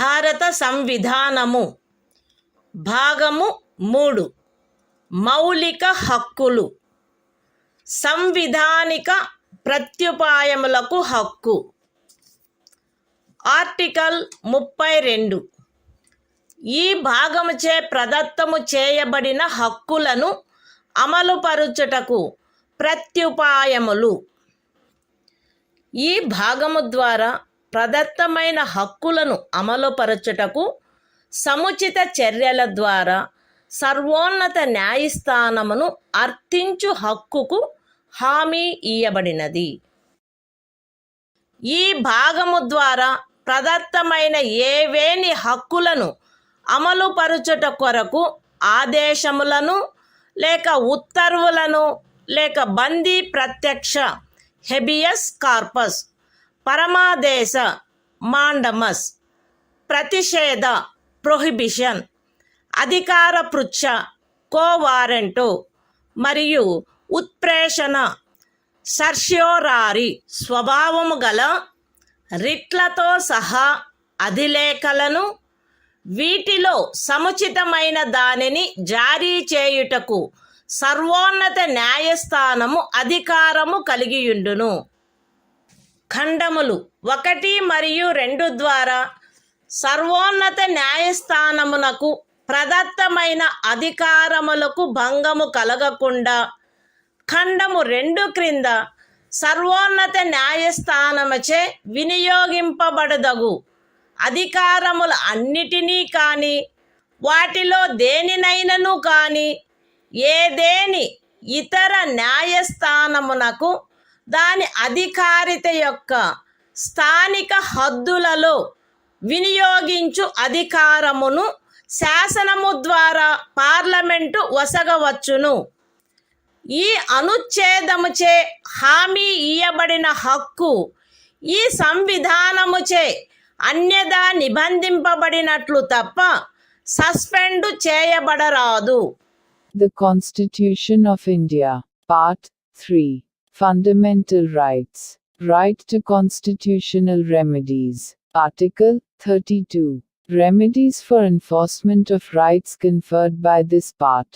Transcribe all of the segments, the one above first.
భారత సంవిధానము భాగము 3 మౌలిక హక్కులు సంవిధానిక ప్రత్యుపాయములకు హక్కు ఆర్టికల్ 32 ఈ భాగముచే ప్రదత్తము చేయబడిన హక్కులను అమలుపరుచుటకు ప్రత్యుపాయములు ఈ భాగము ద్వారా ప్రదత్తమైన హక్కులను అమలుపరచుటకు సముచిత చర్యల ద్వారా సర్వోన్నత న్యాయస్థానమును అర్థించు హక్కుకు హామీ ఇయ్యబడినది. ఈ భాగము ద్వారా ప్రదత్తమైన ఏవేని హక్కులను అమలుపరచుట కొరకు ఆదేశములను లేక ఉత్తర్వులను లేక బందీ ప్రత్యక్ష హెబియస్ కార్పస్ పరమాదేశ మాండమస్ ప్రతిషేధ ప్రొహిబిషన్ అధికార పృచ్ఛ కోవారెంటో మరియు ఉత్ప్రేషణ సర్ష్యోరారి స్వభావము గల రిట్లతో సహా అధిలేఖలను వీటిలో సముచితమైన దానిని జారీ చేయుటకు సర్వోన్నత న్యాయస్థానము అధికారము కలిగియుండును. ఖండములు 1 మరియు 2 ద్వారా సర్వోన్నత న్యాయస్థానమునకు ప్రదత్తమైన అధికారములకు భంగము కలగకుండా ఖండము 2 క్రింద సర్వోన్నత న్యాయస్థానముచే వినియోగింపబడదగు అధికారముల అన్నిటినీ కానీ వాటిలో దేనినైనను కానీ ఏదేని ఇతర న్యాయస్థానమునకు దాని అధికారిత యొక్క స్థానిక హద్దులలో వినియోగించు అధికారమును శాసనము ద్వారా పార్లమెంటు వసగవచ్చును. ఈ అనుచ్ఛేదముచే హామీ ఇయ్యబడిన హక్కు ఈ సంవిధానముచే అన్యదా నిబంధింపబడినట్లు తప్ప suspend చేయబడరాదు. The Constitution of India, Part 3. Fundamental Rights. Right to constitutional remedies. Article 32. Remedies for enforcement of rights conferred by this part.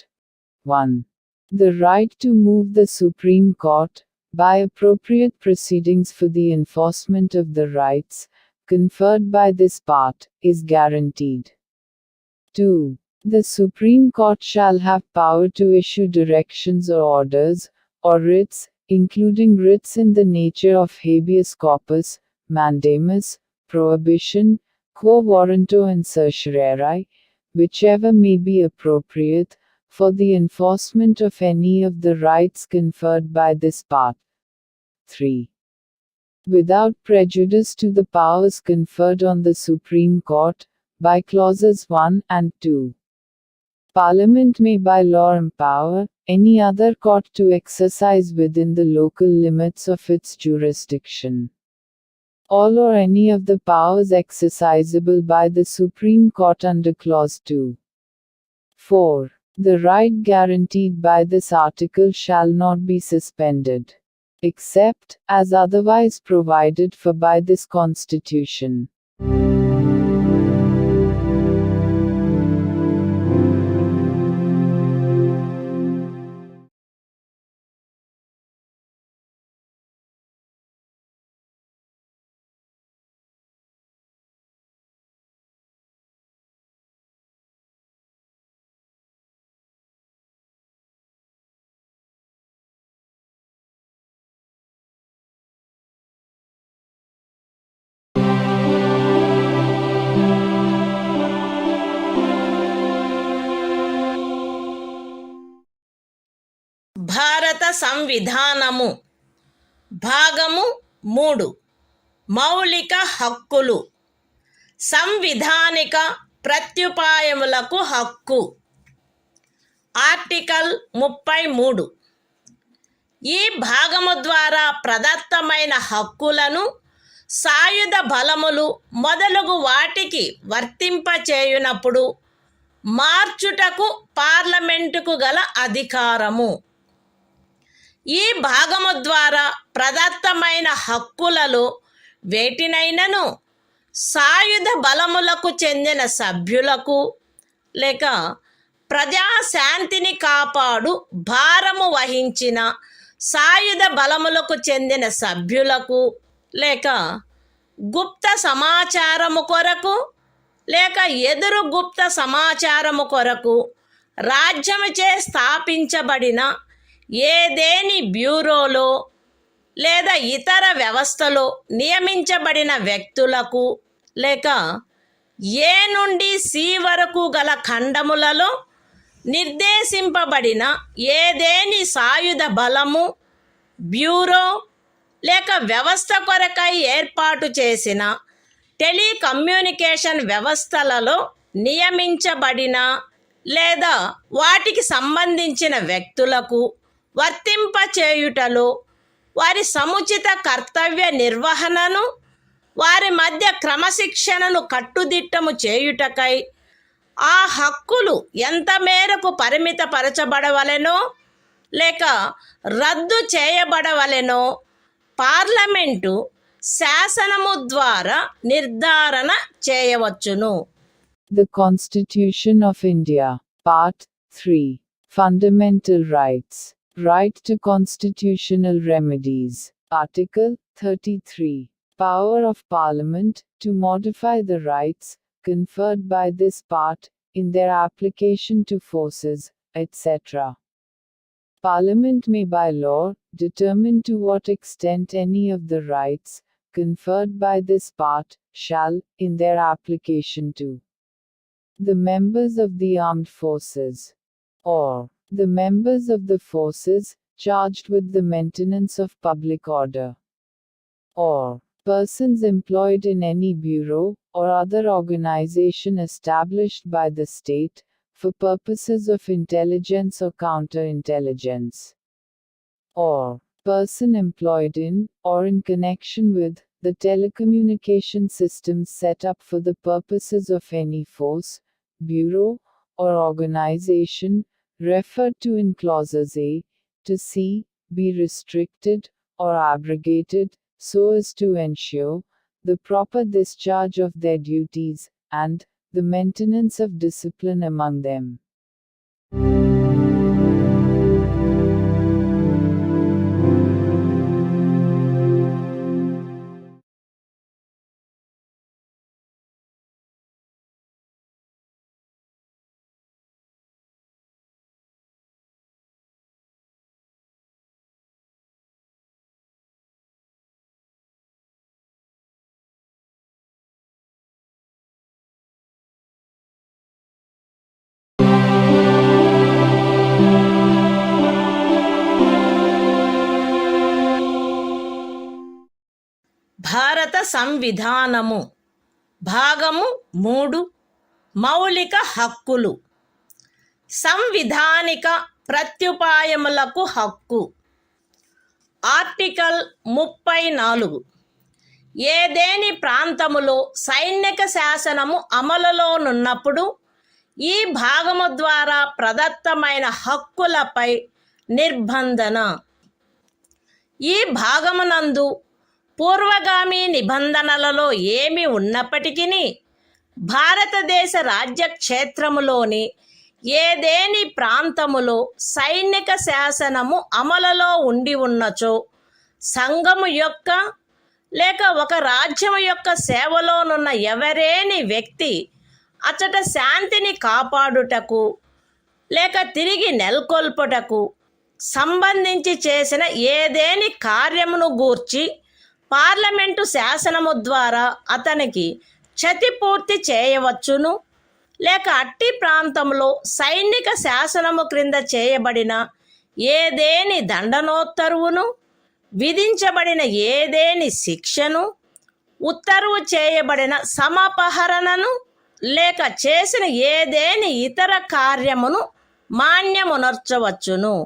1. The right to move the Supreme Court, by appropriate proceedings for the enforcement of the rights conferred by this part, is guaranteed. 2. The Supreme Court shall have power to issue directions or orders, or writs, including writs in the nature of habeas corpus, mandamus, prohibition, quo warranto and certiorari, whichever may be appropriate, for the enforcement of any of the rights conferred by this part. 3. Without prejudice to the powers conferred on the Supreme Court, by clauses 1 and 2. Parliament may by law empower any other court to exercise within the local limits of its jurisdiction all or any of the powers exercisable by the Supreme Court under clause 2. 4. The right guaranteed by this article shall not be suspended, except as otherwise provided for by this Constitution. భారత సంవిధానము భాగము 3 మౌలిక హక్కులు సంవిధానిక ప్రత్యుపాయములకు హక్కు article 33 ఈ భాగము ద్వారా ప్రదత్తమైన హక్కులను సాయుధ బలములు మొదలగు వాటికి వర్తింపచేయునప్పుడు మార్చుటకు పార్లమెంటుకు గల అధికారము. ఈ భాగము ద్వారా ప్రదత్తమైన హక్కులలో వేటినైనను సాయుధ బలములకు చెందిన సభ్యులకు లేక ప్రజాశాంతిని కాపాడు భారము వహించిన సాయుధ బలములకు చెందిన సభ్యులకు లేక గుప్త సమాచారము కొరకు లేక ఎదురు గుప్త సమాచారము కొరకు రాజ్యముచే స్థాపించబడిన ఏదేని బ్యూరోలో లేదా ఇతర వ్యవస్థలో నియమించబడిన వ్యక్తులకు లేక ఏ నుండి సి వరకు గల ఖండములలో నిర్దేశింపబడిన ఏదేని సాయుధ బలము బ్యూరో లేక వ్యవస్థ కొరకై ఏర్పాటు చేసిన టెలికమ్యూనికేషన్ వ్యవస్థలలో నియమించబడిన లేదా వాటికి సంబంధించిన వ్యక్తులకు వర్తింపచేయుటలో వారి సముచిత కర్తవ్య నిర్వహణను వారి మధ్య క్రమశిక్షణను కట్టుదిట్టము చేయుటకై ఆ హక్కులు ఎంత మేరకు పరిమితపరచబడవలెనో లేక రద్దు చేయబడవలెనో పార్లమెంటు శాసనము ద్వారా నిర్ధారణ చేయవచ్చును. The Constitution of India, Part 3. Fundamental Rights. Right to constitutional remedies. Article 33. Power of Parliament to modify the rights conferred by this part in their application to forces, etc. Parliament may by law determine to what extent any of the rights conferred by this part shall, in their application to the members of the armed forces, or the members of the forces charged with the maintenance of public order, or persons employed in any bureau or other organization established by the state for purposes of intelligence or counterintelligence, or person employed in or in connection with the telecommunication systems set up for the purposes of any force, bureau, or organization referred to in clauses A to C be restricted or abrogated so as to ensure the proper discharge of their duties and the maintenance of discipline among them. భారత సంవిధానము భాగము 3 మౌలిక హక్కులు సంవిధానిక ప్రత్యుపాయములకు హక్కు article 34 ఏదేని ప్రాంతములో సైనిక శాసనము అమలులోనున్నప్పుడు ఈ భాగము ద్వారా ప్రదత్తమైన హక్కులపై నిర్బంధన ఈ భాగమునందు పూర్వగామి నిబంధనలలో ఏమి ఉన్నప్పటికీ భారతదేశ రాజ్యక్షేత్రములోని ఏదేని ప్రాంతములో సైనిక శాసనము అమలులో ఉండి ఉన్నచో సంఘము యొక్క లేక ఒక రాజ్యము యొక్క సేవలోనున్న ఎవరేని వ్యక్తి అచట శాంతిని కాపాడుటకు లేక తిరిగి నెలకొల్పుటకు సంబంధించి చేసిన ఏదేని కార్యమును గూర్చి పార్లమెంటు శాసనము ద్వారా అతనికి క్షతిపూర్తి చేయవచ్చును లేక అట్టి ప్రాంతంలో సైనిక శాసనము క్రింద చేయబడిన ఏదేని దండనోత్తర్వును విధించబడిన ఏదేని శిక్షను ఉత్తర్వు చేయబడిన సమపహరణను లేక చేసిన ఏదేని ఇతర కార్యమును మాన్యమునర్చవచ్చును.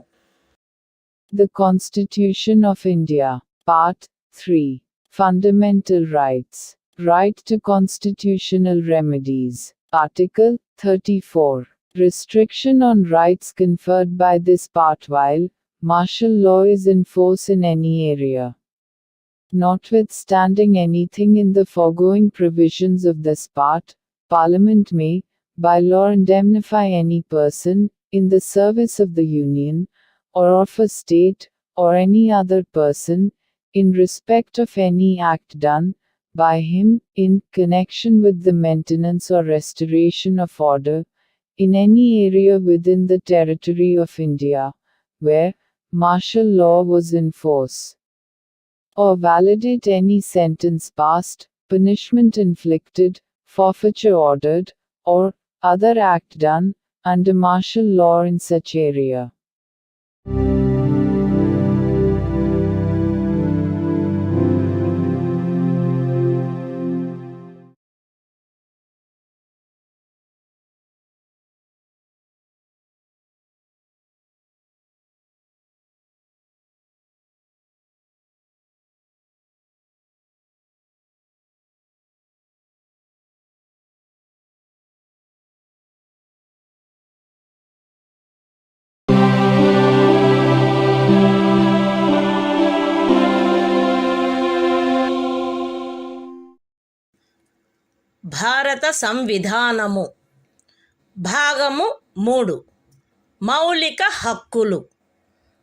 The Constitution of India, Part 3. Fundamental Rights. Right to constitutional remedies. Article 34. Restriction on rights conferred by this part while martial law is in force in any area. Notwithstanding anything in the foregoing provisions of this part, Parliament may, by law, indemnify any person, in the service of the Union, or of a state, or any other person, in respect of any act done by him, in connection with the maintenance or restoration of order, in any area within the territory of India, where martial law was in force, or validate any sentence passed, punishment inflicted, forfeiture ordered, or other act done under martial law in such area. భారత సంవిధానము భాగము 3 మౌలిక హక్కులు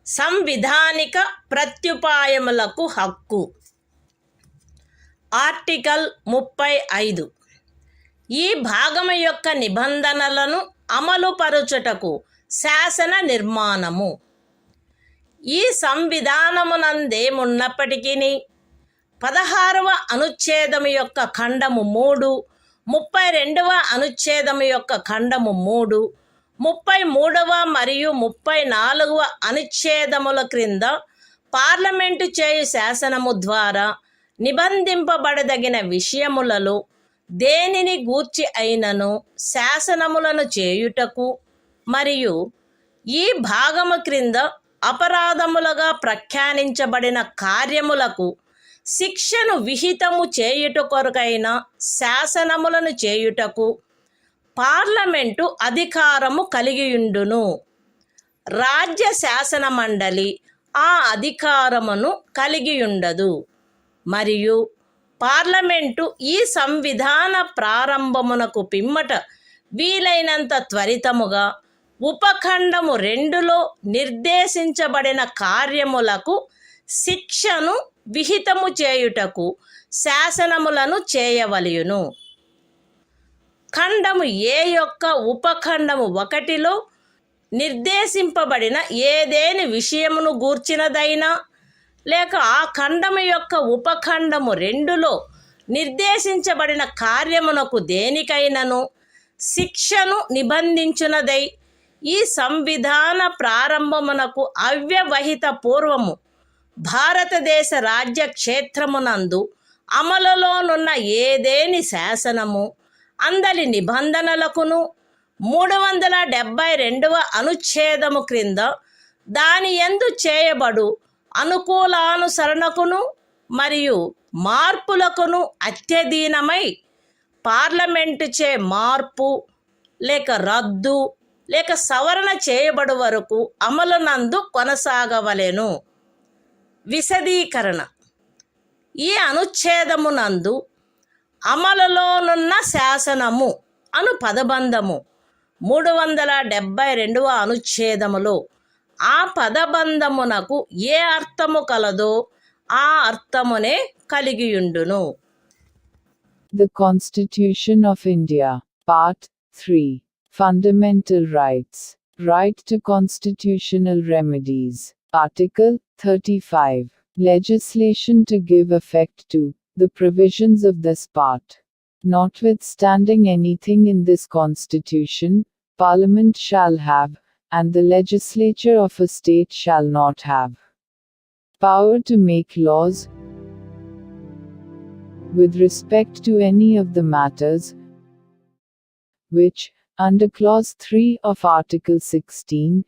సంవిధానిక ప్రత్యుపాయములకు హక్కు article 35 ఈ భాగము యొక్క నిబంధనలను అమలుపరుచుటకు శాసన నిర్మాణము ఈ సంవిధానమునందేమున్నప్పటికీ 16వ అనుచ్ఛేదము యొక్క ఖండము 3, 32వ అనుచ్ఛేదము యొక్క ఖండము 3, 33వ మరియు 34వ అనుచ్ఛేదముల క్రింద పార్లమెంటు చేయు శాసనము ద్వారా నిబంధింపబడదగిన విషయములలో దేనిని గూర్చి అయినను శాసనములను చేయుటకు మరియు ఈ భాగము క్రింద అపరాధములుగా ప్రఖ్యానించబడిన కార్యములకు శిక్షను విహితము చేయుట కొరకైన శాసనములను చేయుటకు పార్లమెంటు అధికారము కలిగియుండును. రాజ్య శాసన మండలి ఆ అధికారమును కలిగియుండదు. మరియు పార్లమెంటు ఈ సంవిధాన ప్రారంభమునకు పిమ్మట వీలైనంత త్వరితముగా ఉపఖండము 2లో నిర్దేశించబడిన కార్యములకు శిక్షను విహితము చేయుటకు శాసనములను చేయవలయును. ఖండము ఏ యొక్క ఉపఖండము 1లో నిర్దేశింపబడిన ఏదేని విషయమును గూర్చినదైనా లేక ఆ ఖండము యొక్క ఉపఖండము 2లో నిర్దేశించబడిన కార్యమునకు దేనికైనను శిక్షను నిబంధించునదై ఈ సంవిధాన ప్రారంభమునకు అవ్యవహిత పూర్వము భారతదేశ రాజ్య క్షేత్రమునందు అమలులోనున్న ఏదేని శాసనము అందలి నిబంధనలకును 372వ అనుచ్ఛేదము క్రింద దాని యందు చేయబడు అనుకూలానుసరణకును మరియు మార్పులకును అత్యధీనమై పార్లమెంటుచే మార్పు లేక రద్దు లేక సవరణ చేయబడు వరకు అమలునందు కొనసాగవలెను. విశదీకరణ ఈ అనుచ్ఛేదమునందు అమలులోనున్న శాసనము అను పదబంధము 372వ అనుచ్ఛేదములో ఆ పదబంధమునకు ఏ అర్థము కలదో ఆ అర్థమునే కలిగియుండును. The Constitution of India, Part 3. Fundamental Rights. Right to constitutional remedies. Article 35. Legislation to give effect to the provisions of this part. Notwithstanding anything in this Constitution, Parliament shall have, and the legislature of a state shall not have, power to make laws with respect to any of the matters which, under Clause 3 of Article 16,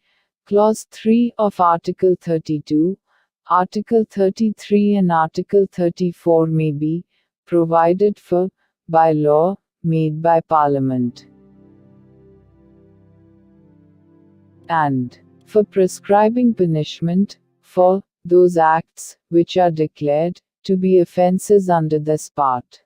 Clause 3 of Article 32, Article 33 and Article 34 may be provided for by law made by Parliament, and for prescribing punishment for those acts which are declared to be offences under this part.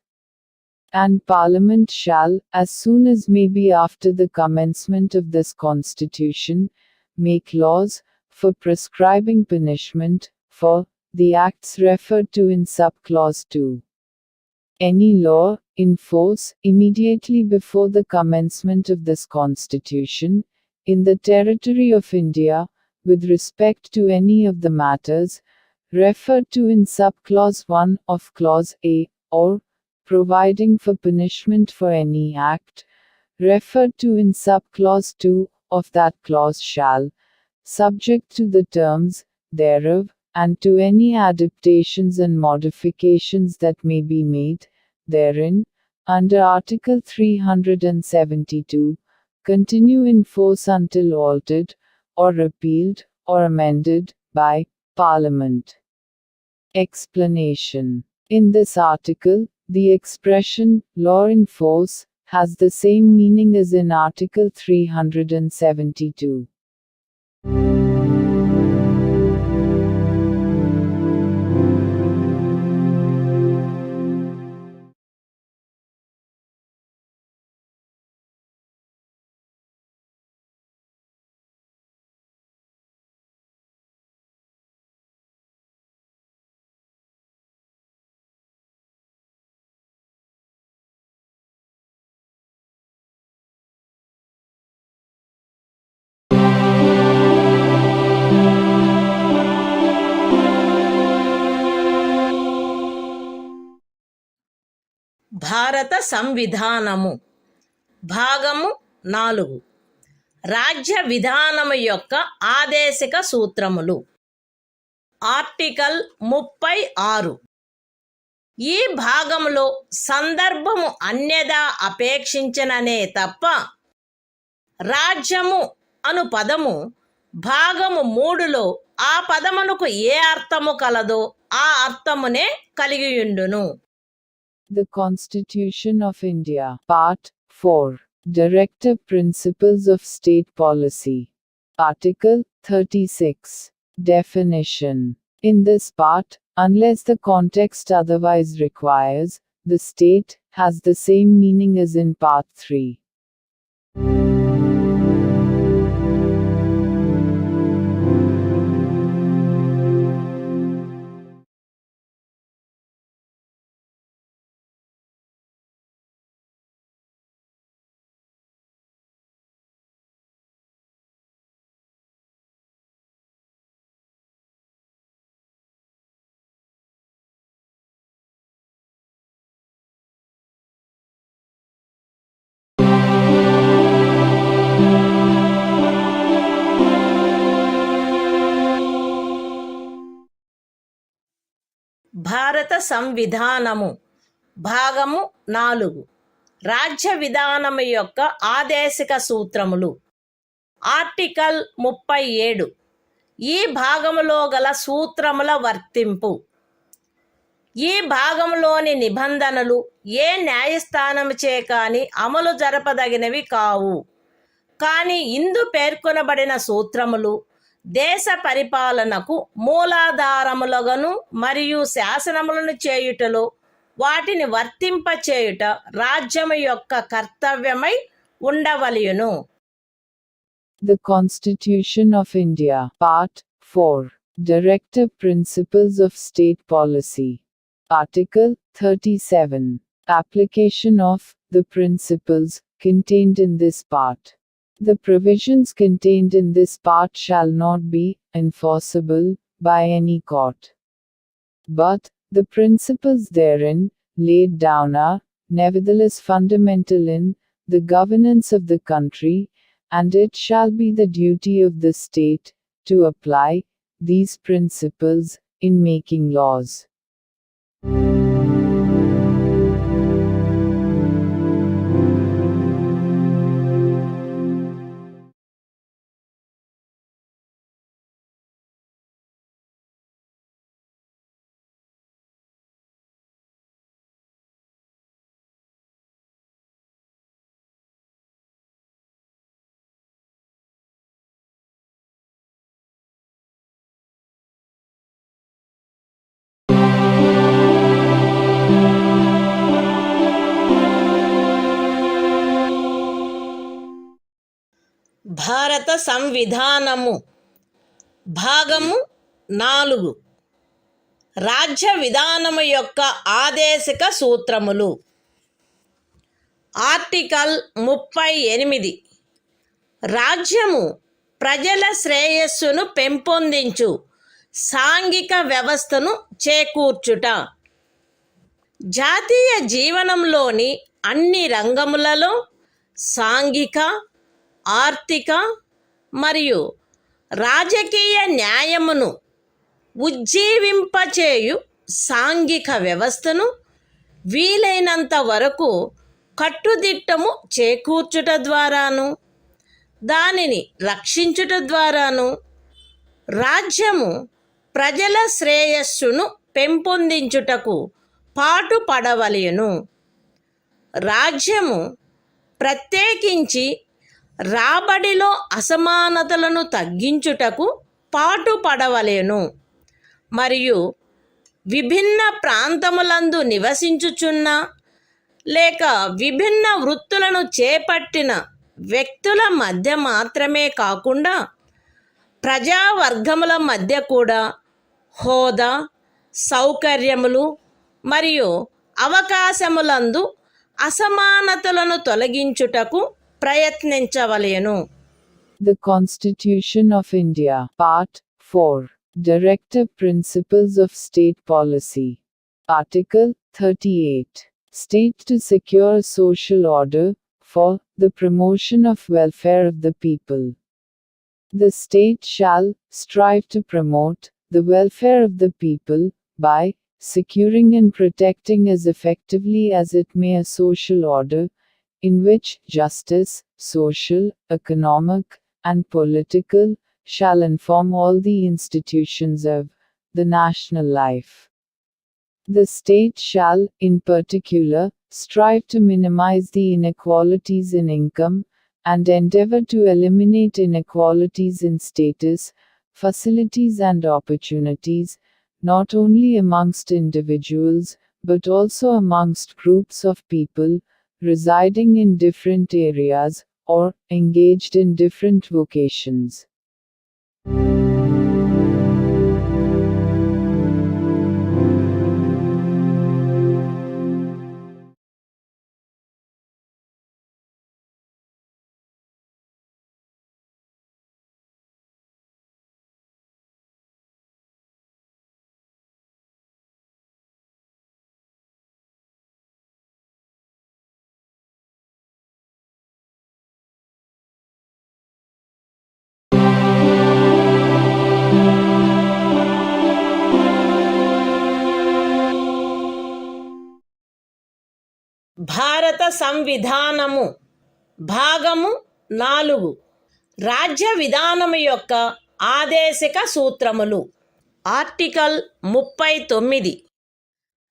And Parliament shall, as soon as may be after the commencement of this Constitution, make laws, for prescribing punishment, for the acts referred to in subclause 2. Any law, in force, immediately before the commencement of this Constitution, in the territory of India, with respect to any of the matters, referred to in subclause 1 of clause A, or providing for punishment for any act, referred to in subclause 2 of that clause shall, subject to the terms thereof, and to any adaptations and modifications that may be made therein, under Article 372, continue in force until altered, or repealed, or amended, by Parliament. Explanation. In this article, the expression, law in force, has the same meaning as in Article 372. భారత సంవిధానము భాగము 4 రాజ్య విధానము యొక్క ఆదేశిక సూత్రములు. Article 36. ఈ భాగములో సందర్భము అన్యదా అపేక్షించననే తప్ప రాజ్యము అను పదము భాగము 3లో ఆ పదమునకు ఏ అర్థము కలదో ఆ అర్థమునే కలిగియుండును. The Constitution of India, Part 4. Directive Principles of State Policy. Article 36. Definition. In this part, unless the context otherwise requires, the state has the same meaning as in Part 3. భారత సంవిధానము భాగము 4 రాజ్య విధానము యొక్క ఆదేశిక సూత్రములు. ఆర్టికల్ 37. ఈ భాగములో గల సూత్రముల వర్తింపు. ఈ భాగంలోని నిబంధనలు ఏ న్యాయస్థానముచే కాని అమలు జరపదగినవి కావు. కానీ ఇందు పేర్కొనబడిన సూత్రములు దేశ పరిపాలనకు మూలాధారములుగాను మరియు శాసనములను చేయుటలో వాటిని వర్తింపచేయుట రాజ్యము యొక్క కర్తవ్యమై ఉండవలెను. The Constitution of India, Part 4. Directive Principles of State Policy. Article 37. Application of the principles contained in this part. The provisions contained in this part shall not be enforceable by any court. But the principles therein laid down are, nevertheless, fundamental in the governance of the country, and it shall be the duty of the state to apply these principles in making laws. భారత సంవిధానము భాగము 4 రాజ్య విధానము యొక్క ఆదేశిక సూత్రములు. Article 38 రాజ్యము ప్రజల శ్రేయస్సును పెంపొందించు సాంఘిక వ్యవస్థను చేకూర్చుట. జాతీయ జీవనంలోని అన్ని రంగములలో సాంఘిక, ఆర్థిక మరియు రాజకీయ న్యాయమును ఉజ్జీవింపచేయు సాంఘిక వ్యవస్థను వీలైనంత వరకు కట్టుదిట్టము చేకూర్చుట ద్వారాను, దానిని రక్షించుట ద్వారాను రాజ్యము ప్రజల శ్రేయస్సును పెంపొందించుటకు పాటుపడవలెను. రాజ్యము ప్రత్యేకించి రాబడిలో అసమానతలను తగ్గించుటకు పాటుపడవలెను మరియు విభిన్న ప్రాంతములందు నివసించుచున్న లేక విభిన్న వృత్తులను చేపట్టిన వ్యక్తుల మధ్య మాత్రమే కాకుండా ప్రజావర్గముల మధ్య కూడా హోదా, సౌకర్యములు మరియు అవకాశములందు అసమానతలను తొలగించుటకు ప్రయత్నించవలెను. The Constitution of India, Part 4, Directive Principles of State Policy. Article 38. State to secure social order, for the promotion of welfare of the people. The state shall strive to promote the welfare of the people by securing and protecting as effectively as it may a social order in which justice, social, economic, and political shall inform all the institutions of the national life. The state shall, in particular, strive to minimize the inequalities in income and endeavor to eliminate inequalities in status, facilities and opportunities, not only amongst individuals, but also amongst groups of people residing in different areas or engaged in different vocations. భారత సంవిధానము భాగము 4 రాజ్య విధానము యొక్క ఆదేశిక సూత్రములు. Article 39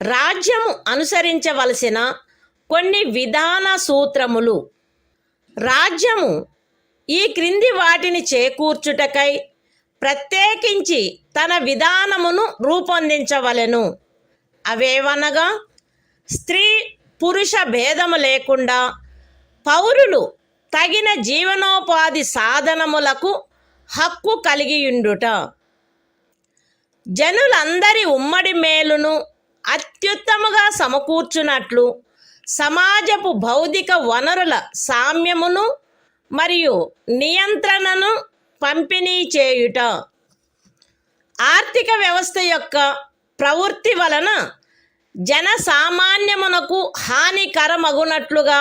రాజ్యము అనుసరించవలసిన కొన్ని విధాన సూత్రములు. రాజ్యము ఈ క్రింది వాటిని చేకూర్చుటకై ప్రత్యేకించి తన విధానమును రూపొందించవలెను. అవేవనగా స్త్రీ పురుష భేదము లేకుండా పౌరులు తగిన జీవనోపాధి సాధనములకు హక్కు కలిగియుండుట, జనులందరి ఉమ్మడి మేలును అత్యుత్తముగా సమకూర్చునట్లు సమాజపు భౌతిక వనరుల సామ్యమును మరియు నియంత్రణను పంపిణీ చేయుట, ఆర్థిక వ్యవస్థ యొక్క ప్రవృత్తి వలన జనసామాన్యమునకు హానికరమగునట్లుగా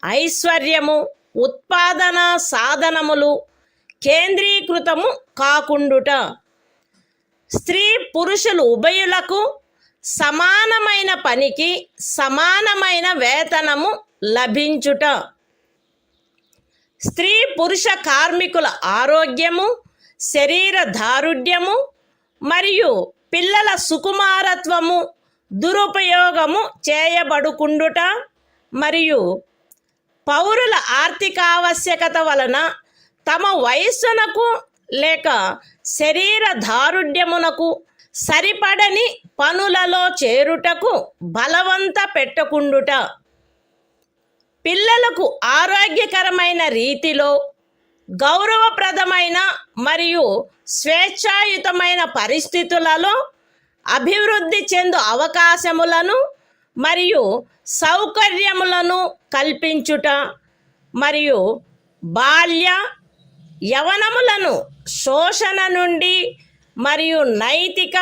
ఐశ్వర్యము, ఉత్పాదన సాధనములు కేంద్రీకృతము కాకుండుట, స్త్రీ పురుషులు ఉభయులకు సమానమైన పనికి సమానమైన వేతనము లభించుట, స్త్రీ పురుష కార్మికుల ఆరోగ్యము, శరీర దారుఢ్యము మరియు పిల్లల సుకుమారత్వము దురుపయోగము చేయబడుకుండుట మరియు పౌరుల ఆర్థికావశ్యకత వలన తమ వయస్సునకు లేక శరీర దారుఢ్యమునకు సరిపడని పనులలో చేరుటకు బలవంత పెట్టకుండుట, పిల్లలకు ఆరోగ్యకరమైన రీతిలో గౌరవప్రదమైన మరియు స్వేచ్ఛాయుతమైన పరిస్థితులలో అభివృద్ధి చెందు అవకాశములను మరియు సౌకర్యములను కల్పించుట మరియు బాల్య యవనములను శోషణ నుండి మరియు నైతిక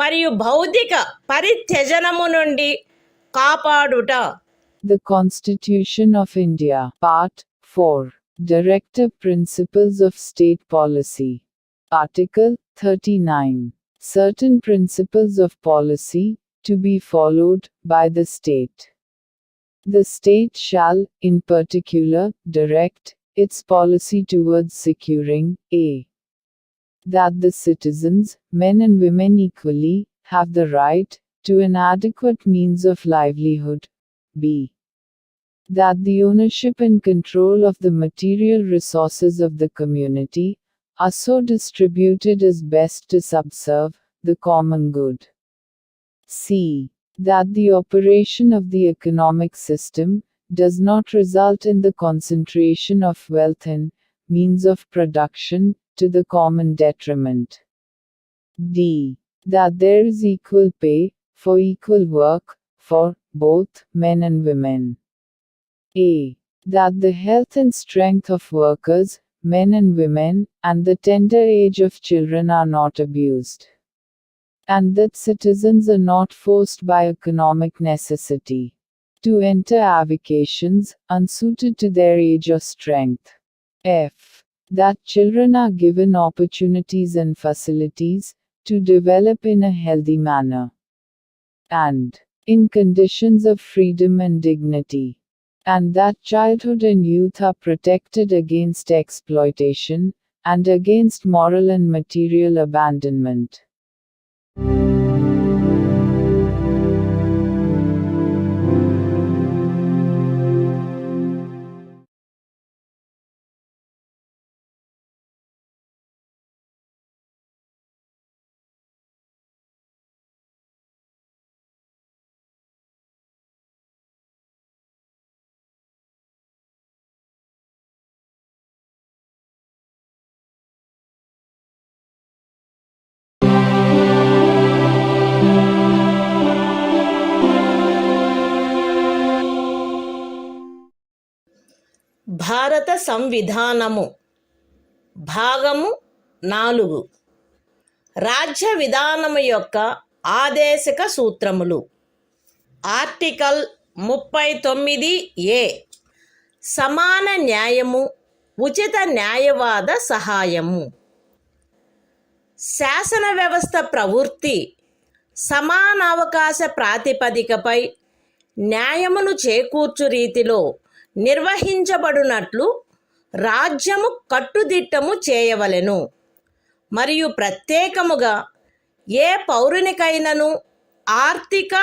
మరియు బౌద్ధిక పరిత్యజనము నుండి కాపాడుట. The Constitution of India, Part 4. Directive Principles of State Policy. Article 39. Certain principles of policy, to be followed by the state. The state shall, in particular, direct its policy towards securing a. That the citizens, men and women equally, have the right to an adequate means of livelihood. b. That the ownership and control of the material resources of the community are so distributed as best to subserve the common good. c. That the operation of the economic system does not result in the concentration of wealth and means of production to the common detriment. d. That there is equal pay for equal work for both men and women. a. That the health and strength of workers, men and women, and the tender age of children are not abused. And that citizens are not forced by economic necessity to enter avocations unsuited to their age or strength. f. That children are given opportunities and facilities to develop in a healthy manner and in conditions of freedom and dignity. And that childhood and youth are protected against exploitation and against moral and material abandonment. భారత సంవిధానము భాగము 4. రాజ్య విధానము యొక్క ఆదేశక సూత్రములు. Article 39A. సమాన న్యాయము, ఉచిత న్యాయవాద సహాయము. శాసన వ్యవస్థ ప్రవృత్తి సమానావకాశ ప్రాతిపదికపై న్యాయమును చేకూర్చు రీతిలో నిర్వహించబడునట్లు రాజ్యము కట్టుదిట్టము చేయవలెను. మరియు ప్రత్యేకముగా ఏ పౌరునికైనను ఆర్థిక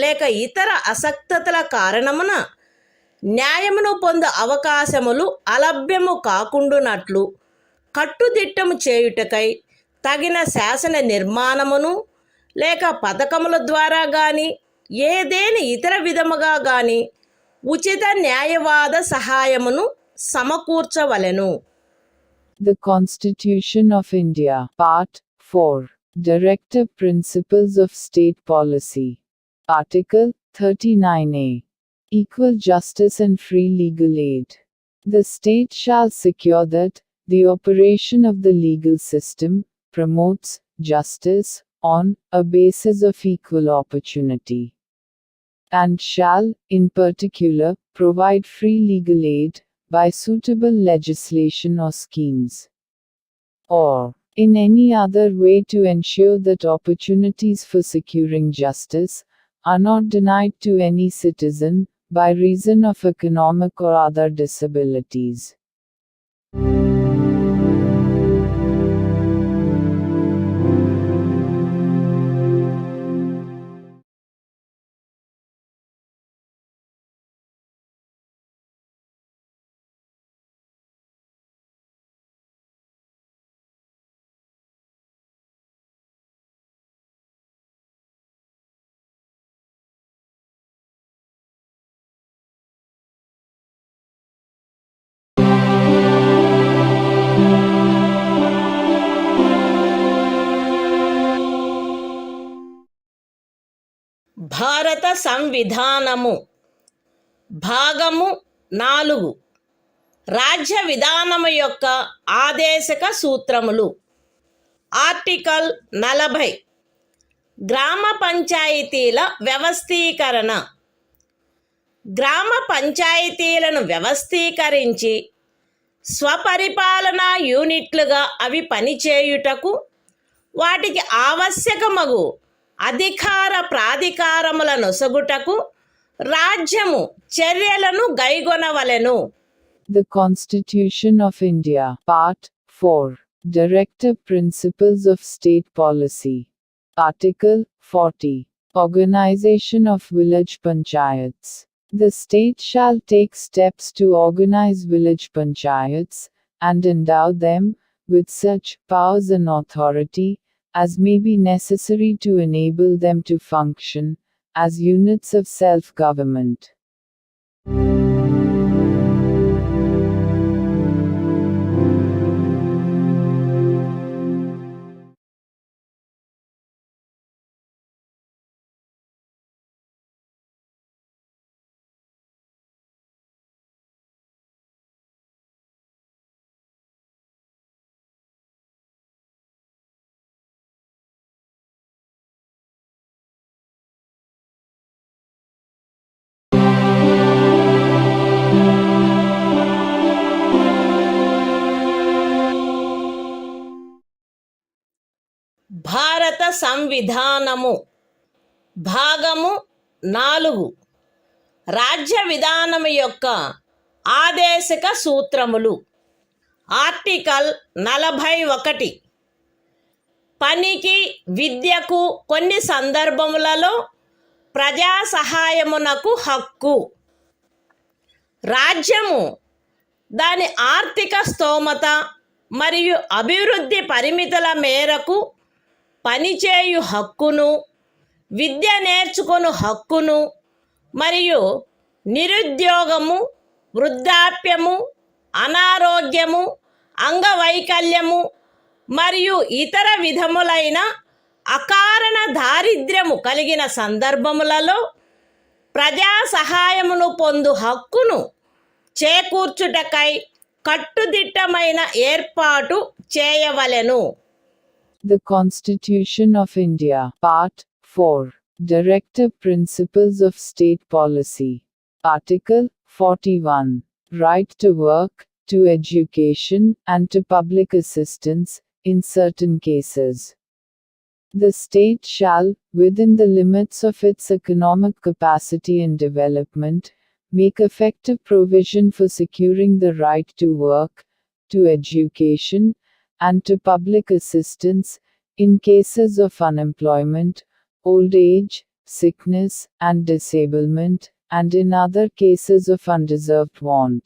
లేక ఇతర అసక్తతల కారణమున న్యాయమును పొంద అవకాశములు అలభ్యము కాకుండునట్లు కట్టుదిట్టము చేయుటకై తగిన శాసన నిర్మాణమును లేక పథకముల ద్వారా గాని ఏదేని ఇతర విధముగా గాని ఉచిత న్యాయవాద సహాయమును సమకూర్చవలెను. The Constitution of India, Part 4. Directive Principles of State Policy. Article 39A. Equal justice and free legal aid. The state shall secure that the operation of the legal system promotes justice on a basis of equal opportunity, and shall, in particular, provide free legal aid by suitable legislation or schemes, or in any other way to ensure that opportunities for securing justice are not denied to any citizen by reason of economic or other disabilities. భారత సంవిధానము భాగము 4 రాజ్య విధానము యొక్క ఆదేశక సూత్రములు. Article 40 గ్రామ పంచాయతీల వ్యవస్థీకరణ. గ్రామ పంచాయతీలను వ్యవస్థీకరించి స్వపరిపాలనా యూనిట్లుగా అవి పనిచేయుటకు వాటికి ఆవశ్యకమగు అధికార ప్రాధికారముల నొసగుటకు రాజ్యము చర్యలను గైగొనవలెను. The Constitution of India, Part 4, Directive Principles of State Policy. Article 40, Organization of Village Panchayats. The state shall take steps to organize village panchayats, and endow them with such powers and authority as may be necessary to enable them to function as units of self-government. భారత సంవిధానము భాగము 4 రాజ్య విధానము యొక్క ఆదేశక సూత్రములు. Article 41 పనికి విద్యకు కొన్ని సందర్భములలో ప్రజా సహాయమునకు హక్కు. రాజ్యము దాని ఆర్థిక స్తోమత మరియు అభివృద్ధి పరిమితుల మేరకు పనిచేయు హక్కును, విద్య నేర్చుకొను హక్కును మరియు నిరుద్యోగము, వృద్ధాప్యము, అనారోగ్యము, అంగవైకల్యము మరియు ఇతర విధములైన అకారణ దారిద్ర్యము కలిగిన సందర్భములలో ప్రజా సహాయమును పొందు హక్కును చేకూర్చుటకై కట్టుదిట్టమైన ఏర్పాటు చేయవలెను. The Constitution of India, Part 4, Directive Principles of State Policy. Article 41, Right to work, to education, and to public assistance, in certain cases. The state shall, within the limits of its economic capacity and development, make effective provision for securing the right to work, to education, and to public assistance, in cases of unemployment, old age, sickness, and disablement, and in other cases of undeserved want.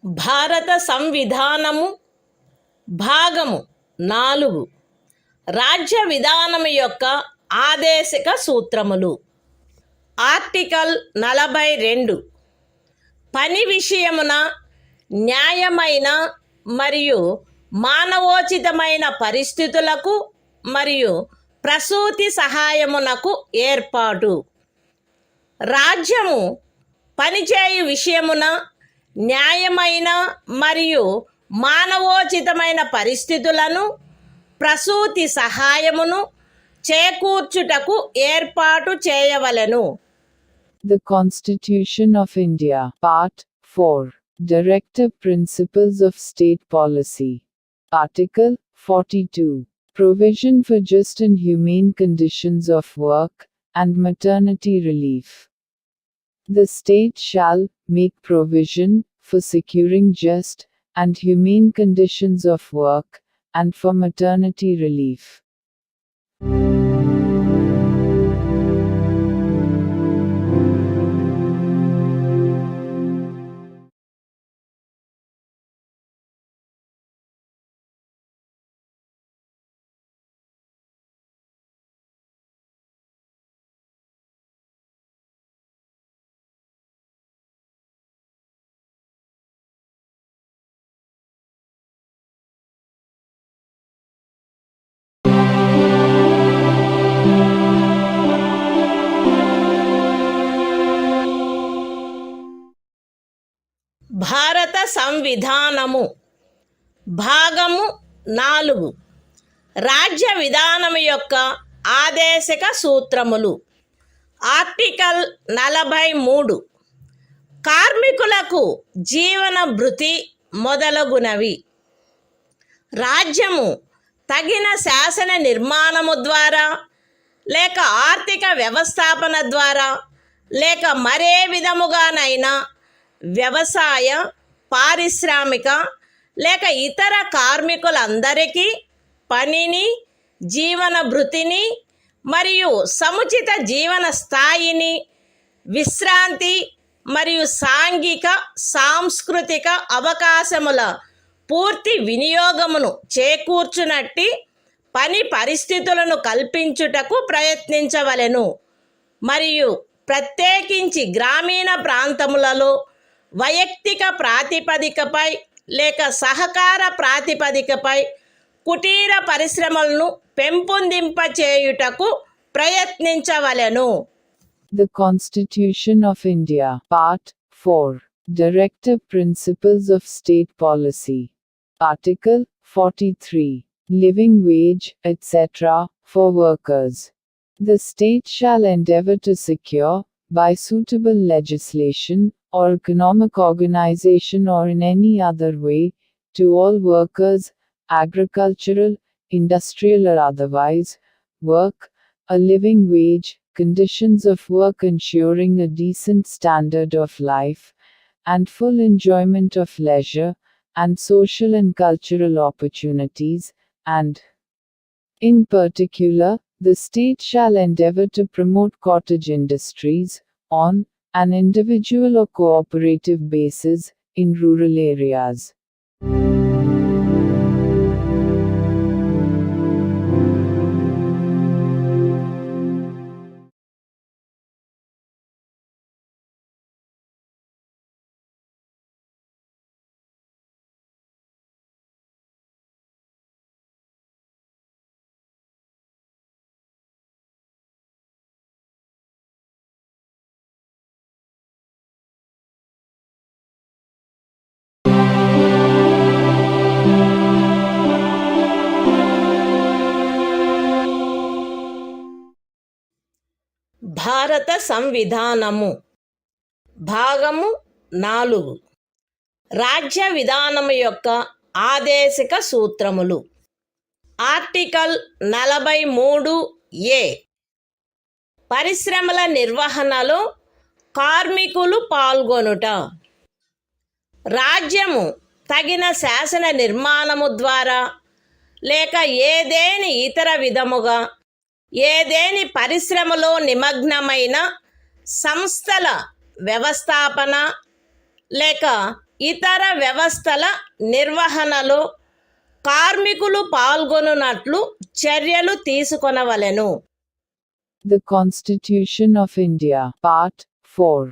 భారత సంవిధానము భాగము 4 రాజ్య విధానము యొక్క ఆదేశక సూత్రములు. Article 42 పని విషయమున న్యాయమైన మరియు మానవోచితమైన పరిస్థితులకు మరియు ప్రసూతి సహాయమునకు ఏర్పాటు. రాజ్యము పనిచేయు విషయమున న్యాయమైన మరియు మానవోచితమైన పరిస్థితులను ప్రసూతి సహాయమును చేకూర్చుటకు ఏర్పాటు చేయవలెను. The Constitution of India, Part 4, Directive Principles of State Policy. Article 42, Provision for just and humane conditions of work, and maternity relief. The state shall make provision for securing just and humane conditions of work, and for maternity relief. భారత సంవిధానము భాగము 4 రాజ్య విధానము యొక్క ఆదేశక సూత్రములు. Article 43 కార్మికులకు జీవన భృతి మొదలగునవి. రాజ్యము తగిన శాసన నిర్మాణము ద్వారా లేక ఆర్థిక వ్యవస్థాపన ద్వారా లేక మరే విధముగానైనా వ్యవసాయ, పారిశ్రామిక లేక ఇతర కార్మికులందరికీ పనిని, జీవన భృతిని మరియు సముచిత జీవన స్థాయిని, విశ్రాంతి మరియు సాంఘిక సాంస్కృతిక అవకాశముల పూర్తి వినియోగమును చేకూర్చునట్టి పని పరిస్థితులను కల్పించుటకు ప్రయత్నించవలెను. మరియు ప్రత్యేకించి గ్రామీణ ప్రాంతములలో వైయక్తిక ప్రాతిపదికపై లేక సహకార ప్రాతిపదికపై కుటీర పరిశ్రమలను పెంపొందింపచేయుటకు ప్రయత్నించవలెను. The Constitution of India, Part 4. Directive Principles of State Policy. Article 43. Living wage, etc., for workers. The state shall endeavor to secure, by suitable legislation, or economic organization or in any other way, to all workers, agricultural, industrial or otherwise, work, a living wage, conditions of work ensuring a decent standard of life, and full enjoyment of leisure, and social and cultural opportunities, and, in particular, the state shall endeavor to promote cottage industries, on an individual or cooperative basis, in rural areas. భారత సంవిధానము భాగము 4 రాజ్య విధానము యొక్క ఆదేశిక సూత్రములు. Article 43 పరిశ్రమల నిర్వహణలో కార్మికులు పాల్గొనుట. రాజ్యము తగిన శాసన నిర్మాణము ద్వారా లేక ఏదేని ఇతర విధముగా ఏదేని పరిశ్రమలో నిమగ్నమైన సంస్థల వ్యవస్థాపన లేక ఇతర వ్యవస్థల నిర్వహణలో కార్మికులు పాల్గొనున్నట్లు చర్యలు తీసుకొనవలెను. The Constitution of India, Part 4.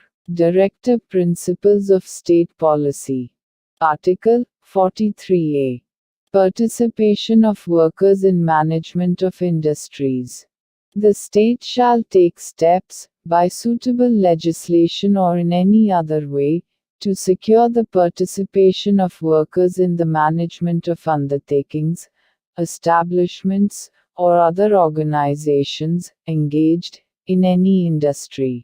Directive Principles of State Policy. Article 43A. Participation of workers in management of industries. The state shall take steps, by suitable legislation or in any other way, to secure the participation of workers in the management of undertakings, establishments, or other organizations engaged in any industry.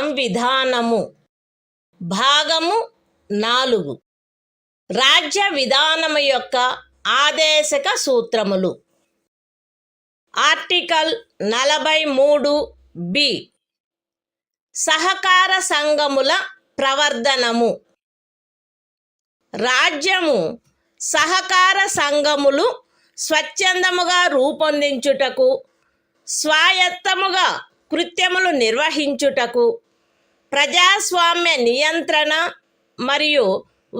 సంవిధానము భాగము 4 రాజ్య విధానము యొక్క ఆదేశక సూత్రములు. Article 43 సహకార సంఘముల ప్రవర్ధనము. రాజ్యము సహకార సంఘములు స్వచ్ఛందముగా రూపొందించుటకు, స్వాయత్తముగా కృత్యములు నిర్వహించుటకు, ప్రజాస్వామ్య నియంత్రణ మరియు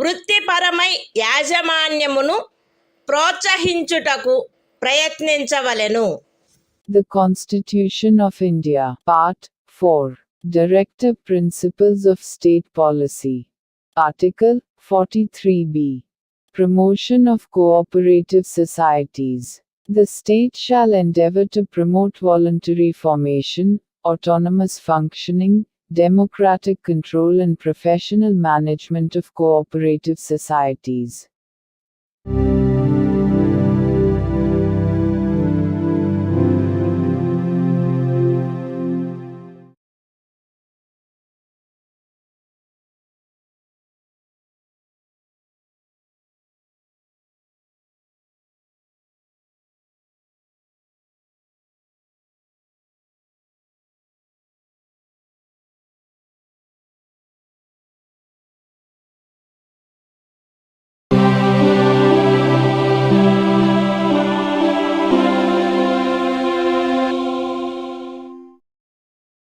వృత్తిపరమై యాజమాన్యమును ప్రోత్సహించుటకు ప్రయత్నించవలెను. The Constitution of India, Part 4, Directive Principles of State Policy. Article 43b. Promotion of cooperative societies. The state shall endeavor to promote voluntary formation, autonomous functioning, democratic control and professional management of cooperative societies.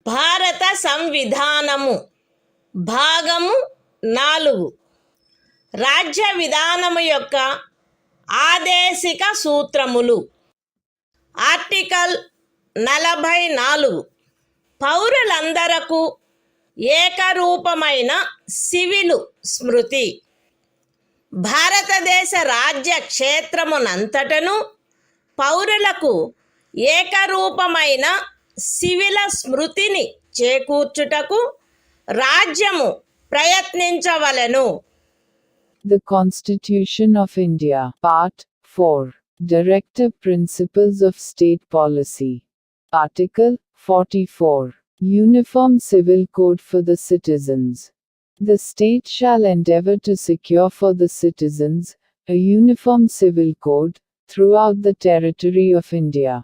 భారత సంవిధానము భాగము 4 రాజ్య విధానము యొక్క ఆదేశిక సూత్రములు. Article 44 పౌరులందరకు ఏకరూపమైన civil స్మృతి. భారతదేశ రాజ్య క్షేత్రమునంతటను పౌరులకు ఏకరూపమైన సివిల స్మృతిని చేకూర్చుటకు రాజ్యము ప్రయత్నించవలెను. The Constitution of India, Part 4, Directive Principles of State Policy. Article 44. Uniform Civil Code for the Citizens. The state shall endeavor to secure for the citizens a uniform civil code throughout the territory of India.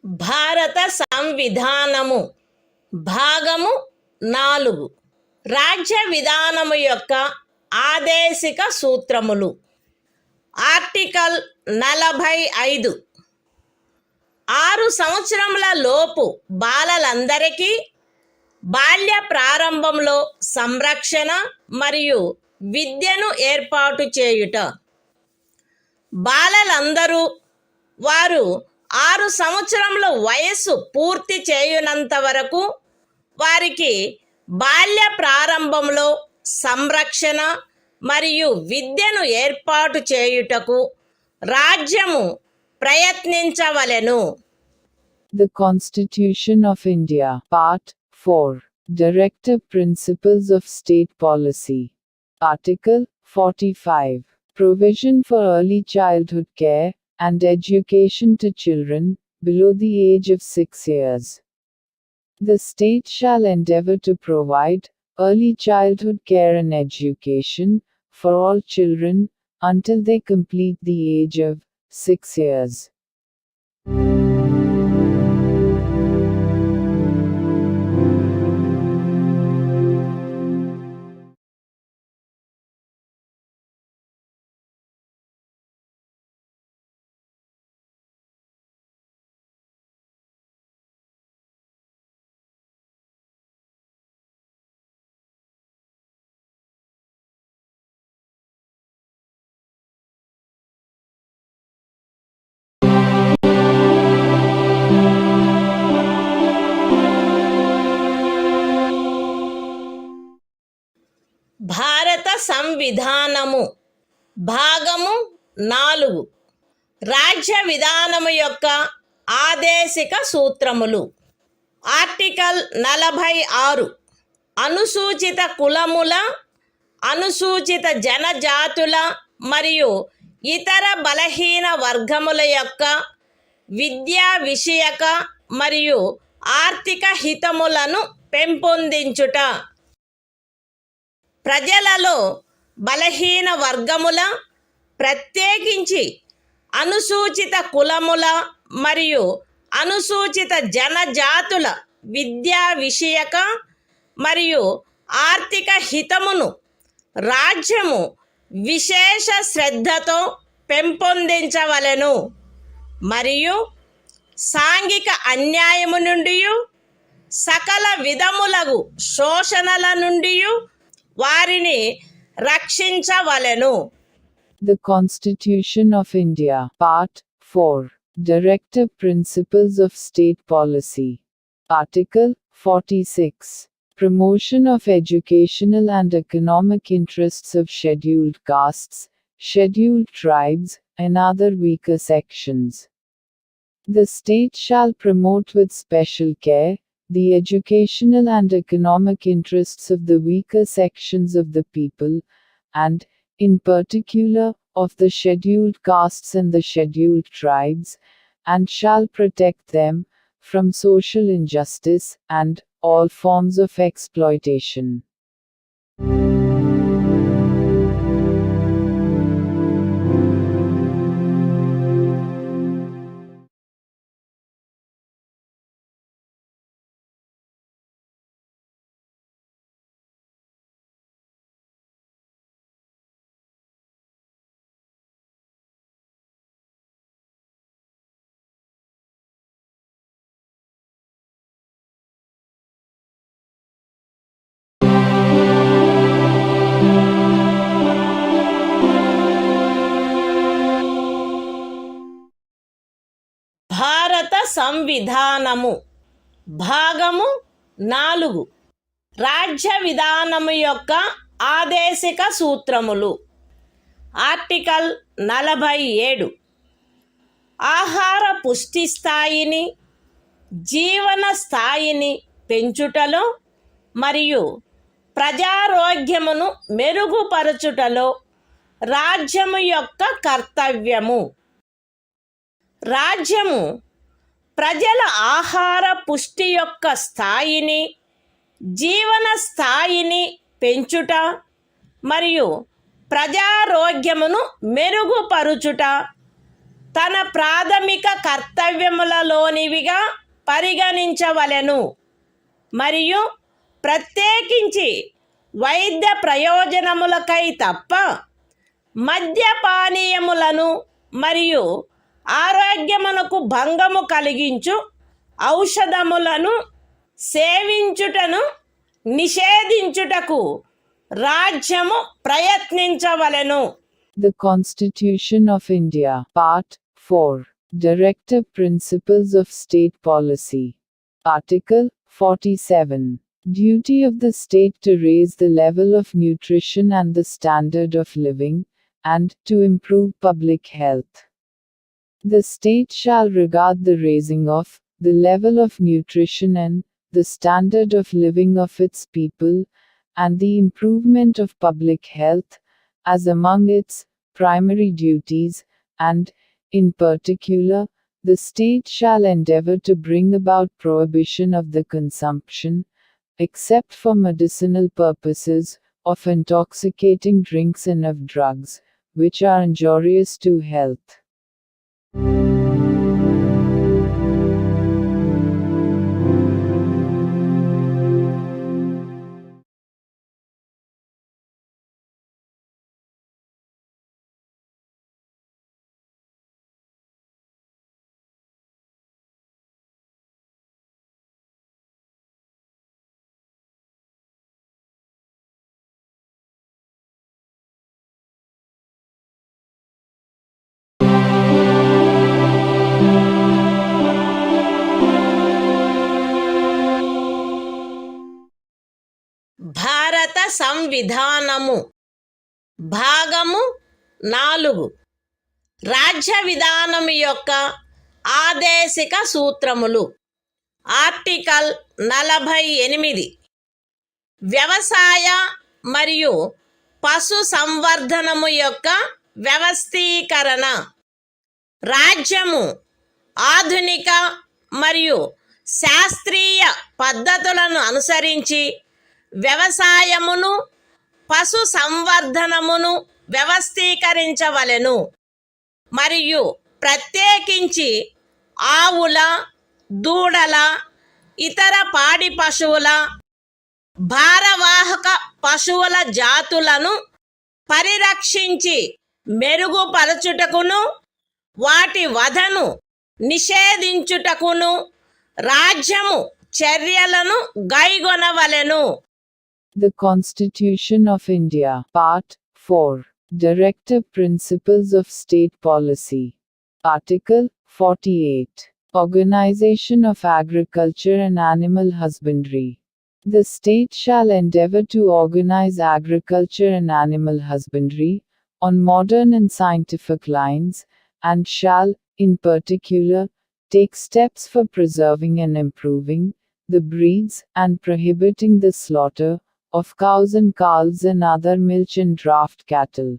భారత సంవిధానము భాగము 4 రాజ్య విధానము యొక్క ఆదేశిక సూత్రములు. Article 45 6 సంవత్సరముల లోపు బాలలందరికీ బాల్య ప్రారంభంలో సంరక్షణ మరియు విద్యను ఏర్పాటు చేయుట. బాలలందరూ వారు 6 సంవత్సరముల వయస్సు పూర్తి చేయునంత వరకు వారికి బాల్య ప్రారంభంలో సంరక్షణ మరియు విద్యను ఏర్పాటు చేయుటకు రాజ్యము ప్రయత్నించవలెను. The Constitution of India, Part 4, Directive Principles of State Policy. Article 45. Provision for early childhood care and education to children below the age of 6 years. The state shall endeavor to provide early childhood care and education for all children until they complete the age of 6 years. సంవిధానము భాగము 4 రాజ్య విధానము యొక్క ఆదేశిక సూత్రములు. Article 46 అనుసూచిత కులముల, అనుసూచిత జనజాతుల మరియు ఇతర బలహీన వర్గముల యొక్క విద్యా విషయక మరియు ఆర్థిక హితములను పెంపొందించుట. ప్రజలలో బలహీన వర్గముల, ప్రత్యేకించి అనుసూచిత కులముల మరియు అనుసూచిత జనజాతుల విద్యా విషయక మరియు ఆర్థిక హితమును రాజ్యము విశేష శ్రద్ధతో పెంపొందించవలెను మరియు సాంఘిక అన్యాయము నుండి సకల విధములగు శోషణల నుండి వారిని రక్షించవలెను. The Constitution of India, Part 4, Directive Principles of State Policy. Article 46. Promotion of educational and economic interests of scheduled castes, scheduled tribes, and other weaker sections. The state shall promote with special care the educational and economic interests of the weaker sections of the people, and, in particular, of the scheduled castes and the scheduled tribes, and shall protect them from social injustice and all forms of exploitation. భారత సంవిధానము భాగము 4 రాజ్య విధానము యొక్క ఆదేశిక సూత్రములు. Article 47 ఆహార పుష్టి స్థాయిని, జీవన స్థాయిని పెంచుటలో మరియు ప్రజారోగ్యమును మెరుగుపరచుటలో రాజ్యము యొక్క కర్తవ్యము. రాజ్యము ప్రజల ఆహార పుష్టి యొక్క స్థాయిని, జీవన స్థాయిని పెంచుట మరియు ప్రజారోగ్యమును మెరుగుపరుచుట తన ప్రాథమిక కర్తవ్యములలోనివిగా పరిగణించవలెను మరియు ప్రత్యేకించి వైద్య ప్రయోజనములకై తప్ప మద్యపానీయములను మరియు ఆరోగ్యమునకు భంగము కలిగించు ఔషధములను సేవించుటను నిషేధించుటకు రాజ్యము ప్రయత్నించవలెను. The Constitution of India, Part 4, Directive Principles of State Policy. Article 47. Duty of the state to raise the level of nutrition and the standard of living, and to improve public health. The state shall regard the raising of the level of nutrition and the standard of living of its people, and the improvement of public health, as among its primary duties, and, in particular, the state shall endeavor to bring about prohibition of the consumption, except for medicinal purposes, of intoxicating drinks and of drugs, which are injurious to health. భారత సంవిధానము భాగము 4 రాజ్య విధానం యొక్క ఆదేశిక సూత్రములు. Article 48 వ్యవసాయ మరియు పశు సంవర్ధనము యొక్క వ్యవస్థీకరణ. రాజ్యము ఆధునిక మరియు శాస్త్రీయ పద్ధతులను అనుసరించి వ్యవసాయమును పశు సంవర్ధనమును వ్యవస్థీకరించవలెను మరియు ప్రత్యేకించి ఆవుల, దూడల, ఇతర పాడి పశువుల, భారవాహక పశువుల జాతులను పరిరక్షించి మెరుగుపరచుటకును వాటి వధను నిషేధించుటకును రాజ్యము చర్యలను గైగొనవలెను. The Constitution of India, Part 4, Directive Principles of State Policy. Article 48, Organization of Agriculture and Animal Husbandry. The state shall endeavor to organize agriculture and animal husbandry on modern and scientific lines, and shall, in particular, take steps for preserving and improving the breeds and prohibiting the slaughter of cows and calves and other milch and draft cattle.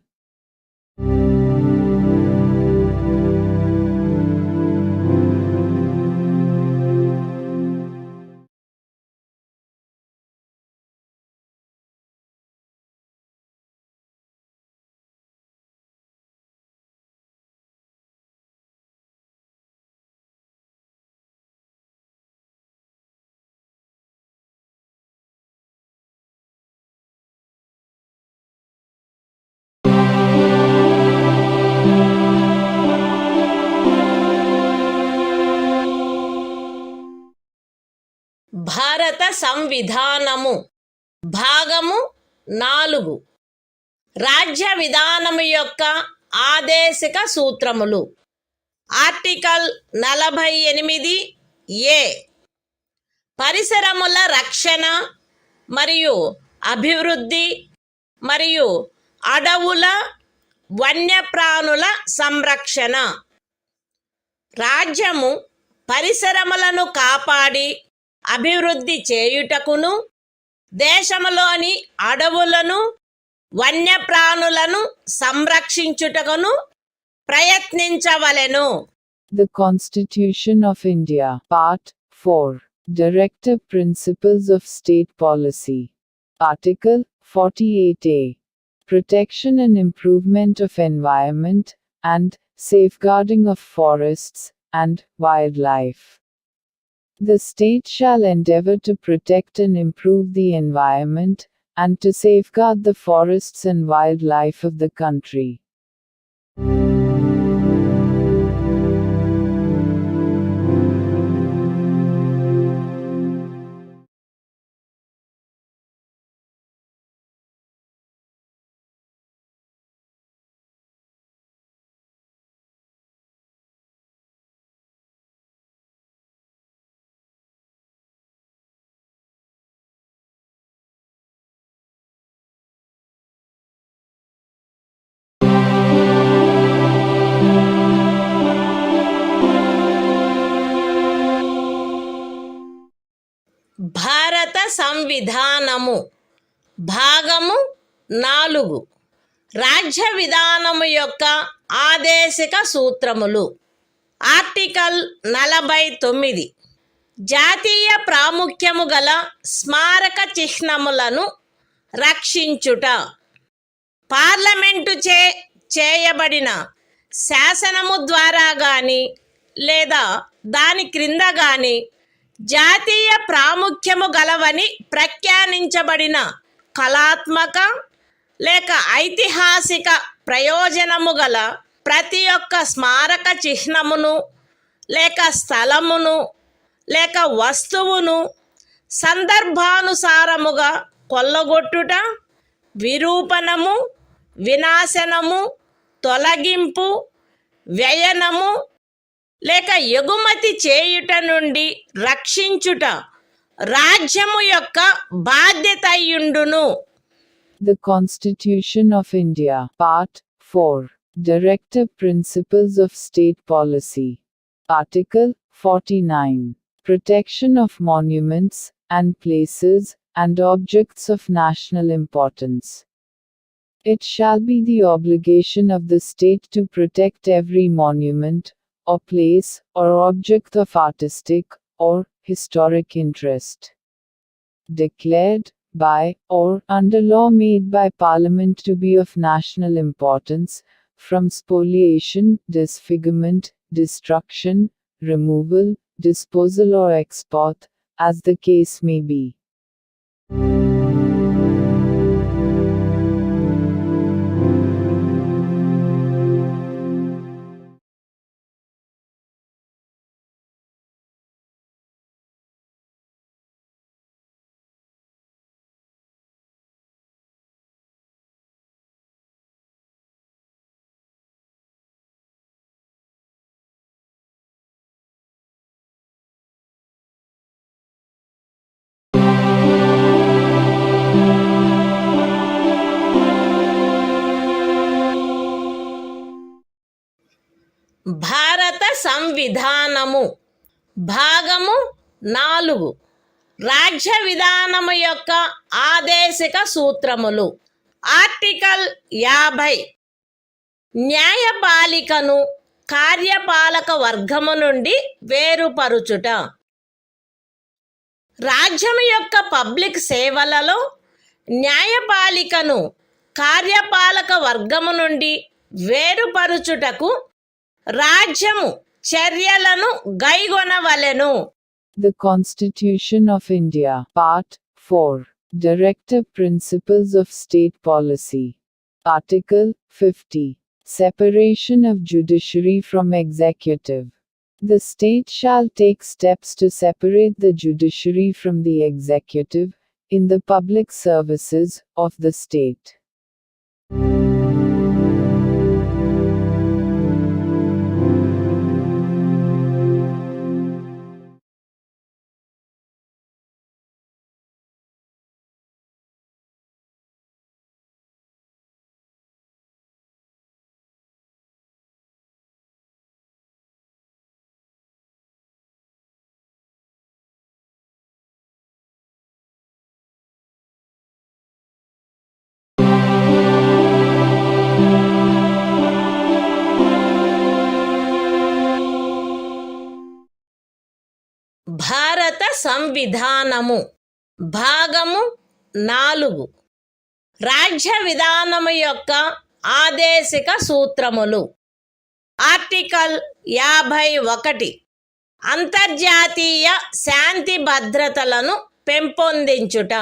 భారత సంవిధానము. భాగము 4 రాజ్య విధానము యొక్క ఆదేశిక సూత్రములు. Article 48 ఏ పరిసరముల రక్షణ మరియు అభివృద్ధి మరియు అడవుల వన్యప్రాణుల సంరక్షణ. రాజ్యము పరిసరములను కాపాడి అభివృద్ధి చేయుటకును దేశములోని అడవులను వన్యప్రాణులను సంరక్షించుటకును ప్రయత్నించవలెను. The Constitution of India, Part 4, Directive Principles of State Policy. Article 48A, Protection and Improvement of Environment, and Safeguarding of Forests and Wildlife. The state shall endeavor to protect and improve the environment, and to safeguard the forests and wildlife of the country. భారత సంవిధానము. భాగము 4 రాజ్య విధానము యొక్క ఆదేశిక సూత్రములు. Article 49 జాతీయ ప్రాముఖ్యము గల స్మారక చిహ్నములను రక్షించుట. Parliament చేయబడిన శాసనము ద్వారా గాని లేదా దాని క్రింద గాని జాతీయ ప్రాముఖ్యము గలవని ప్రఖ్యానించబడిన కళాత్మక లేక ఐతిహాసిక ప్రయోజనము గల ప్రతి ఒక్క స్మారక చిహ్నమును లేక స్థలమును లేక వస్తువును సందర్భానుసారముగా కొల్లగొట్టుట, విరూపణము, వినాశనము, తొలగింపు, వ్యయనము లేక ఎగుమతి చేయుట నుండి రక్షించుట రాజ్యము యొక్క బాధ్యత అయ్యుండును. The Constitution of India, Part 4. Directive Principles of State Policy. Article 49. Protection of monuments, and places, and objects of national importance. It shall be the obligation of the state to protect every monument, or place, or object of artistic, or historic interest, declared, by, or under law made by Parliament to be of national importance, from spoliation, disfigurement, destruction, removal, disposal or export, as the case may be. భారత సంవిధానము భాగము 4 రాజ్య విధానము యొక్క ఆదేశిక సూత్రములు. Article 50 న్యాయపాలికను కార్యపాలక వర్గము నుండి వేరుపరుచుట. రాజ్యము యొక్క public సేవలలో న్యాయపాలికను కార్యపాలక వర్గము నుండి వేరుపరుచుటకు రాజ్యము చర్యలను గైగొనవలెను. The Constitution of India, Part 4. Directive Principles of State Policy. Article 50. Separation of judiciary from executive. The state shall take steps to separate the judiciary from the executive, in the public services of the state. భారత సంవిధానము భాగము 4 రాజ్య విధానము యొక్క ఆదేశిక సూత్రములు. Article 51 అంతర్జాతీయ శాంతి భద్రతలను పెంపొందించుట.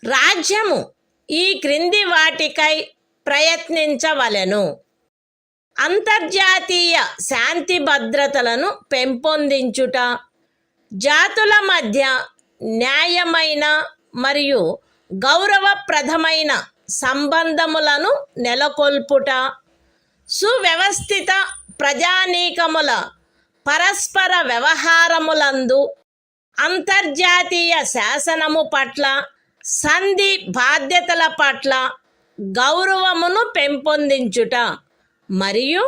రాజ్యము ఈ క్రింది వాటికై ప్రయత్నించవలెను. అంతర్జాతీయ శాంతి భద్రతలను పెంపొందించుట, జాతుల మధ్య న్యాయమైన మరియు గౌరవప్రదమైన సంబంధములను నెలకొల్పుట, సువ్యవస్థిత ప్రజానీకముల పరస్పర వ్యవహారములందు అంతర్జాతీయ శాసనము పట్ల, సంధి బాధ్యతల పట్ల గౌరవమును పెంపొందించుట మరియు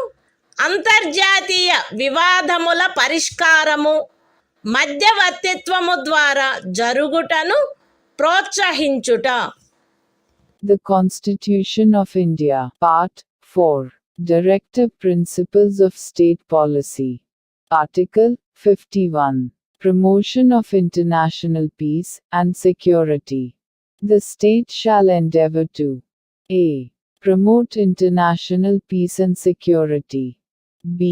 అంతర్జాతీయ వివాదముల పరిష్కారము మధ్యవర్తిత్వము ద్వారా జరుగుటను ప్రోత్సహించుట. The Constitution of India, Part 4. Directive Principles of State Policy. Article 51. Promotion of international peace and security. The state shall endeavor to a. Promote international peace and security. b.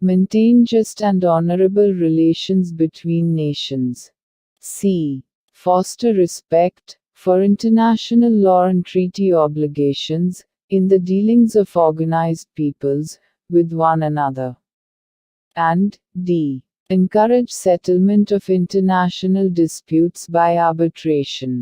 Maintain just and honorable relations between nations. c. Foster respect for international law and treaty obligations in the dealings of organized peoples with one another. And d. Encourage settlement of international disputes by arbitration.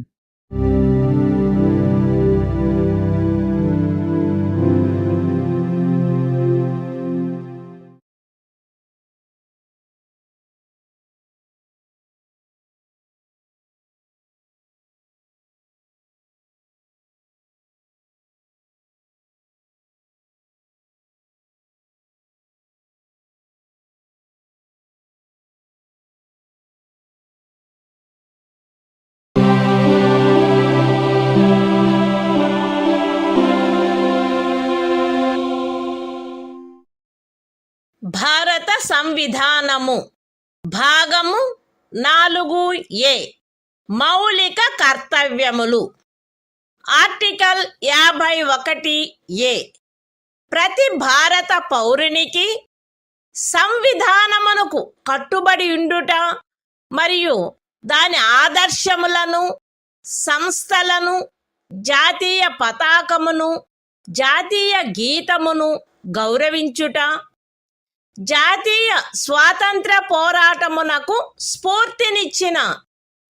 భారత సంవిధానము భాగము 4A మౌలిక కర్తవ్యములు article 51A ప్రతి భారత పౌరునికి సంవిధానమునకు కట్టుబడి ఉండుట మరియు దాని ఆదర్శములను, సంస్థలను, జాతీయ పతాకమును, జాతీయ గీతమును గౌరవించుట, జాతీయ స్వాతంత్ర పోరాటమునకు స్ఫూర్తినిచ్చిన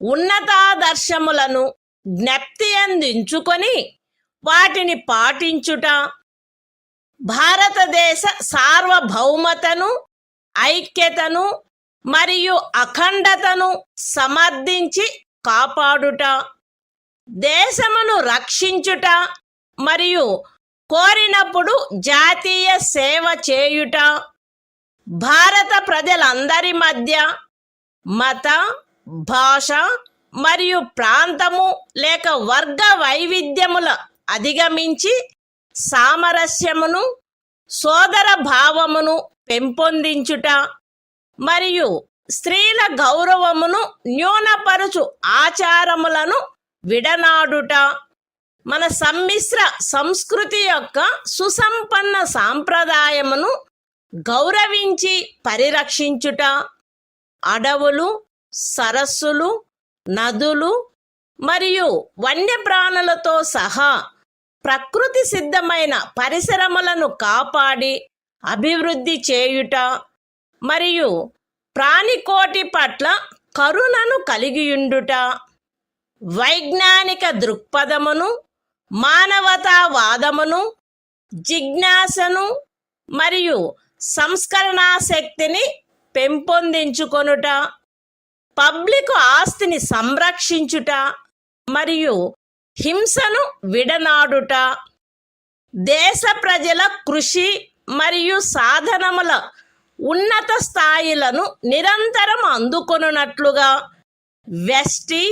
ఉన్నతాదర్శములను జ్ఞప్తి అందించుకొని వాటిని పాటించుట, భారతదేశ సార్వభౌమతను, ఐక్యతను మరియు అఖండతను సమర్థించి కాపాడుట, దేశమును రక్షించుట మరియు కోరినప్పుడు జాతీయ సేవ చేయుట, భారత ప్రజలందరి మధ్య మత, భాష మరియు ప్రాంతము లేక వర్గ వైవిధ్యముల అధిగమించి సామరస్యమును, సోదర భావమును పెంపొందించుట మరియు స్త్రీల గౌరవమును న్యూనపరుచు ఆచారములను విడనాడుట, మన సమ్మిశ్ర సంస్కృతి యొక్క సుసంపన్న సాంప్రదాయమును గౌరవించి పరిరక్షించుట, అడవులు, సరస్సులు, నదులు మరియు వన్యప్రాణులతో సహా ప్రకృతి సిద్ధమైన పరిసరములను కాపాడి అభివృద్ధి చేయుట మరియు ప్రాణికోటి పట్ల కరుణను కలిగియుండుట, వైజ్ఞానిక దృక్పథమును, మానవతావాదమును, జిజ్ఞాసను మరియు సంస్కరణా శక్తిని పెంపొందించుకొనుట, పబ్లిక్ ఆస్తిని సంరక్షించుట మరియు హింసను విడనాడుట, దేశ ప్రజల కృషి మరియు సాధనముల ఉన్నత స్థాయిలను నిరంతరం అందుకొనున్నట్లుగా వ్యష్టి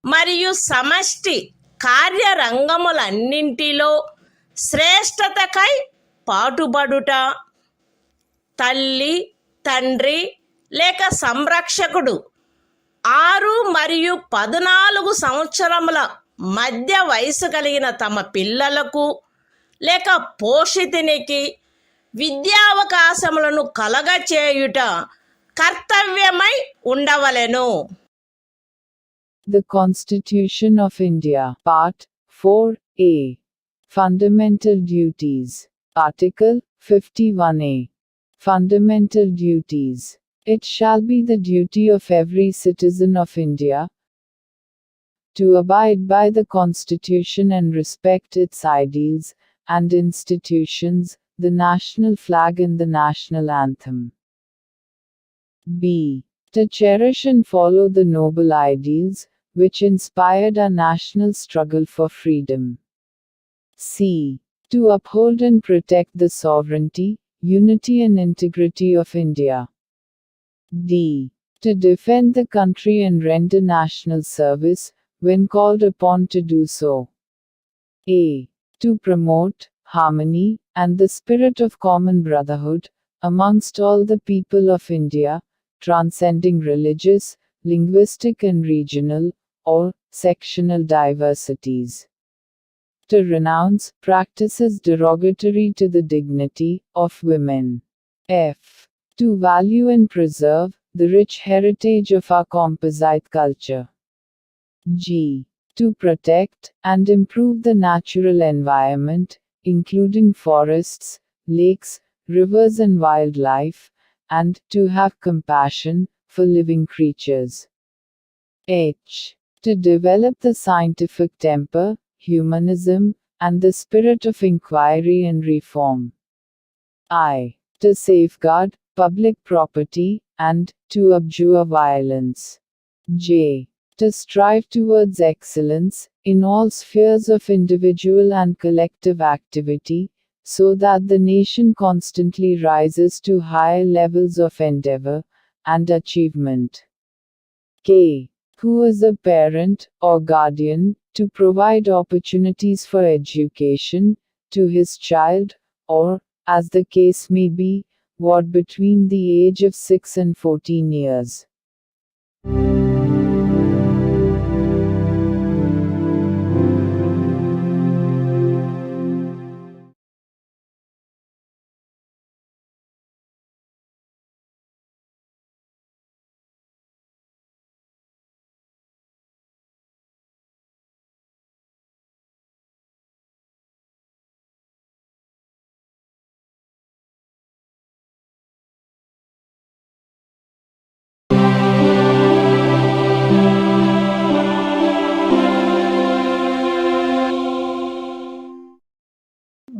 మరియు సమష్టి కార్యరంగములన్నింటిలో శ్రేష్టతకై పాటుపడుట, తల్లి, తండ్రి లేక సంరక్షకుడు 6 మరియు 14 సంవత్సరముల మధ్య వయసు కలిగిన తమ పిల్లలకు లేక పోషితునికి విద్యావకాశములను కలగచేయుట కర్తవ్యమై ఉండవలెను. The Constitution of India, Part 4A. Fundamental Duties. Article 51A. Fundamental Duties. It shall be the duty of every citizen of India to abide by the Constitution and respect its ideals and institutions, the national flag and the national anthem. B. To cherish and follow the noble ideals which inspired our national struggle for freedom. C. To uphold and protect the sovereignty, unity and integrity of India. D. To defend the country and render national service when called upon to do so. A. To promote harmony and the spirit of common brotherhood amongst all the people of India, transcending religious, linguistic and regional or sectional diversities. To renounce practices derogatory to the dignity of women. F. To value and preserve the rich heritage of our composite culture. G. To protect and improve the natural environment, including forests, lakes, rivers and wildlife, and to have compassion for living creatures. H. To develop the scientific temper, humanism, and the spirit of inquiry and reform. I. To safeguard public property and to abjure violence. J. To strive towards excellence in all spheres of individual and collective activity, so that the nation constantly rises to higher levels of endeavor and achievement. K. Who is a parent or guardian, to provide opportunities for education to his child, or, as the case may be, What between the age of 6 and 14 years?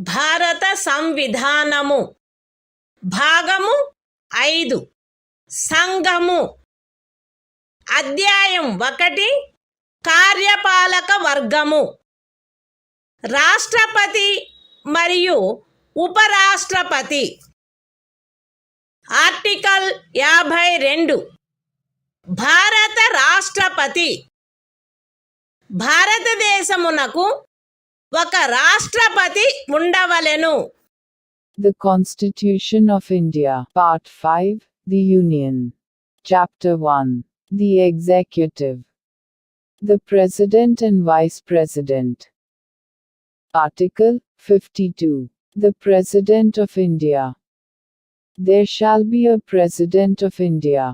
భారత సంవిధానము భాగము 5 సంఘము అధ్యాయం 1 కార్యపాలక వర్గము రాష్ట్రపతి మరియు ఉపరాష్ట్రపతి article 52 భారత రాష్ట్రపతి భారతదేశమునకు ఒక రాష్ట్రపతి ఉండవలెను. The Constitution of India, Part 5, The Union. Chapter 1, The Executive. The President and Vice President. Article 52. The President of India. There shall be a President of India.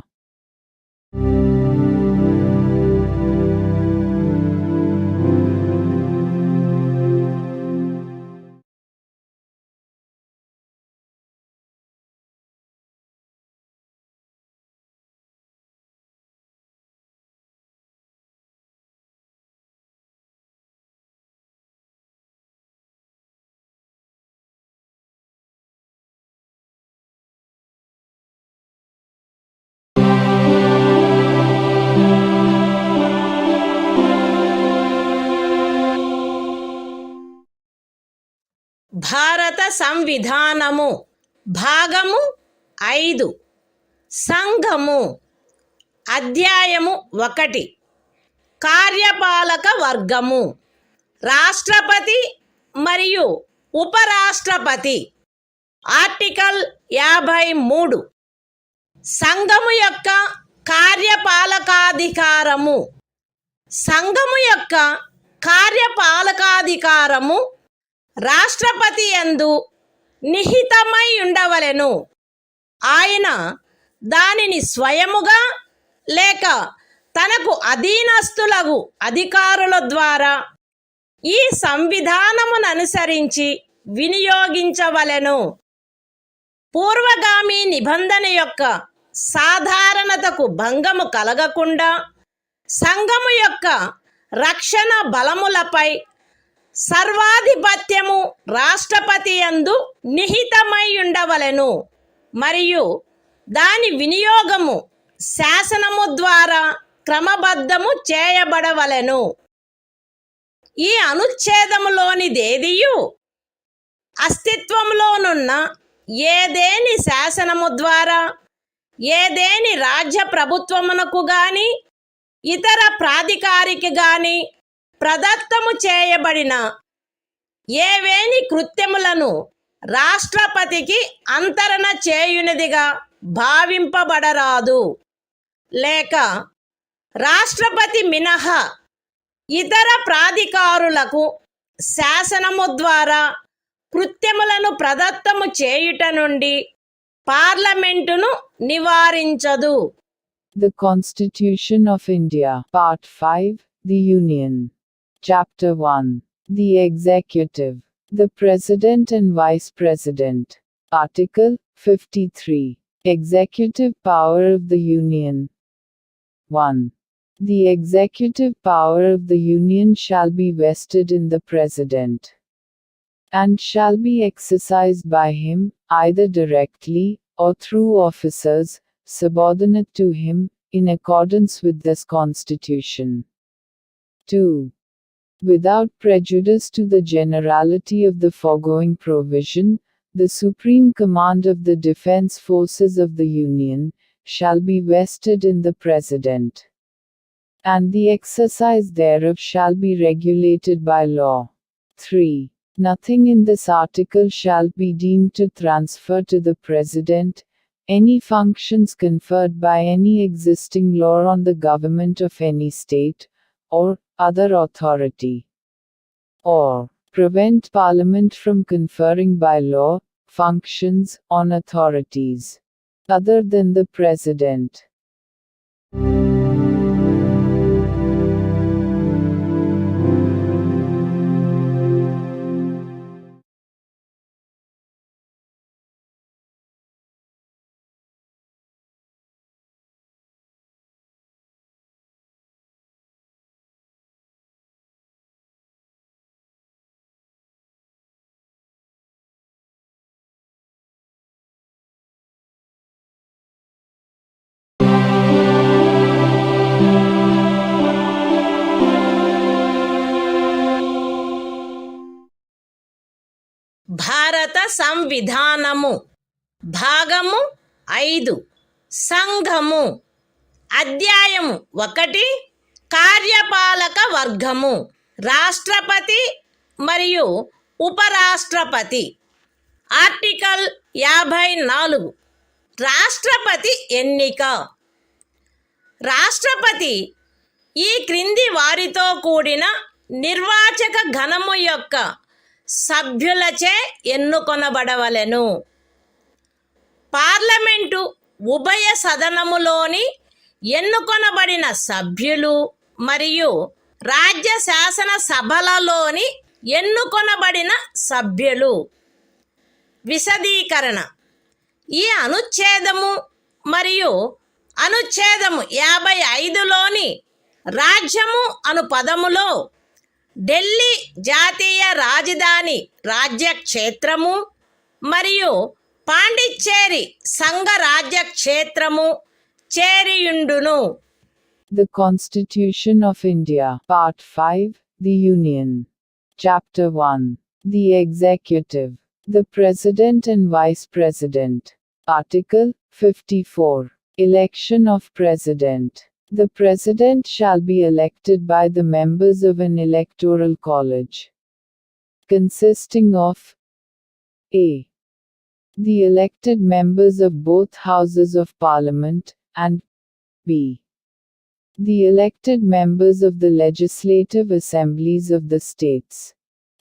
భారత సంవిధానము భాగము 5 సంఘము అధ్యాయము 1 కార్యపాలక వర్గము రాష్ట్రపతి మరియు ఉపరాష్ట్రపతి ఆర్టికల్ 53 సంఘము యొక్క కార్యపాలకాధికారము సంఘము యొక్క కార్యపాలకాధికారము రాష్ట్రపతి యందు నిహితమై ఉండవలెను. ఆయన దానిని స్వయముగా లేక తనకు అధీనస్థులగు అధికారుల ద్వారా ఈ సంవిధానమును అనుసరించి వినియోగించవలెను. పూర్వగామి నిబంధన యొక్క సాధారణతకు భంగము కలగకుండా సంఘము యొక్క రక్షణ బలములపై సర్వాధిపత్యము రాష్ట్రపతి యందు నిహితమై ఉండవలెను మరియు దాని వినియోగము శాసనము ద్వారా క్రమబద్ధము చేయబడవలెను. ఈ అనుచ్ఛేదములోనిదేదియు అస్తిత్వంలోనున్న ఏదేని శాసనము ద్వారా ఏదేని రాజ్య ప్రభుత్వమునకు గాని ఇతర ప్రాధికారికి గాని ప్రదత్తము చేయబడిన ఏవేని కృత్యములను రాష్ట్రపతికి అంతరణ చేయునిదిగా భావింపబడరాదు లేక రాష్ట్రపతి మినహా ఇతర ప్రాధికారులకు శాసనము ద్వారా కృత్యములను ప్రదత్తము చేయుట నుండి పార్లమెంటును నివారించదు. The Constitution of India, Part 5, The Union. Chapter 1, The Executive. The President and Vice President. Article 53. Executive power of the Union. 1. The executive power of the Union shall be vested in the President, and shall be exercised by him, either directly, or through officers, subordinate to him, in accordance with this Constitution. 2. Without prejudice to the generality of the foregoing provision, the supreme command of the defense forces of the Union shall be vested in the President, and the exercise thereof shall be regulated by law. 3. Nothing in this article shall be deemed to transfer to the President any functions conferred by any existing law on the government of any state, or other authority, or prevent Parliament from conferring by law functions on authorities other than the President. భారత సంవిధానము భాగము 5 సంఘము అధ్యాయము 1 కార్యపాలక వర్గము రాష్ట్రపతి మరియు ఉపరాష్ట్రపతి article 54 రాష్ట్రపతి ఎన్నిక రాష్ట్రపతి ఈ క్రింది వారితో కూడిన నిర్వాచక గణము యొక్క సభ్యులచే ఎన్నుకొనబడవలెను. పార్లమెంటు ఉభయ సదనములోని ఎన్నుకొనబడిన సభ్యులు మరియు రాజ్య శాసన సభలలోని ఎన్నుకొనబడిన సభ్యులు. విశదీకరణ: ఈ అనుచ్ఛేదము మరియు అనుచ్ఛేదము 55లోని రాజ్యము అను పదములో ఢిల్లీ జాతీయ రాజధాని రాజ్యక్షేత్రము మరియు పాండిచ్చేరి సంఘ రాజ్యక్షేత్రము చేరియుండును. The Constitution of India, Part 5, The Union. Chapter 1. The Executive. The President and Vice President. Article 54. Election of President. The President shall be elected by the members of an electoral college, consisting of a. the elected members of both houses of Parliament, and b. the elected members of the legislative assemblies of the states.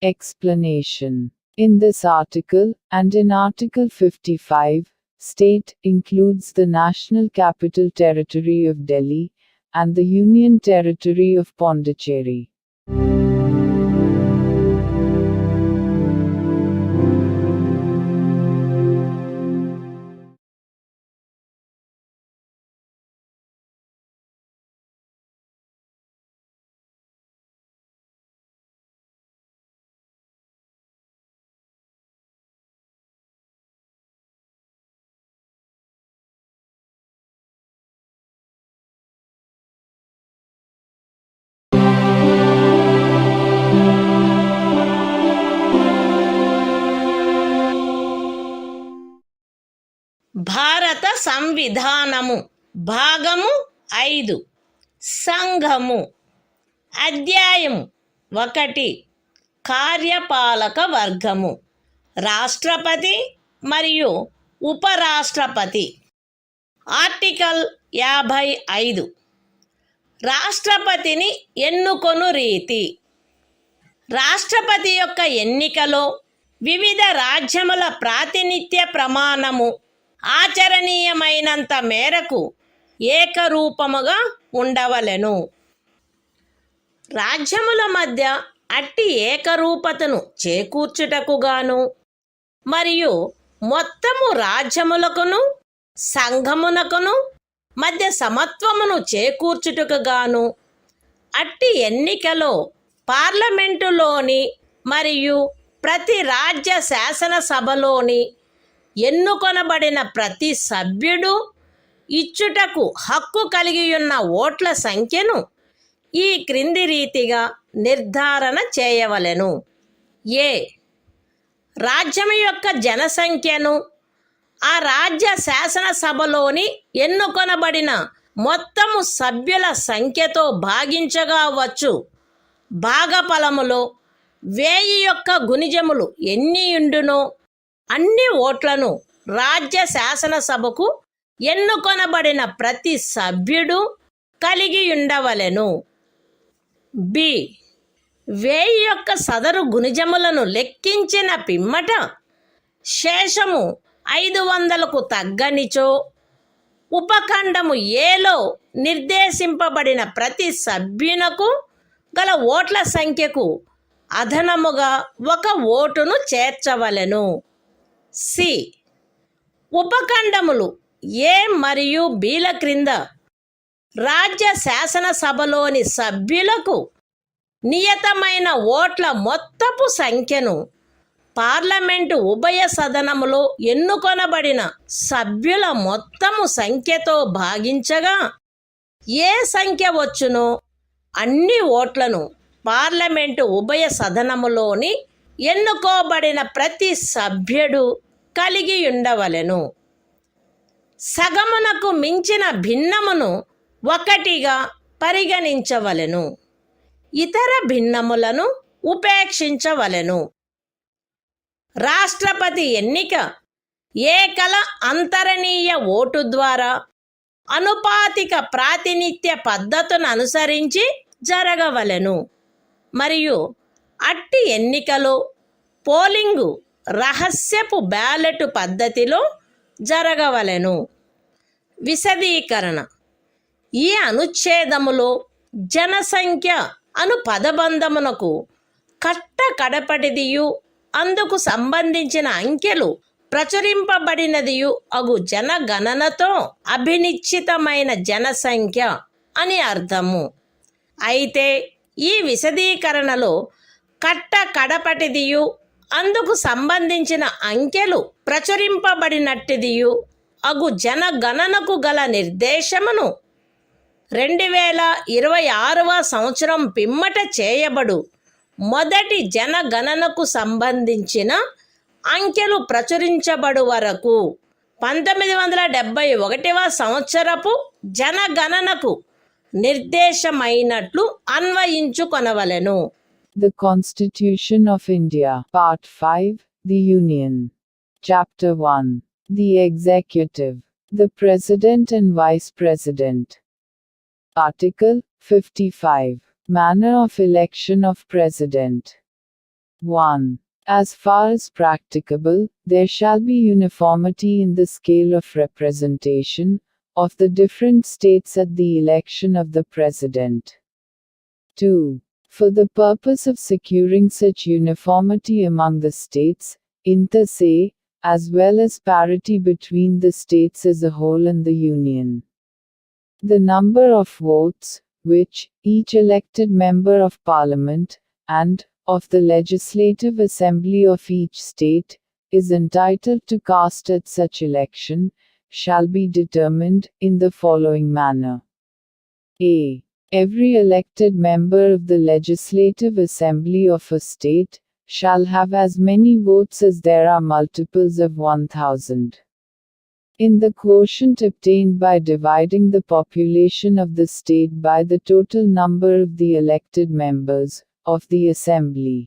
Explanation: in this article, and in Article 55, state includes the National Capital Territory of Delhi and the Union Territory of Pondicherry. భారత సంవిధానము భాగము 5 సంఘము అధ్యాయము 1 కార్యపాలక వర్గము రాష్ట్రపతి మరియు ఉపరాష్ట్రపతి article 55 రాష్ట్రపతిని ఎన్నుకొను రీతి. రాష్ట్రపతి యొక్క ఎన్నికలో వివిధ రాజ్యముల ప్రాతినిధ్య ప్రమాణము ఆచరణీయమైనంత మేరకు ఏకరూపముగా ఉండవలెను. రాజ్యముల మధ్య అట్టి ఏకరూపతను చేకూర్చుటకుగాను మరియు మొత్తము రాజ్యములకును సంఘమునకును మధ్య సమత్వమును చేకూర్చుటకుగాను అట్టి ఎన్నికలో పార్లమెంటులోని మరియు ప్రతి రాజ్య శాసనసభలోని ఎన్నుకొనబడిన ప్రతి సభ్యుడు ఇచ్చుటకు హక్కు కలిగియున్న ఓట్ల సంఖ్యను ఈ క్రింది రీతిగా నిర్ధారణ చేయవలెను. ఏ. రాజ్యం యొక్క జనసంఖ్యను ఆ రాజ్య శాసనసభలోని ఎన్నుకొనబడిన మొత్తము సభ్యుల సంఖ్యతో భాగించగా వచ్చు భాగఫలములో 1000 యొక్క గుణిజములు ఎన్నియుండునో అన్ని ఓట్లను రాజ్య శాసనసభకు ఎన్నుకొనబడిన ప్రతి సభ్యుడు కలిగి ఉండవలెను. బి 1000 యొక్క సదరు గుణిజములను లెక్కించిన పిమ్మట శేషము 500కు తగ్గనిచో ఉపఖండము ఏలో నిర్దేశింపబడిన ప్రతి సభ్యునకు గల ఓట్ల సంఖ్యకు అదనముగా 1 ఓటును చేర్చవలెను. సి ఉపఖండములు ఏ మరియు బిల క్రింద రాజ్య శాసనసభలోని సభ్యులకు నియతమైన ఓట్ల మొత్తపు సంఖ్యను పార్లమెంటు ఉభయ సదనములో ఎన్నుకొనబడిన సభ్యుల మొత్తము సంఖ్యతో భాగించగా ఏ సంఖ్య వచ్చునో అన్ని ఓట్లను పార్లమెంటు ఉభయ సదనములోని ఎన్నుకోబడిన ప్రతి సభ్యుడు కలిగి ఉండవలెను. సగమునకు మించిన భిన్నమును 1గా పరిగణించవలెను. ఇతర భిన్నములను ఉపేక్షించవలెను. రాష్ట్రపతి ఎన్నిక ఏకల అంతరణీయ ఓటు ద్వారా అనుపాతిక ప్రాతినిధ్య పద్ధతును అనుసరించి జరగవలెను మరియు అట్టి ఎన్నికలో పోలింగు రహస్యపు బ్యాలెట్ పద్ధతిలో జరగవలెను. విశదీకరణ: ఈ అనుచ్ఛేదములో జనసంఖ్య అను పదబంధమునకు కడపటిదియు అందుకు సంబంధించిన అంకెలు ప్రచురింపబడినదియు అగు జనగణనతో అభినిశ్చితమైన జనసంఖ్య అని అర్థము. అయితే ఈ విశదీకరణలో కడపటిదియు అందుకు సంబంధించిన అంకెలు ప్రచురింపబడినట్టిదియు అగు జనగణనకు గల నిర్దేశమును 2026వ సంవత్సరం పిమ్మట చేయబడు మొదటి జనగణనకు సంబంధించిన అంకెలు ప్రచురించబడు వరకు 1971వ సంవత్సరపు జనగణనకు నిర్దేశమైనట్లు అన్వయించుకొనవలెను. The Constitution of India, Part 5, The Union. Chapter 1. The Executive, the President and Vice President. Article 55. Manner of election of President. 1. As far as practicable, there shall be uniformity in the scale of representation of the different states at the election of the President. 2. For the purpose of securing such uniformity among the states, inter se, as well as parity between the states as a whole and the Union, the number of votes, which each elected member of Parliament, and of the Legislative Assembly of each state, is entitled to cast at such election, shall be determined in the following manner. A. Every elected member of the Legislative Assembly of a state shall have as many votes as there are multiples of 1000. In the quotient obtained by dividing the population of the state by the total number of the elected members of the Assembly.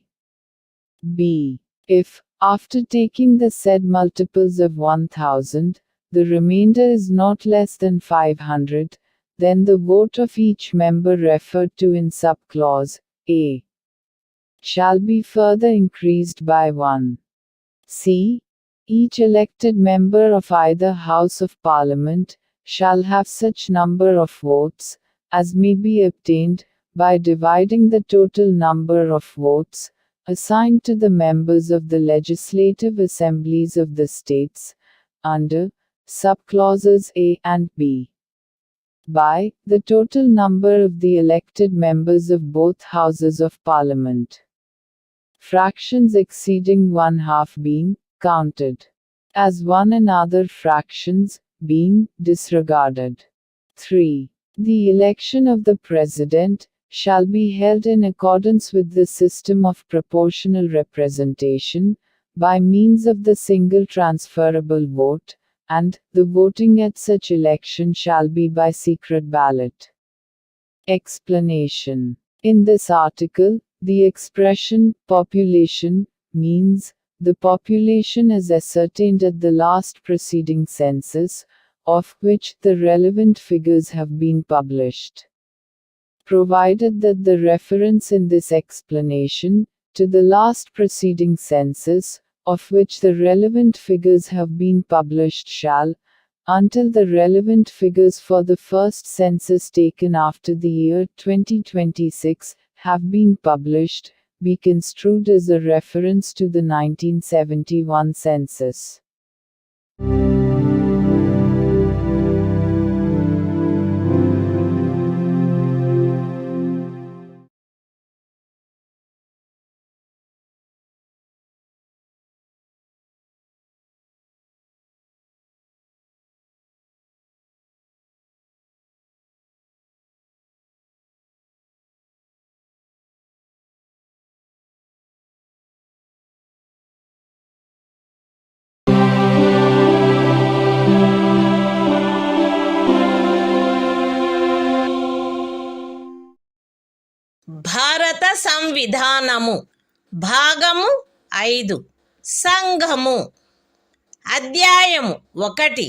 B. If, after taking the said multiples of 1000, the remainder is not less than 500, then the vote of each member referred to in subclause A shall be further increased by 1. C. Each elected member of either House of Parliament shall have such number of votes as may be obtained by dividing the total number of votes assigned to the members of the legislative assemblies of the states under subclauses A and B by the total number of the elected members of both houses of Parliament, fractions exceeding 1/2 being counted as one and other fractions being disregarded. 3. The election of the President shall be held in accordance with the system of proportional representation, by means of the single transferable vote, and the voting at such election shall be by secret ballot. Explanation. In this article, The expression population means the population is ascertained at the last preceding census, of which the relevant figures have been published. Provided that the reference in this explanation to the last preceding census, of which the relevant figures have been published shall, until the relevant figures for the first census taken after the year 2026 have been published, be construed as a reference to the 1971 census. భారత సంవిధానము భాగము 5 సంఘము అధ్యాయము 1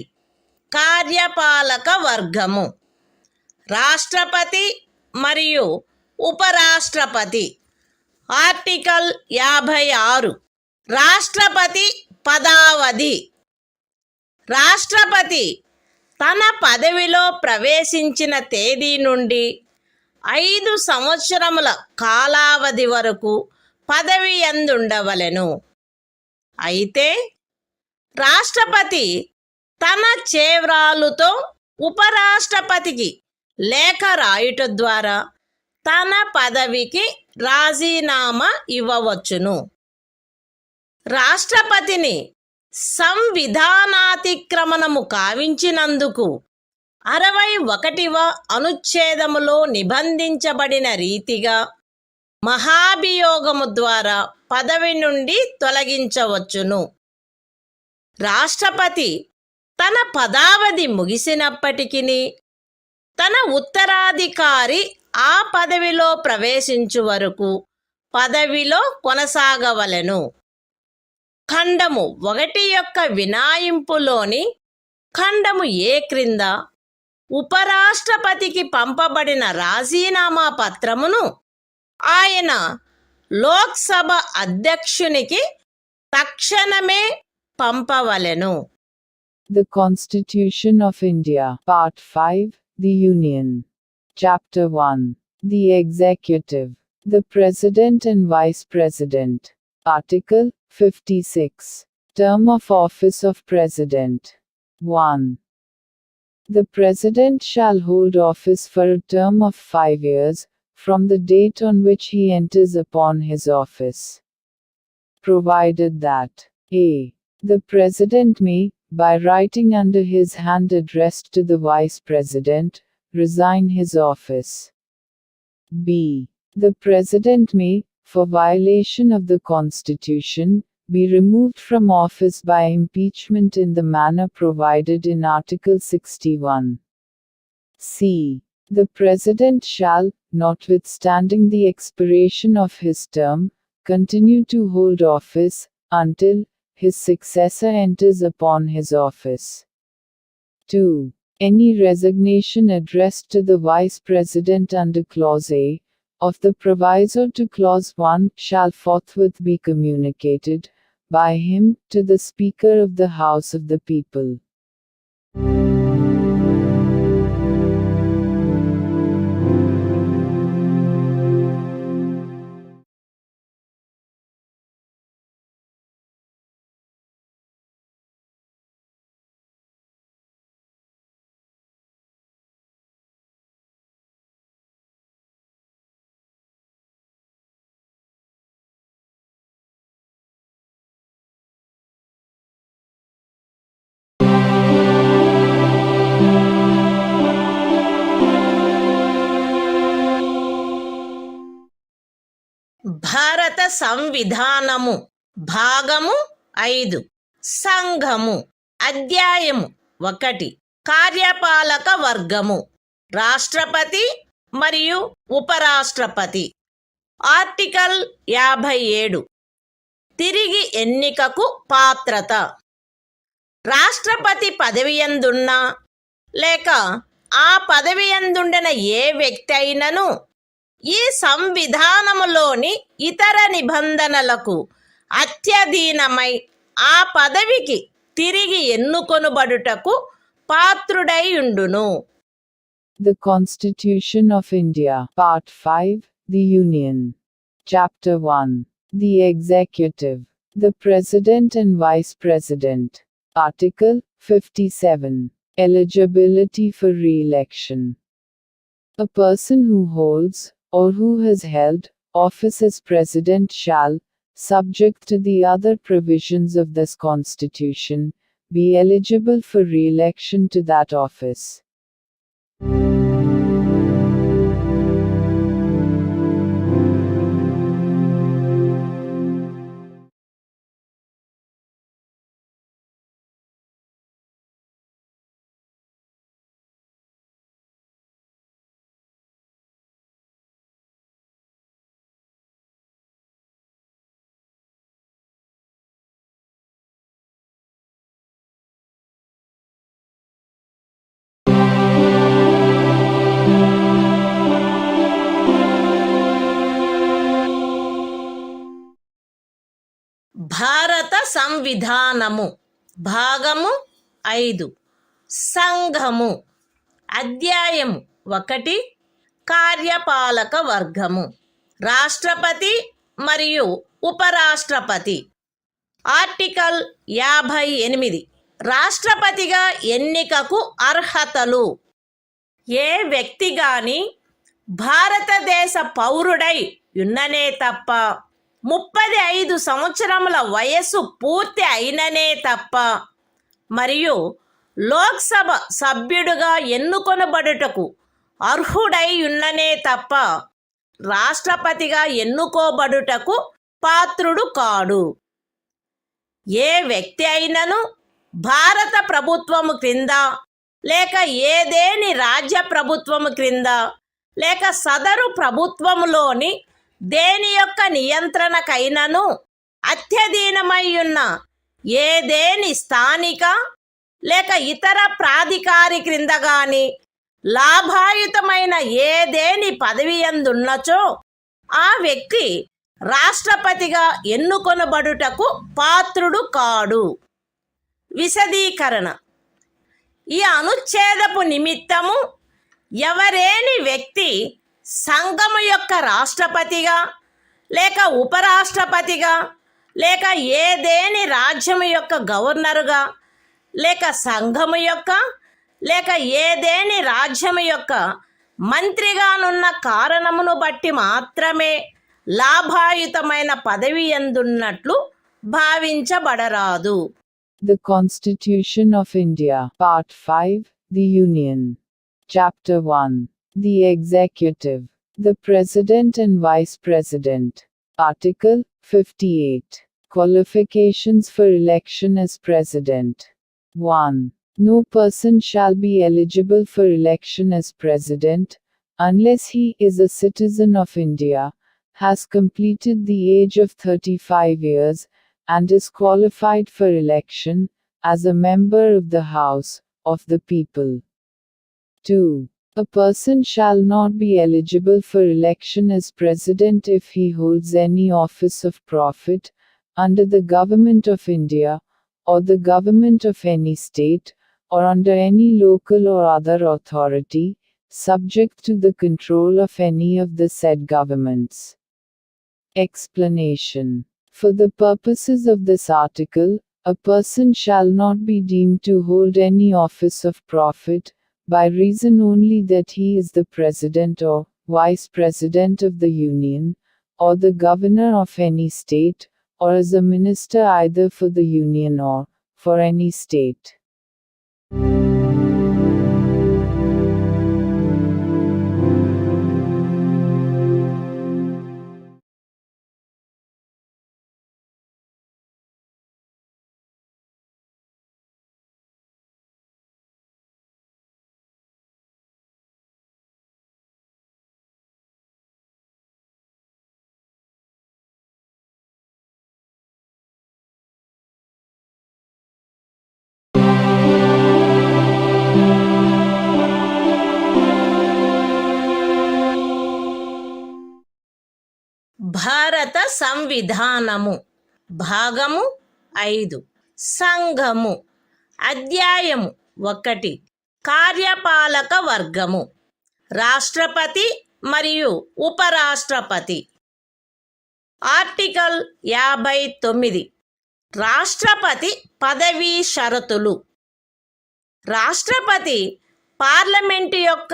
కార్యపాలక వర్గము రాష్ట్రపతి మరియు ఉపరాష్ట్రపతి article 56 రాష్ట్రపతి పదావధి రాష్ట్రపతి తన పదవిలో ప్రవేశించిన తేదీ నుండి 5 సంవత్సరముల కాలావధి వరకు పదవి యందుండవలెను. అయితే రాష్ట్రపతి తన చేవ్రాలుతో ఉపరాష్ట్రపతికి లేఖ రాయుట ద్వారా తన పదవికి రాజీనామా ఇవ్వవచ్చును. రాష్ట్రపతిని సంవిధానాతిక్రమణము కావించినందుకు 61వ అనుచ్ఛేదములో నిబంధించబడిన రీతిగా మహాభియోగము ద్వారా పదవి నుండి తొలగించవచ్చును. రాష్ట్రపతి తన పదావధి ముగిసినప్పటికీ తన ఉత్తరాధికారి ఆ పదవిలో ప్రవేశించు వరకు పదవిలో కొనసాగవలెను. ఖండము 1 యొక్క వినాయింపులోని ఖండము ఏ క్రింద ఉపరాష్ట్రపతికి పంపబడిన రాజీనామా పత్రమును ఆయన లోక్సభ అధ్యక్షునికి తక్షణమే పంపవలెను. The Constitution of India, Part 5, The Union. Chapter 1. The Executive. The President and Vice President. Article 56. Term of Office of President. 1. The President shall hold office for a term of 5 years, from the date on which he enters upon his office. Provided that a. The President may, by writing under his hand addressed to the Vice President, resign his office. b. The President may, for violation of the Constitution, be removed from office by impeachment in the manner provided in Article 61. c. The President shall, notwithstanding the expiration of his term, continue to hold office, until his successor enters upon his office. 2. Any resignation addressed to the Vice President under Clause A of the proviso to Clause 1 shall forthwith be communicated by him to the Speaker of the House of the People. భారత సంవిధానము భాగము 5 సంఘము అధ్యాయము 1 కార్యపాలక వర్గము రాష్ట్రపతి మరియు ఉపరాష్ట్రపతి article 57 తిరిగి ఎన్నికకు పాత్రత. రాష్ట్రపతి పదవియందున్నా లేక ఆ పదవియందుండిన ఏ వ్యక్తి అయినను ఈ సంవిధానములోని ఇతర నిబంధనలకు అత్యధీనమై ఆ పదవికి తిరిగి ఎన్నుకొనుబడుటకు పాత్రుడై ఉండును. The Constitution of India, Part 5, The Union. Chapter 1. The Executive. The President and Vice President. Article 57. Eligibility for re-election. A person who holds, or who has held, office as President shall, subject to the other provisions of this Constitution, be eligible for re-election to that office. భారత సంవిధానము భాగము 5 సంఘము. అధ్యాయము 1 కార్యపాలక వర్గము. రాష్ట్రపతి మరియు ఉపరాష్ట్రపతి. Article 58 రాష్ట్రపతిగా ఎన్నికకు అర్హతలు. ఏ వ్యక్తి గాని భారతదేశ పౌరుడై ఉన్ననే తప్ప 35 సంవత్సరముల వయస్సు పూర్తి అయిననే తప్ప మరియు లోక్సభ సభ్యుడుగా ఎన్నుకొనబడుటకు అర్హుడై ఉన్ననే తప్ప రాష్ట్రపతిగా ఎన్నుకోబడుటకు పాత్రుడు కాడు. ఏ వ్యక్తి అయినను భారత ప్రభుత్వము క్రింద లేక ఏదేని రాజ్య ప్రభుత్వము క్రింద లేక సదరు ప్రభుత్వములోని దేని యొక్క నియంత్రణకైనను అత్యధీనమై ఉన్న ఏదేని స్థానిక లేక ఇతర ప్రాధికారి క్రింద గాని లాభాయుతమైన ఏదేని పదవియందున్నచో ఆ వ్యక్తి రాష్ట్రపతిగా ఎన్నుకొనబడుటకు పాత్రుడు కాడు. విశదీకరణ. ఈ అనుచ్ఛేదపు నిమిత్తము ఎవరేని వ్యక్తి సంఘము యొక్క రాష్ట్రపతిగా లేక ఉపరాష్ట్రపతిగా లేక ఏదేని రాజ్యము యొక్క గవర్నరుగా లేక సంఘము యొక్క లేక ఏదేని రాజ్యము యొక్క మంత్రిగానున్న కారణమును బట్టి మాత్రమే లాభాయుతమైన పదవి ఎందున్నట్లు భావించబడరాదు. The Constitution of India, Part 5, The Union. Chapter 1. The Executive. The President and Vice President. Article 58. Qualifications for election as President. 1. No person shall be eligible for election as President, unless he is a citizen of India, has completed the age of 35 years, and is qualified for election, as a member of the House, of the People. 2. A person shall not be eligible for election as President if he holds any office of profit, under the Government of India, or the Government of any state, or under any local or other authority, subject to the control of any of the said governments. Explanation. For the purposes of this article, a person shall not be deemed to hold any office of profit, by reason only that he is the President or Vice President of the Union, or the Governor of any state, or as a minister either for the Union or for any state. సంవిధానము భాగము 5 సంఘము అధ్యాయము 1 కార్యపాలక వర్గము రాష్ట్రపతి మరియు ఉపరాష్ట్రపతి. Article 59 రాష్ట్రపతి పదవీ షరతులు. రాష్ట్రపతి పార్లమెంటు యొక్క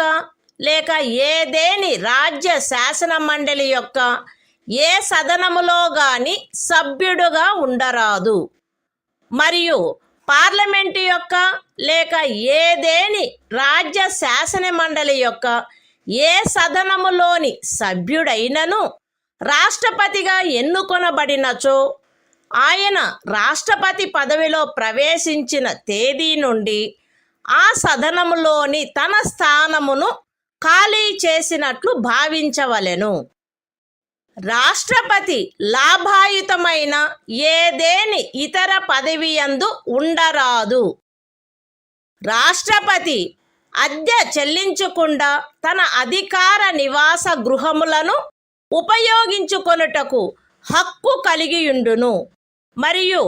లేక ఏదేని రాజ్య శాసన మండలి యొక్క ఏ సదనములో గాని సభ్యుడుగా ఉండరాదు మరియు పార్లమెంటు యొక్క లేక ఏదేని రాజ్య శాసన మండలి యొక్క ఏ సదనములోని సభ్యుడైనను రాష్ట్రపతిగా ఎన్నుకొనబడినచో ఆయన రాష్ట్రపతి పదవిలో ప్రవేశించిన తేదీ నుండి ఆ సదనములోని తన స్థానమును ఖాళీ చేసినట్లు భావించవలెను. రాష్ట్రపతి లాభాయుతమైన ఏదేని ఇతర పదవియందు ఉండరాదు. రాష్ట్రపతి అద్దె చెల్లించకుండా తన అధికార నివాస గృహములను ఉపయోగించుకొనుటకు హక్కు కలిగియుండును మరియు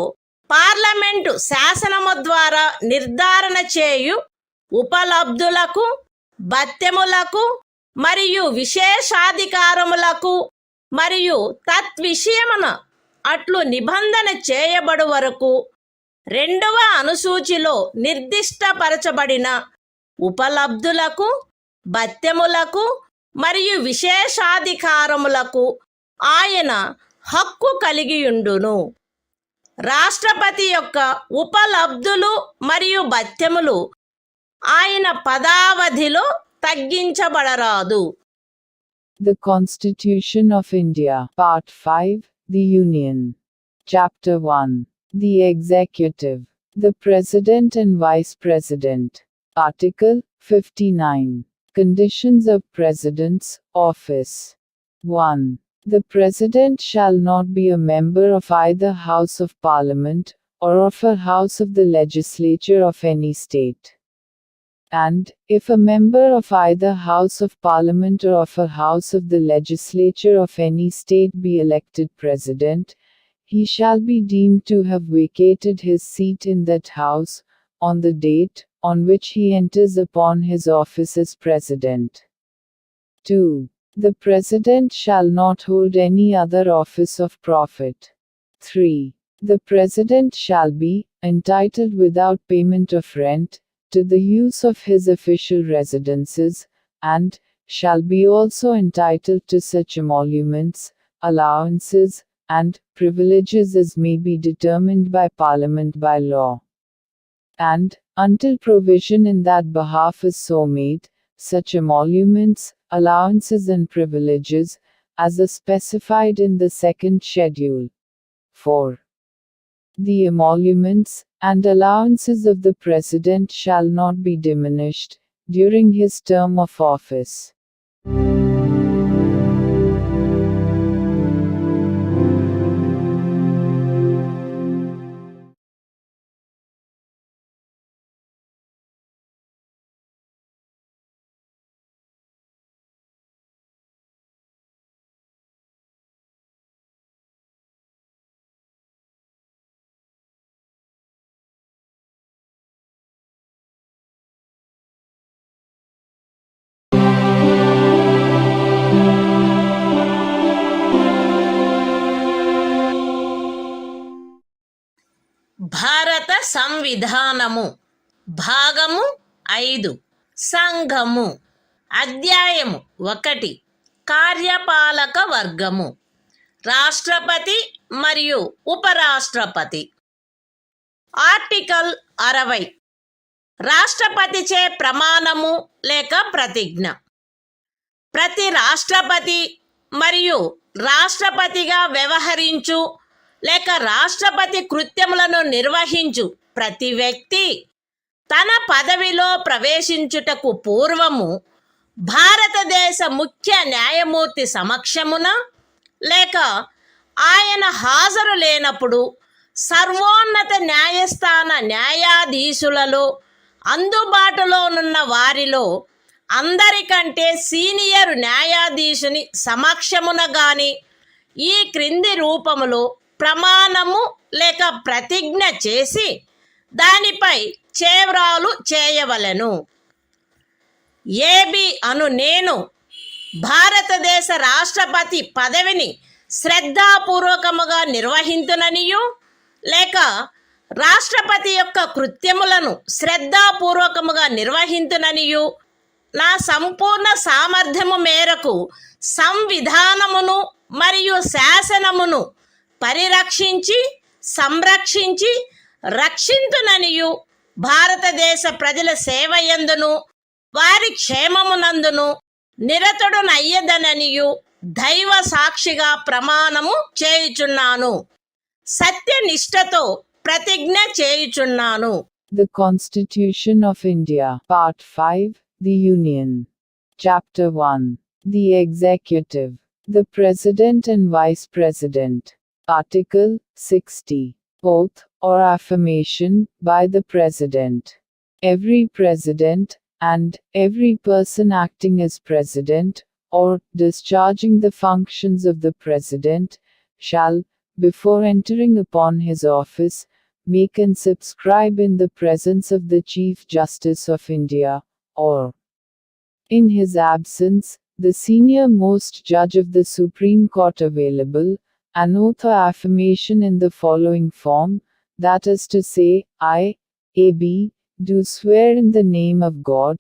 పార్లమెంటు శాసనము ద్వారా నిర్ధారణ చేయు ఉపలబ్ధులకు, భత్యములకు మరియు విశేషాధికారములకు మరియు తద్విషయమున అట్లు నిబంధన చేయబడు వరకు 2వ అనుసూచిలో నిర్దిష్టపరచబడిన ఉపలబ్ధులకు, భత్యములకు మరియు విశేషాధికారములకు ఆయన హక్కు కలిగియుండును. రాష్ట్రపతి యొక్క ఉపలబ్ధులు మరియు భత్యములు ఆయన పదావధిలో తగ్గించబడరాదు. The Constitution of India, Part 5, The Union. Chapter 1. The Executive. The President and Vice President. Article 59. Conditions of President's Office. 1. The President shall not be a member of either House of Parliament, or of a House of the Legislature of any state. And, if a member of either House of Parliament or of a House of the Legislature of any state be elected President, he shall be deemed to have vacated his seat in that House, on the date on which he enters upon his office as President. 2. The President shall not hold any other office of profit. 3. The President shall be entitled without payment of rent to the use of his official residences, and shall be also entitled to such emoluments, allowances, and privileges as may be determined by Parliament by law. And, until provision in that behalf is so made, such emoluments, allowances and privileges, as are specified in the second schedule. 4. The emoluments and allowances of the President shall not be diminished during his term of office. భారత సంవిధానము భాగము 5 సంఘము అధ్యాయము 1 కార్యపాలక వర్గము రాష్ట్రపతి మరియు ఉపరాష్ట్రపతి. Article 60 రాష్ట్రపతిచే ప్రమాణము లేక ప్రతిజ్ఞ. ప్రతి రాష్ట్రపతి మరియు రాష్ట్రపతిగా వ్యవహరించు లేక రాష్ట్రపతి కృత్యములను నిర్వహించు ప్రతి వ్యక్తి తన పదవిలో ప్రవేశించుటకు పూర్వము భారతదేశ ముఖ్య న్యాయమూర్తి సమక్షమున లేక ఆయన హాజరు లేనప్పుడు సర్వోన్నత న్యాయస్థాన న్యాయాధీశులలో అందుబాటులోనున్న వారిలో అందరికంటే సీనియర్ న్యాయాధీశుని సమక్షమున గాని ఈ క్రింది రూపములో ప్రమాణము లేక ప్రతిజ్ఞ చేసి దానిపై చేవ్రాలు చేయవలెను. ఏబి అను నేను భారతదేశ రాష్ట్రపతి పదవిని శ్రద్ధాపూర్వకముగా నిర్వహింతుననియు లేక రాష్ట్రపతి యొక్క కృత్యములను శ్రద్ధాపూర్వకముగా నిర్వహింతుననియు నా సంపూర్ణ సామర్థ్యము మేరకు సంవిధానమును మరియు శాసనమును పరిరక్షించి సంరక్షించి రక్షింతుననియు భారతదేశ ప్రజల సేవయందును వారి క్షేమమునందును నిరతుడనయ్యదననియు దైవ సాక్షిగా ప్రమాణము చేయుచున్నాను. సత్యనిష్టతో ప్రతిజ్ఞ చేయుచున్నాను. The Constitution of India, Part 5, The Union. Chapter 1. The Executive. The President and Vice President. Article 60. Oath or affirmation by the President. Every President, and every person acting as President, or discharging the functions of the President, shall, before entering upon his office, make and subscribe in the presence of the Chief Justice of India, or, in his absence, the senior most judge of the Supreme Court available, an oath or affirmation in the following form, that is to say, I, A.B., do swear in the name of God,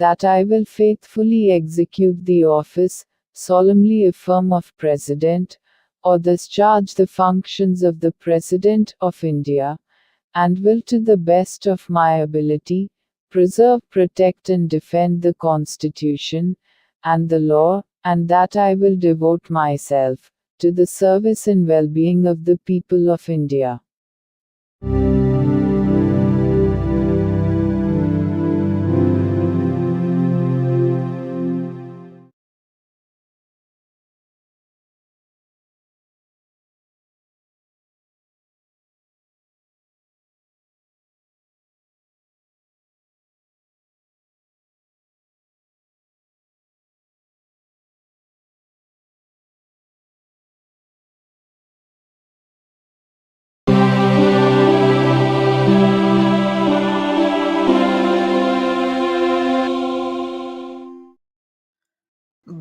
that I will faithfully execute the office, solemnly affirm of President, or discharge the functions of the President of India, and will to the best of my ability, preserve, protect and defend the Constitution, and the law, and that I will devote myself, to the service and well-being of the people of India.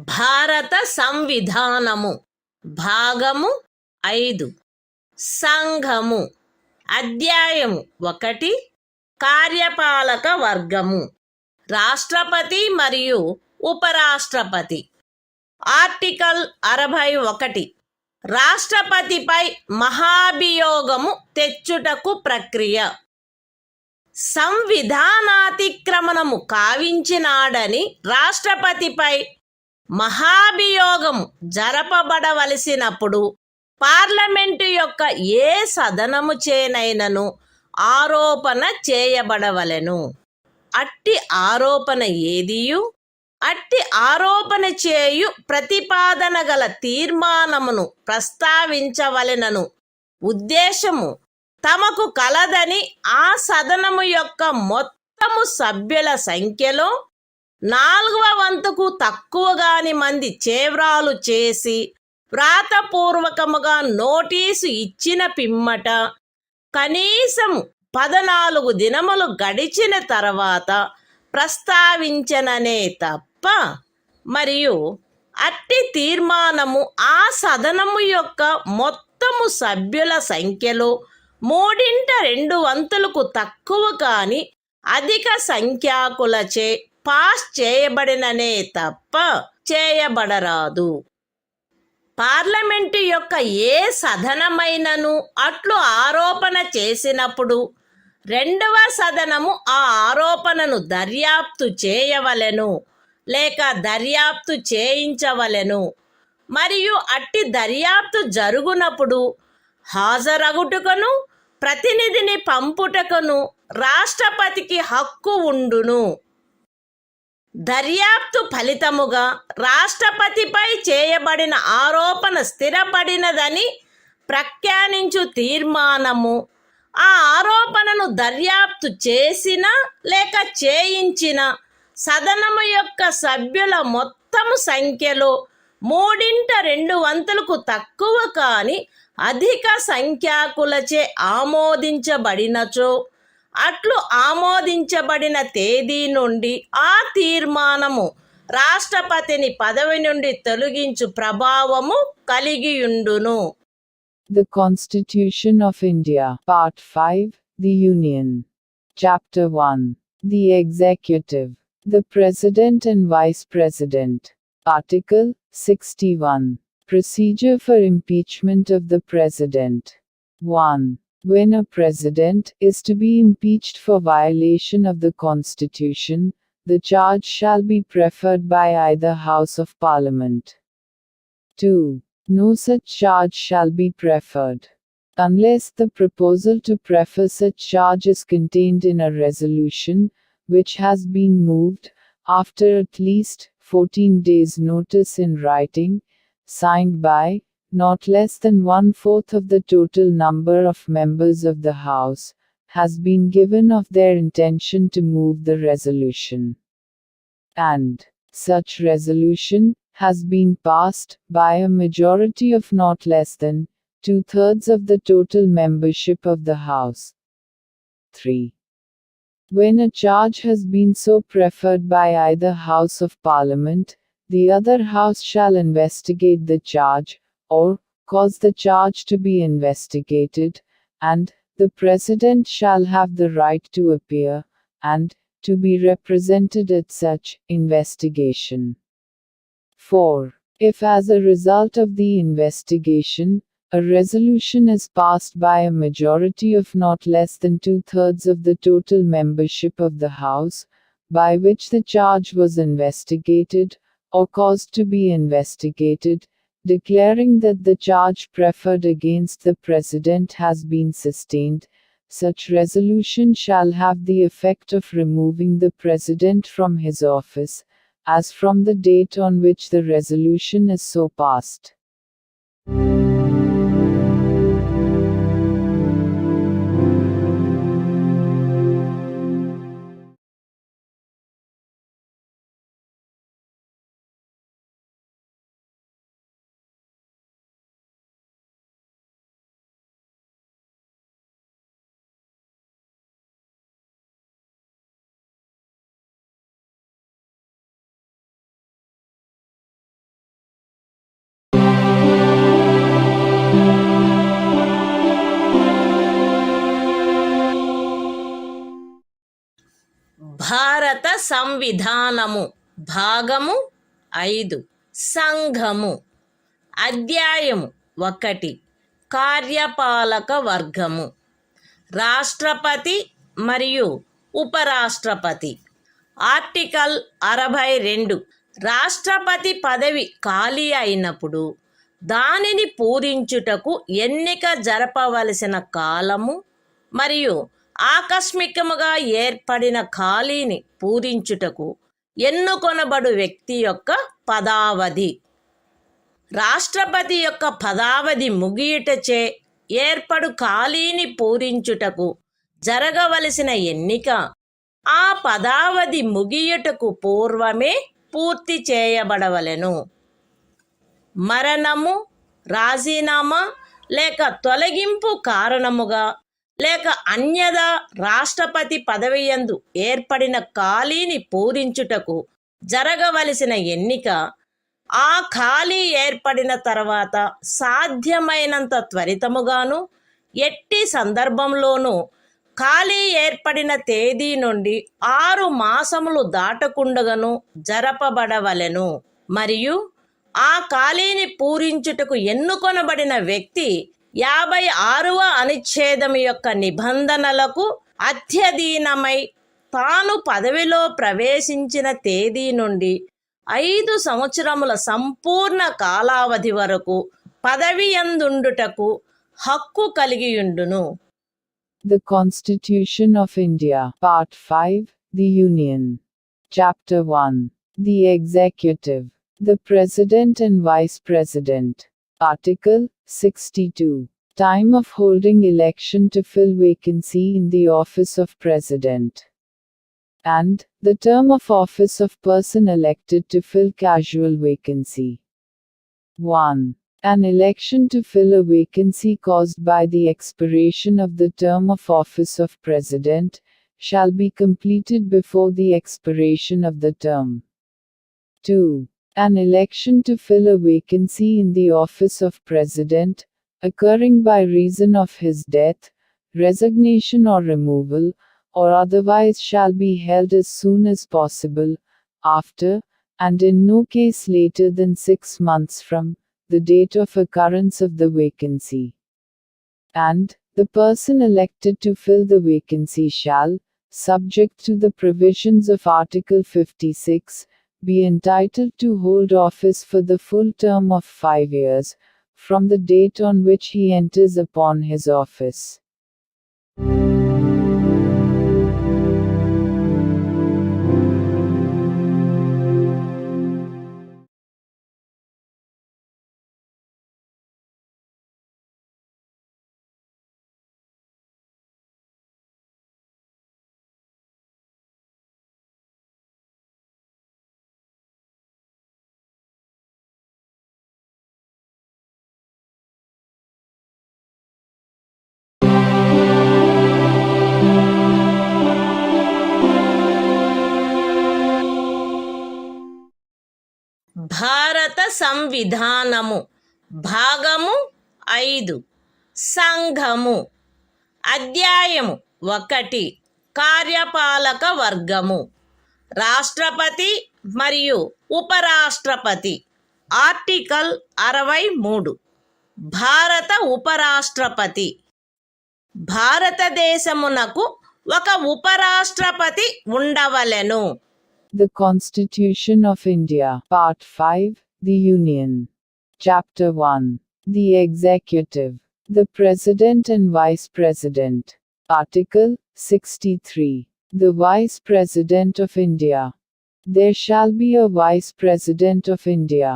భారత సంవిధానము భాగము 5 సంఘము అధ్యాయము 1 కార్యపాలక వర్గము రాష్ట్రపతి మరియు ఉపరాష్ట్రపతి. Article 61 రాష్ట్రపతిపై మహాభియోగము తెచ్చుటకు ప్రక్రియ. సంవిధానాతిక్రమణము కావించినాడని రాష్ట్రపతిపై మహాభియోగము జరపబడవలసినప్పుడు parliament యొక్క ఏ సదనము చేనైనను ఆరోపణ చేయబడవలెను. అట్టి ఆరోపణ ఏదియు అట్టి ఆరోపణ చేయు ప్రతిపాదన గల తీర్మానమును ప్రస్తావించవలెనను ఉద్దేశము తమకు కలదని ఆ సదనము యొక్క మొత్తము సభ్యుల సంఖ్యలో 4వ వంతుకు తక్కువగాని మంది చేవ్రాలు చేసి వ్రాతపూర్వకముగా నోటీసు ఇచ్చిన పిమ్మట కనీసం 14 దినములు గడిచిన తర్వాత ప్రస్తావించననే తప్ప మరియు అట్టి తీర్మానము ఆ సదనము యొక్క మొత్తము సభ్యుల సంఖ్యలో 3/2 వంతులకు తక్కువ కాని అధిక సంఖ్యాకులచే పాస్ చేయబడిననే తప్ప చేయబడరాదు. పార్లమెంటు యొక్క ఏ సదనమైనను అట్లు ఆరోపణ చేసినప్పుడు 2వ సదనము ఆ ఆరోపణను దర్యాప్తు చేయవలెను లేక దర్యాప్తు చేయించవలెను. మరియు అట్టి దర్యాప్తు జరుగునప్పుడు హాజరగుటకును ప్రతినిధిని పంపుటకును రాష్ట్రపతికి హక్కు ఉండును. దర్యాప్తు ఫలితముగా రాష్ట్రపతిపై చేయబడిన ఆరోపణ స్థిరపడినదని ప్రఖ్యానించు తీర్మానము ఆ ఆరోపణను దర్యాప్తు చేసిన లేక చేయించిన సదనము యొక్క సభ్యుల మొత్తము సంఖ్యలో మూడింట 2/4కు తక్కువ కాని అధిక సంఖ్యాకులచే ఆమోదించబడినచో అట్లు ఆమోదించబడిన తేదీ నుండి ఆ తీర్మానము రాష్ట్రపతిని పదవి నుండి తొలగించు ప్రభావము కలిగియుండును. The Constitution of India, Part 5, The Union. Chapter 1. The Executive. The President and Vice President. Article 61. Procedure for impeachment of the President. 1. When a President is to be impeached for violation of the Constitution, the charge shall be preferred by either House of Parliament. 2. No such charge shall be preferred, unless the proposal to prefer such charge is contained in a resolution, which has been moved, after at least 14 days' notice in writing, signed by not less than 1/4 of the total number of members of the House, has been given of their intention to move the resolution, and such resolution has been passed by a majority of not less than 2/3 of the total membership of the House. 3. When a charge has been so preferred by either House of Parliament, the other House shall investigate the charge, or cause the charge to be investigated, and the President shall have the right to appear, and to be represented at such investigation. 4. If as a result of the investigation, a resolution is passed by a majority of not less than 2/3 of the total membership of the House, by which the charge was investigated, or caused to be investigated, declaring that the charge preferred against the President has been sustained, such resolution shall have the effect of removing the President from his office, as from the date on which the resolution is so passed. భారత సంవిధానము భాగము 5 సంఘము అధ్యాయము 1 కార్యపాలక వర్గము రాష్ట్రపతి మరియు ఉపరాష్ట్రపతి article 62 రాష్ట్రపతి పదవి ఖాళీ అయినప్పుడు దానిని పూరించుటకు ఎన్నిక జరపవలసిన కాలము మరియు ఆకస్మికముగా ఏర్పడిన ఖాళీని పూరించుటకు ఎన్నుకొనబడు వ్యక్తి యొక్క పదావధి. రాష్ట్రపతి యొక్క పదావధి ముగియుటచే ఏర్పడు ఖాళీని పూరించుటకు జరగవలసిన ఎన్నిక ఆ పదావధి ముగియుటకు పూర్వమే పూర్తి చేయబడవలెను. మరణము, రాజీనామా లేక తొలగింపు కారణముగా లేక అన్యదా రాష్ట్రపతి పదవియందు ఏర్పడిన ఖాళీని పూరించుటకు జరగవలసిన ఎన్నిక ఆ ఖాళీ ఏర్పడిన తర్వాత సాధ్యమైనంత త్వరితముగాను ఎట్టి సందర్భంలోనూ ఖాళీ ఏర్పడిన తేదీ నుండి 6 మాసములు దాటకుండగను జరపబడవలెను. మరియు ఆ ఖాళీని పూరించుటకు ఎన్నుకొనబడిన వ్యక్తి 56వ అనుచ్ఛేదము యొక్క నిబంధనలకు అత్యధీనమై తాను పదవిలో ప్రవేశించిన తేదీ నుండి 5 సంవత్సరముల సంపూర్ణ కాలావధి వరకు పదవియందుండుటకు హక్కు కలిగియుండును. The Constitution of India, Part 5, The Union. Chapter 1. The Executive. The President and Vice President. Article 62. Time of holding election to fill vacancy in the office of President. And the term of office of person elected to fill casual vacancy. 1. An election to fill a vacancy caused by the expiration of the term of office of President shall be completed before the expiration of the term. 2. An election to fill a vacancy in the office of President, occurring by reason of his death, resignation or removal, or otherwise shall be held as soon as possible, after, and in no case later than 6 months from, the date of occurrence of the vacancy. And, the person elected to fill the vacancy shall, subject to the provisions of Article 56, be entitled to hold office for the full term of 5 years, from the date on which he enters upon his office. భారత సంవిధానము భాగము 5 సంఘము అధ్యాయము 1 కార్యపాలక వర్గము రాష్ట్రపతి మరియు ఉపరాష్ట్రపతి article 63 భారత ఉపరాష్ట్రపతి భారతదేశమునకు ఒక ఉపరాష్ట్రపతి ఉండవలెను. The Constitution of India, Part 5, The Union. Chapter 1. The Executive. The President and Vice President. Article 63. The Vice President of India. There shall be a Vice President of India.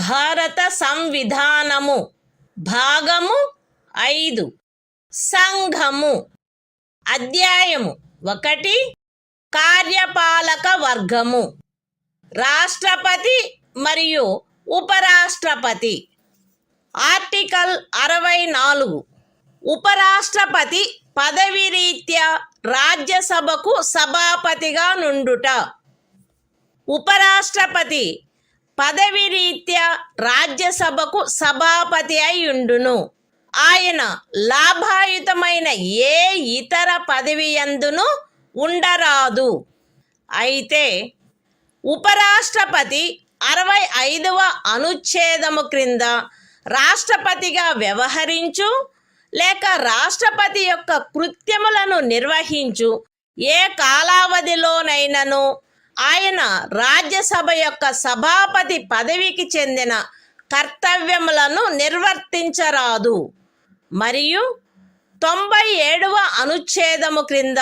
భారత సంవిధానము భాగము 5 సంఘము అధ్యాయము 1 కార్యపాలక వర్గము రాష్ట్రపతి మరియు ఉపరాష్ట్రపతి ఆర్టికల్ 64 ఉపరాష్ట్రపతి పదవి రీత్యా రాజ్యసభకు సభాపతిగా నుండుట ఉపరాష్ట్రపతి పదవి రీత్యా రాజ్యసభకు సభాపతి అయ్యుండును. ఆయన లాభాయుతమైన ఏ ఇతర పదవి యందును ఉండరాదు. అయితే ఉపరాష్ట్రపతి 65వ అనుచ్ఛేదము క్రింద రాష్ట్రపతిగా వ్యవహరించు లేక రాష్ట్రపతి యొక్క కృత్యములను నిర్వహించు ఏ కాలావధిలోనైనను ఆయన రాజ్యసభ యొక్క సభాపతి పదవికి చెందిన కర్తవ్యములను నిర్వర్తించరాదు. మరియు 97వ అనుచ్ఛేదము క్రింద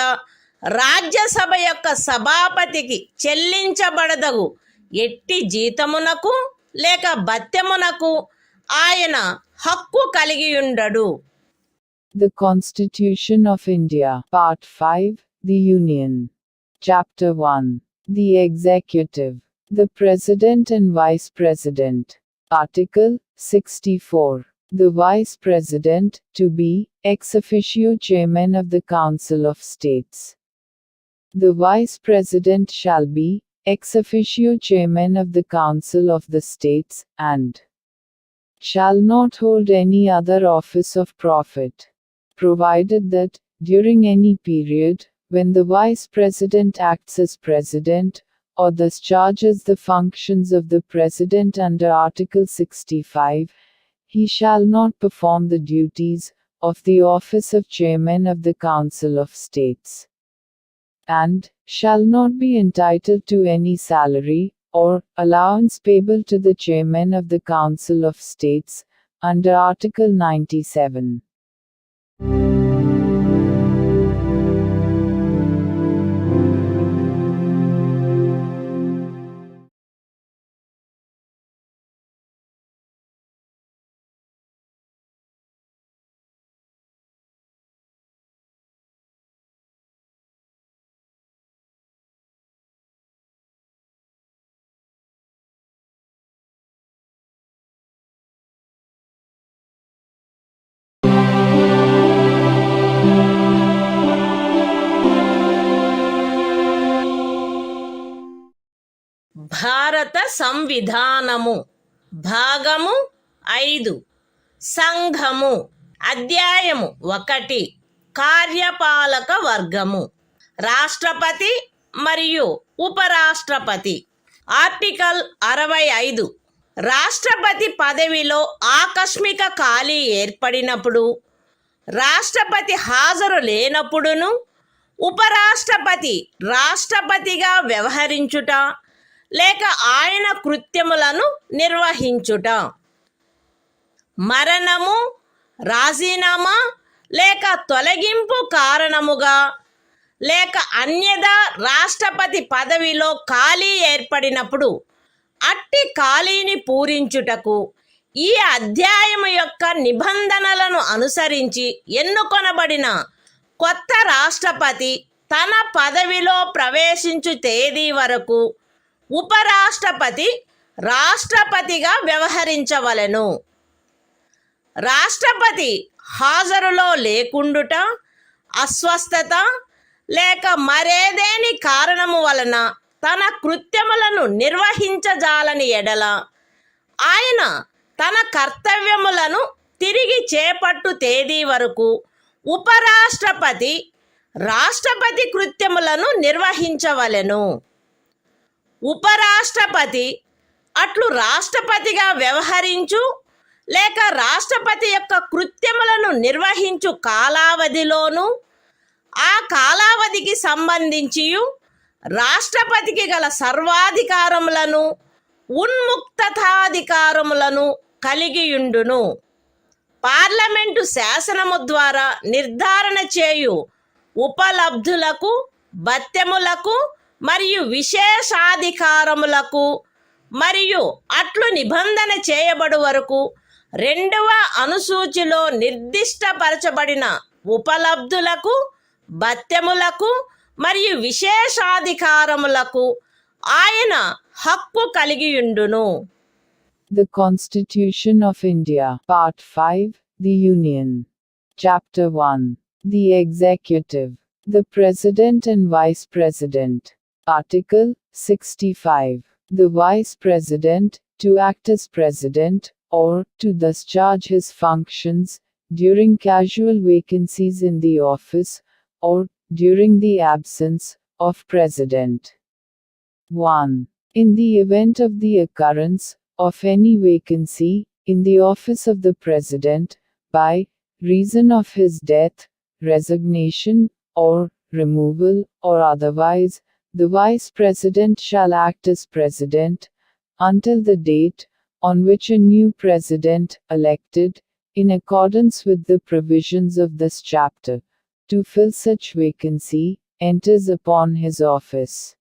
రాజ్యసభ యొక్క సభాపతికి చెల్లించబడదగు ఎట్టి జీతమునకు లేక భత్యమునకు ఆయన హక్కు కలిగియుండడు. The Constitution of India, Part 5, The Union. Chapter 1. The Executive. The President and Vice President. Article 64. The Vice President, to be, ex officio Chairman of the Council of States. The Vice President shall be, ex officio Chairman of the Council of the States, and shall not hold any other office of profit, provided that, during any period, when the Vice President acts as President, or discharges the functions of the President under Article 65, he shall not perform the duties of the office of Chairman of the Council of States. and shall not be entitled to any salary or allowance payable to the Chairman of the Council of States, under Article 97. భారత సంవిధానము భాగము 5 సంఘము అధ్యాయము 1 కార్యపాలక వర్గము రాష్ట్రపతి మరియు ఉపరాష్ట్రపతి article 65 రాష్ట్రపతి పదవిలో ఆకస్మిక ఖాళీ ఏర్పడినప్పుడు రాష్ట్రపతి హాజరు లేనప్పుడును ఉపరాష్ట్రపతి రాష్ట్రపతిగా వ్యవహరించుట లేక ఆయన కృత్యములను నిర్వహించుట మరణము రాజీనామా లేక తొలగింపు కారణముగా లేక అన్యదా రాష్ట్రపతి పదవిలో ఖాళీ ఏర్పడినప్పుడు అట్టి ఖాళీని పూరించుటకు ఈ అధ్యాయము యొక్క నిబంధనలను అనుసరించి ఎన్నుకొనబడిన కొత్త రాష్ట్రపతి తన పదవిలో ప్రవేశించు తేదీ వరకు ఉపరాష్ట్రపతి రాష్ట్రపతిగా వ్యవహరించవలెను. రాష్ట్రపతి హాజరులో లేకుండుట, అస్వస్థత లేక మరేదేని కారణము వలన తన కృత్యములను నిర్వహించజాలని ఎడల ఆయన తన కర్తవ్యములను తిరిగి చేపట్టు తేదీ వరకు ఉపరాష్ట్రపతి రాష్ట్రపతి కృత్యములను నిర్వహించవలెను. ఉపరాష్ట్రపతి అట్లు రాష్ట్రపతిగా వ్యవహరించు లేక రాష్ట్రపతి యొక్క కృత్యములను నిర్వహించు కాలావధిలోను ఆ కాలావధికి సంబంధించి రాష్ట్రపతికి గల సర్వాధికారములను ఉన్ముక్తతాధికారములను కలిగియుండును. పార్లమెంటు శాసనము ద్వారా నిర్ధారణ చేయు ఉపలబ్ధులకు, భత్యములకు మరియు విశేషాధికారములకు మరియు అట్లు నిబంధన చేయబడు వరకు 2వ అనుసూచిలో నిర్దిష్టపరచబడిన ఉపలబ్ధులకు, భత్యములకు మరియు విశేషాధికారములకు ఆయన హక్కు కలిగియుండును. The Constitution of India, Part 5, The Union. Chapter 1. The Executive. The President and Vice President. Article 65. The Vice President, to act as President, or to discharge his functions, during casual vacancies in the office, or during the absence of President. 1. In the event of the occurrence of any vacancy in the office of the President, by reason of his death, resignation, or removal, or otherwise, the Vice President shall act as President, until the date on which a new President, elected, in accordance with the provisions of this chapter, to fill such vacancy, enters upon his office.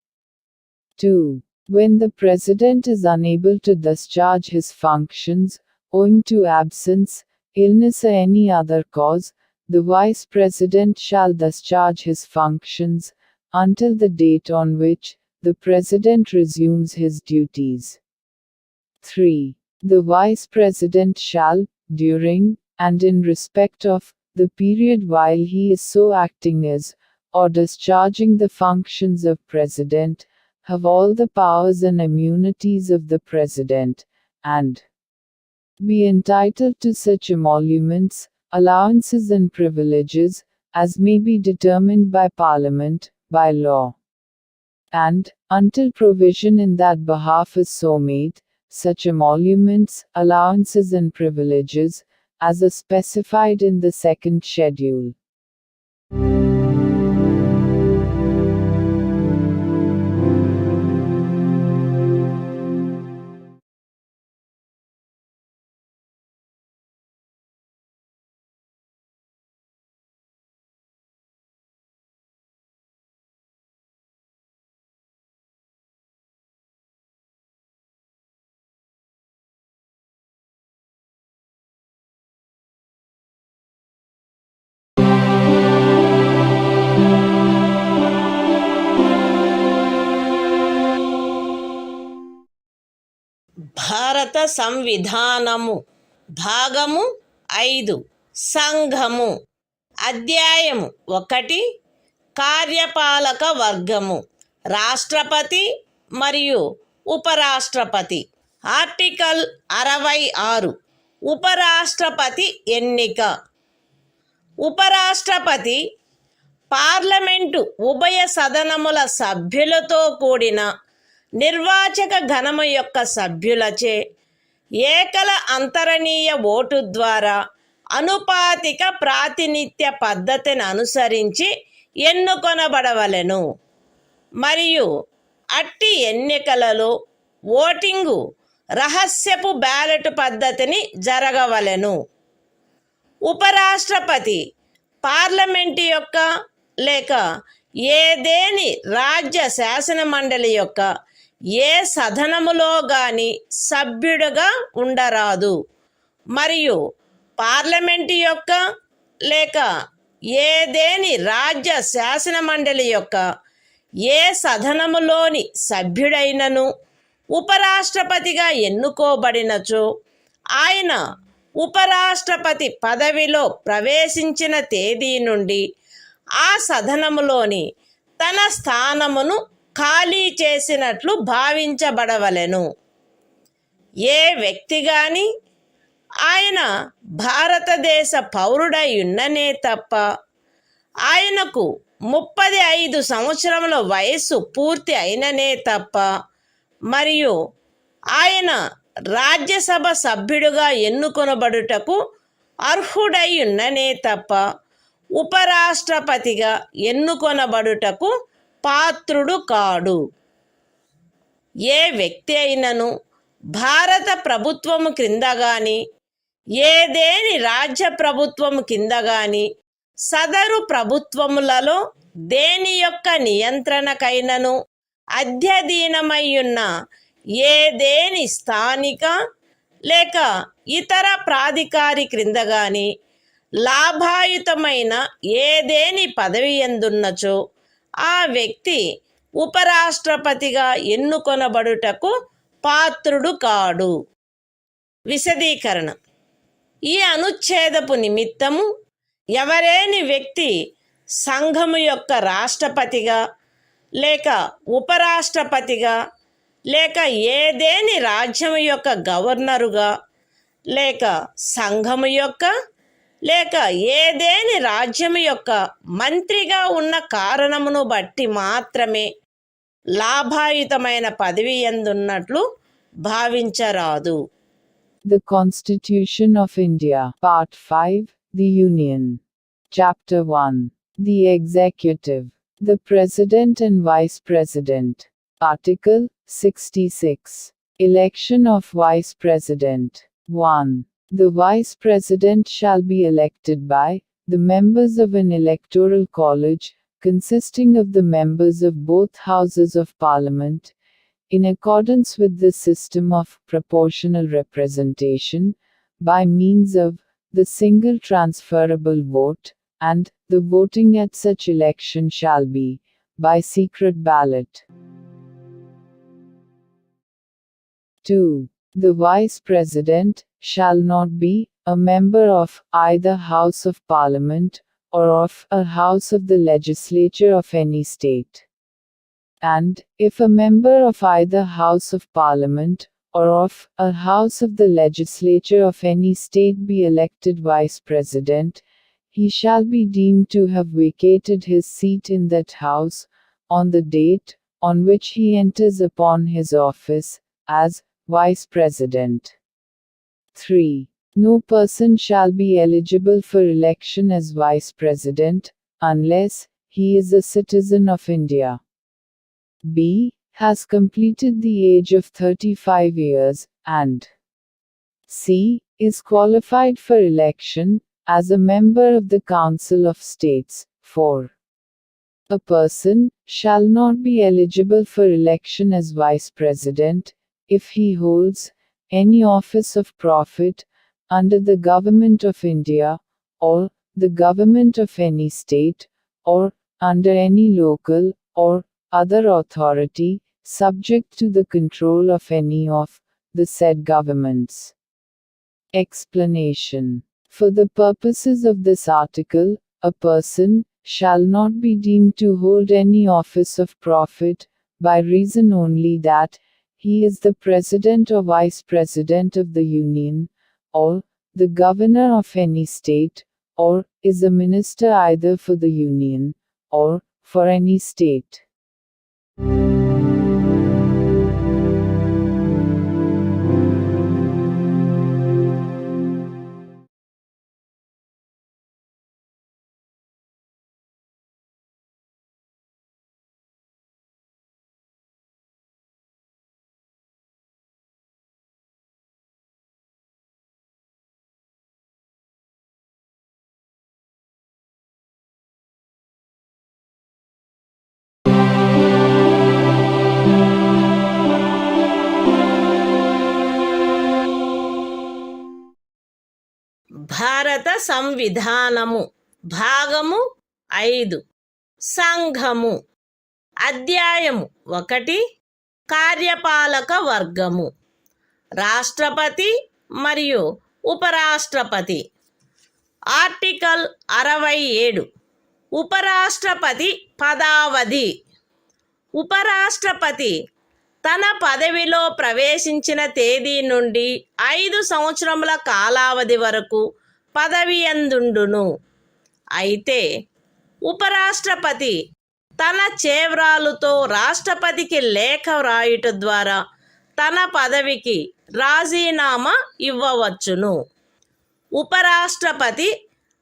2. When the President is unable to discharge his functions, owing to absence, illness or any other cause, the Vice President shall discharge his functions, until the date on which the President resumes his duties. 3. The Vice President shall, during, and in respect of, the period while he is so acting as, or discharging the functions of President, have all the powers and immunities of the President, and be entitled to such emoluments, allowances and privileges, as may be determined by Parliament, by law. And, until provision in that behalf is so made, such emoluments, allowances and privileges, as are specified in the second schedule. భారత సంవిధానము భాగము 5 సంఘము అధ్యాయము 1 కార్యపాలక వర్గము రాష్ట్రపతి మరియు ఉపరాష్ట్రపతి article 66 ఉపరాష్ట్రపతి ఎన్నిక ఉపరాష్ట్రపతి పార్లమెంటు ఉభయ సదనముల సభ్యులతో కూడిన నిర్వాచక గణము యొక్క సభ్యులచే ఏకల అంతరణీయ ఓటు ద్వారా అనుపాతిక ప్రాతినిధ్య పద్ధతిని అనుసరించి ఎన్నుకొనబడవలెను మరియు అట్టి ఎన్నికలలో ఓటింగు రహస్యపు బ్యాలెట్ పద్ధతిని జరగవలెను. ఉపరాష్ట్రపతి పార్లమెంటు యొక్క లేక ఏదేని రాజ్య శాసన మండలి యొక్క ఏ సదనములో గాని సభ్యుడుగా ఉండరాదు మరియు పార్లమెంటు యొక్క లేక ఏదేని రాజ్య శాసన మండలి యొక్క ఏ సదనములోని సభ్యుడైనను ఉపరాష్ట్రపతిగా ఎన్నుకోబడినచో ఆయన ఉపరాష్ట్రపతి పదవిలో ప్రవేశించిన తేదీ నుండి ఆ సదనములోని తన స్థానమును ఖాళీ చేసినట్లు భావించబడవలెను. ఏ వ్యక్తి గాని ఆయన భారతదేశ పౌరుడై ఉన్ననే తప్ప ఆయనకు 35 సంవత్సరముల వయస్సు పూర్తి అయిననే తప్ప మరియు ఆయన రాజ్యసభ సభ్యుడుగా ఎన్నుకొనబడుటకు అర్హుడై ఉన్ననే తప్ప ఉపరాష్ట్రపతిగా ఎన్నుకొనబడుటకు పాత్రుడు కాడు. ఏ వ్యక్తి అయినను భారత ప్రభుత్వము క్రింద గాని ఏదేని రాజ్య ప్రభుత్వము కింద గాని సదరు ప్రభుత్వములలో దేని యొక్క నియంత్రణకైనను అధ్యధీనమయ్యున్న ఏదేని స్థానిక లేక ఇతర ప్రాధికారి క్రింద గాని లాభాయుతమైన ఏదేని పదవి యందున్నచో ఆ వ్యక్తి ఉపరాష్ట్రపతిగా ఎన్నుకొనబడుటకు పాత్రుడు కాడు. విశదీకరణ. ఈ అనుచ్ఛేదపు నిమిత్తము ఎవరేని వ్యక్తి సంఘము యొక్క రాష్ట్రపతిగా లేక ఉపరాష్ట్రపతిగా లేక ఏదేని రాజ్యము యొక్క గవర్నరుగా లేక సంఘము యొక్క లేక ఏదేని రాజ్యము యొక్క మంత్రిగా ఉన్న కారణమును బట్టి మాత్రమే లాభాయుతమైన పదవి యందున్నట్లు భావించరాదు. The Constitution of India, Part 5, The Union. Chapter 1. The Executive. The President and Vice President. Article 66. Election of Vice President. 1. The Vice President shall be elected by the members of an electoral college, consisting of the members of both houses of Parliament, in accordance with the system of proportional representation, by means of the single transferable vote, and the voting at such election shall be by secret ballot. 2. The Vice President shall not be a member of either House of Parliament or of a House of the Legislature of any state. And, if a member of either House of Parliament or of a House of the Legislature of any state be elected Vice President, he shall be deemed to have vacated his seat in that House, on the date on which he enters upon his office, as Vice President. 3. No person shall be eligible for election as Vice President, unless he is a citizen of India. B. Has completed the age of 35 years, and C. Is qualified for election as a member of the Council of States. 4. A person shall not be eligible for election as Vice President if he holds any office of profit under the Government of India, or the Government of any state, or under any local or other authority, subject to the control of any of the said governments. Explanation. For the purposes of this article, a person shall not be deemed to hold any office of profit, by reason only that he is the President or Vice President of the Union, or the Governor of any state, or is a minister either for the Union, or for any state. భారత సంవిధానము భాగము 5 సంఘము అధ్యాయము 1 కార్యపాలక వర్గము రాష్ట్రపతి మరియు ఉపరాష్ట్రపతి article 67 ఉపరాష్ట్రపతి పదావధి ఉపరాష్ట్రపతి తన పదవిలో ప్రవేశించిన తేదీ నుండి 5 సంవత్సరముల కాలావధి వరకు పదవియందుండును. అయితే ఉపరాష్ట్రపతి తన చేవ్రాలుతో రాష్ట్రపతికి లేఖ వ్రాయుట ద్వారా తన పదవికి రాజీనామా ఇవ్వవచ్చును. ఉపరాష్ట్రపతి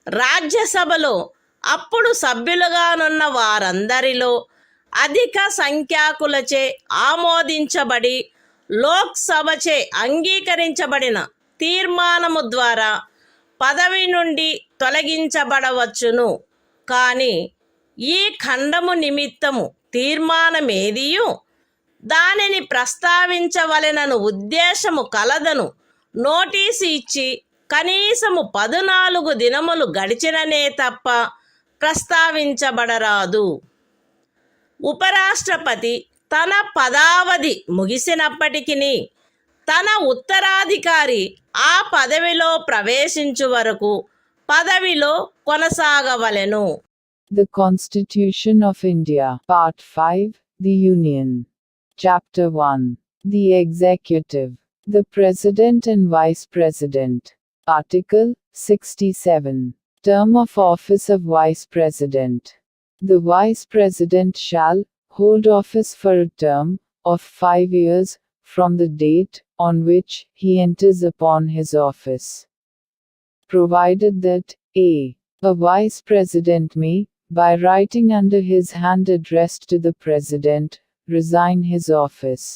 రాజ్యసభలో అప్పుడు సభ్యులుగానున్న వారందరిలో అధిక సంఖ్యాకులచే ఆమోదించబడి లోక్సభచే అంగీకరించబడిన తీర్మానము ద్వారా పదవి నుండి తొలగించబడవచ్చును. కానీ ఈ ఖండము నిమిత్తము తీర్మానమేదియు దానిని ప్రస్తావించవలెనను ఉద్దేశము కలదను నోటీసు ఇచ్చి కనీసము 14 దినములు గడిచిననే తప్ప ప్రస్తావించబడరాదు. ఉపరాష్ట్రపతి తన పదావధి ముగిసినప్పటికీ తన ఉత్తరాధికారి ఆ పదవిలో ప్రవేశించు వరకు పదవిలో కొనసాగవలెను. The Constitution of India, Part 5, The Union. Chapter 1. The Executive. The President and Vice President. Article 67. Term of office of Vice President. The Vice President shall hold office for a term of 5 years from the date on which he enters upon his office, provided that a. A Vice President may, by writing under his hand addressed to the President, resign his office.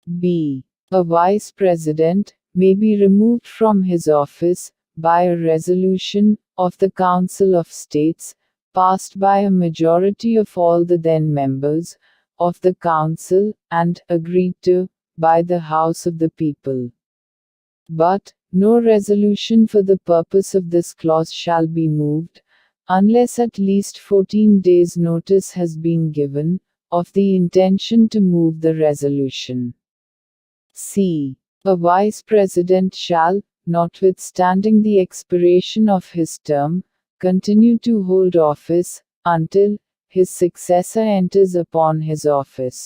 b. A Vice President may be removed from his office by a resolution of the Council of States, passed by a majority of all the then members of the Council and agreed to by the House of the People. But no resolution for the purpose of this clause shall be moved, unless at least 14 days' notice has been given of the intention to move the resolution. c. A Vice President shall, notwithstanding the expiration of his term, continue to hold office until his successor enters upon his office.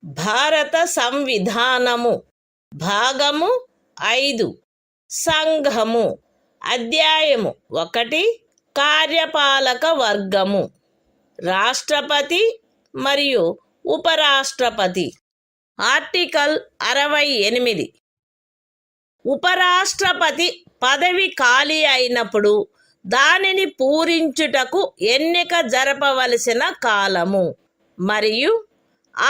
భారత సంవిధానము భాగము 5 సంఘము అధ్యాయము 1 కార్యపాలక వర్గము రాష్ట్రపతి మరియు ఉపరాష్ట్రపతి article 68 ఉపరాష్ట్రపతి పదవి ఖాళీ అయినప్పుడు దానిని పూరించుటకు ఎన్నిక జరపవలసిన కాలము మరియు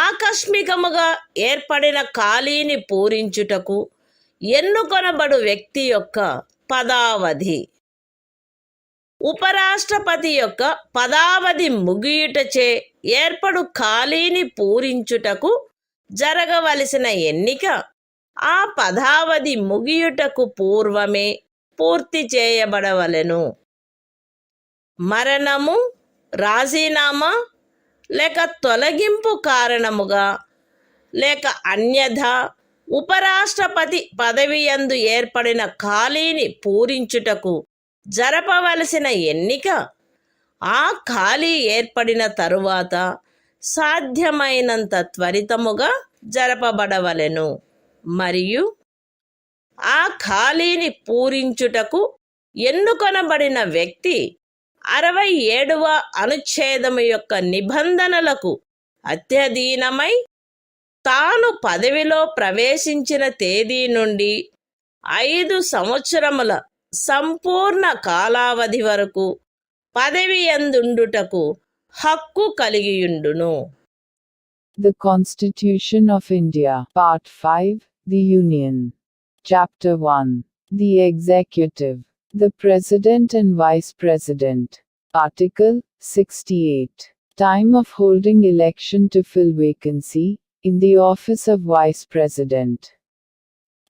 ఆకస్మికముగా ఏర్పడిన ఖాళీని పూరించుటకు ఎన్నుకొనబడు వ్యక్తి యొక్క పదావధి. ఉపరాష్ట్రపతి యొక్క పదావధి ముగియుటచే ఏర్పడు ఖాళీని పూరించుటకు జరగవలసిన ఎన్నిక ఆ పదావధి ముగియుటకు పూర్వమే పూర్తి చేయబడవలెను. మరణము, రాజీనామా లేక తొలగింపు కారణముగా లేక అన్యథా ఉపరాష్ట్రపతి పదవియందు ఏర్పడిన ఖాళీని పూరించుటకు జరపవలసిన ఎన్నిక ఆ ఖాళీ ఏర్పడిన తరువాత సాధ్యమైనంత త్వరితముగా జరపబడవలెను మరియు ఆ ఖాళీని పూరించుటకు ఎన్నుకొనబడిన వ్యక్తి 67వ అనుచ్ఛేదము యొక్క నిబంధనలకు అత్యధీనమై తాను పదవిలో ప్రవేశించిన తేదీ నుండి 5 సంవత్సరముల సంపూర్ణ కాలావధి వరకు పదవి యందుండుటకు హక్కు కలిగియుండును. The Constitution of India, Part 5, The Union. Chapter 1. The Executive. The President and Vice President. Article 68. Time of holding election to fill vacancy in the office of Vice President.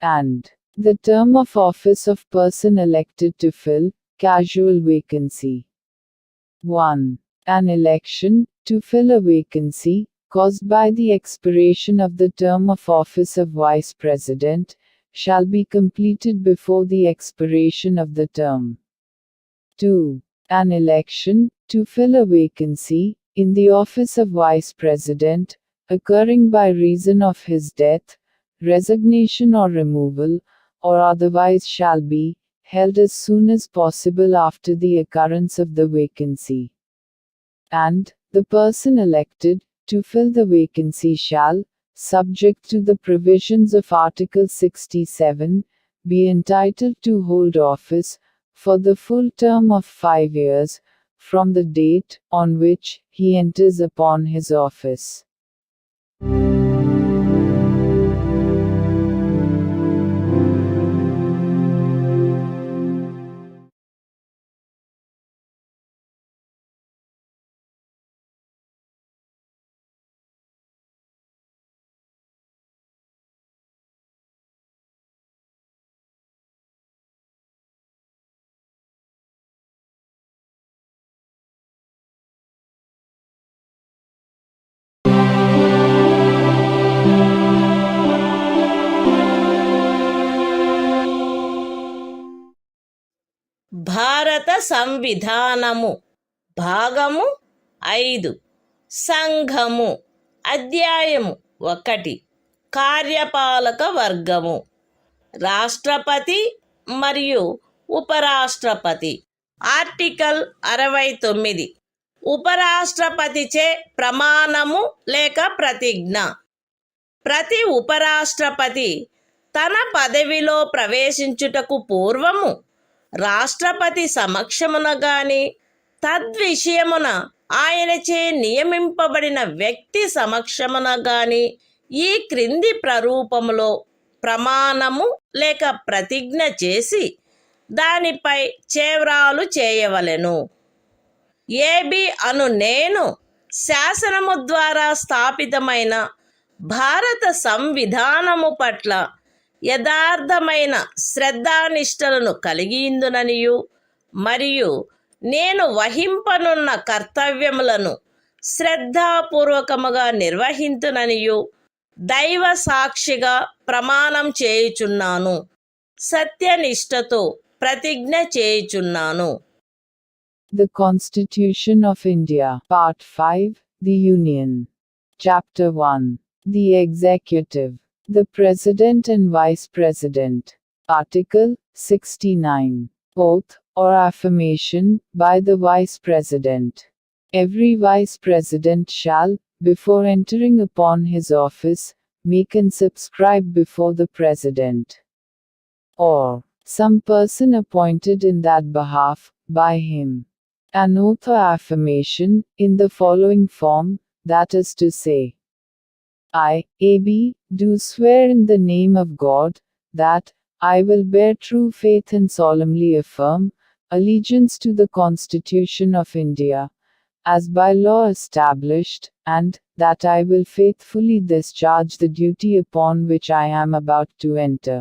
And the term of office of person elected to fill casual vacancy. 1. An election to fill a vacancy caused by the expiration of the term of office of Vice President shall be completed before the expiration of the term. 2. An election to fill a vacancy in the office of Vice President occurring by reason of his death, resignation or removal, or otherwise shall be held as soon as possible after the occurrence of the vacancy. And the person elected to fill the vacancy shall, subject to the provisions of Article 67, be entitled to hold office for the full term of 5 years from the date on which he enters upon his office. భారత సంవిధానము భాగము 5 సంఘము అధ్యాయము 1 కార్యపాలక వర్గము రాష్ట్రపతి మరియు ఉపరాష్ట్రపతి. Article 69 ఉపరాష్ట్రపతిచే ప్రమాణము లేక ప్రతిజ్ఞ. ప్రతి ఉపరాష్ట్రపతి తన పదవిలో ప్రవేశించుటకు పూర్వము రాష్ట్రపతి సమక్షమున గాని తద్విషయమున ఆయనచే నియమింపబడిన వ్యక్తి సమక్షమున గాని ఈ క్రింది ప్రరూపములో ప్రమాణము లేక ప్రతిజ్ఞ చేసి దానిపై చేవ్రాలు చేయవలెను. ఏబి అను నేను శాసనము ద్వారా స్థాపితమైన భారత సంవిధానము పట్ల యథార్థమైన శ్రద్ధానిష్టలను కలిగియుందుననియు మరియు నేను వహింపనున్న కర్తవ్యములను శ్రద్ధాపూర్వకముగా నిర్వహింతుననియు దైవ సాక్షిగా ప్రమాణం చేయుచున్నాను. సత్యనిష్టతో ప్రతిజ్ఞ చేయుచున్నాను. The Constitution of India, Part 5, The Union. Chapter 1. The Executive. The President and Vice President. Article 69. Oath or affirmation by the Vice President. Every Vice President shall, before entering upon his office, make and subscribe before the President, or some person appointed in that behalf, by him. An oath or affirmation, in the following form, that is to say, I, A.B., do swear in the name of God, that I will bear true faith and solemnly affirm allegiance to the Constitution of India, as by law established, and that I will faithfully discharge the duty upon which I am about to enter.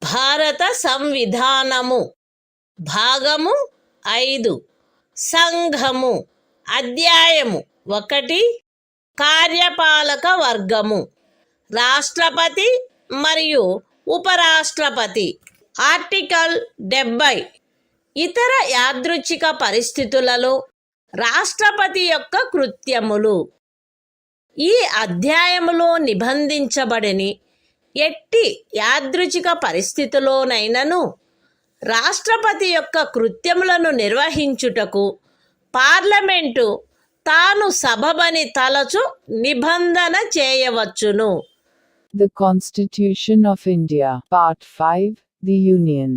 భారత సంవిధానము భాగము 5 సంఘము అధ్యాయము 1 కార్యపాలక వర్గము రాష్ట్రపతి మరియు ఉపరాష్ట్రపతి article 70 ఇతర యాదృచ్ఛిక పరిస్థితులలో రాష్ట్రపతి యొక్క కృత్యములు ఈ అధ్యాయములో నిబంధించబడని ఎట్టి యాదృచ్ఛిక పరిస్థితిలోనైనను రాష్ట్రపతి యొక్క కృత్యములను నిర్వహించుటకు పార్లమెంటు తాను సబబని తలచు నిబంధన చేయవచ్చును. The Constitution of India, Part 5, The Union.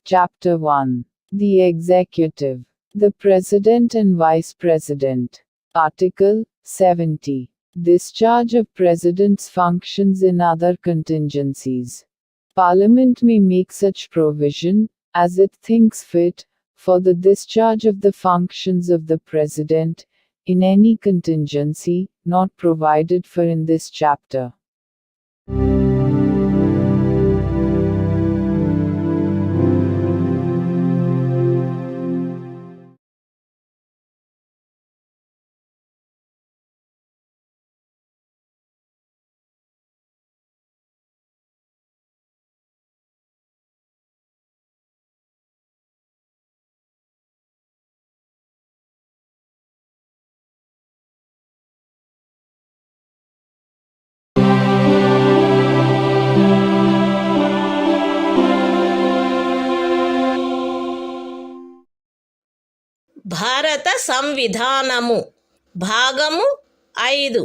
Chapter 1. The Executive. The President and Vice President. Article 70. Discharge of President's functions in other contingencies. Parliament may make such provision, as it thinks fit, for the discharge of the functions of the President, in any contingency, not provided for in this chapter. భారత సంవిధానము భాగము 5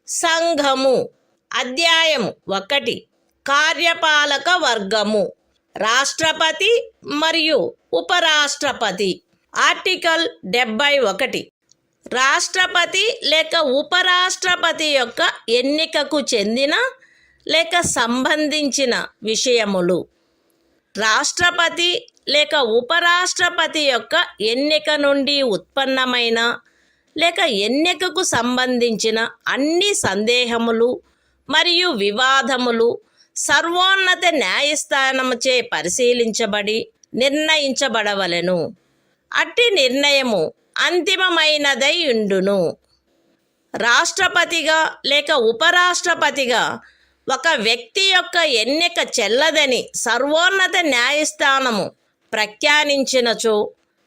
సంఘము అధ్యాయము 1 కార్యపాలక వర్గము రాష్ట్రపతి మరియు ఉపరాష్ట్రపతి article 71 రాష్ట్రపతి లేక ఉపరాష్ట్రపతి యొక్క ఎన్నికకు చెందిన లేక సంబంధించిన విషయములు రాష్ట్రపతి లేక ఉపరాష్ట్రపతి యొక్క ఎన్నిక నుండి ఉత్పన్నమైన లేక ఎన్నికకు సంబంధించిన అన్ని సందేహములు మరియు వివాదములు సర్వోన్నత న్యాయస్థానముచే పరిశీలించబడి నిర్ణయించబడవలెను. అట్టి నిర్ణయము అంతిమమైనదై ఉండును. రాష్ట్రపతిగా లేక ఉపరాష్ట్రపతిగా ఒక వ్యక్తి యొక్క ఎన్నిక చెల్లదని సర్వోన్నత న్యాయస్థానము ప్రఖ్యానించినచో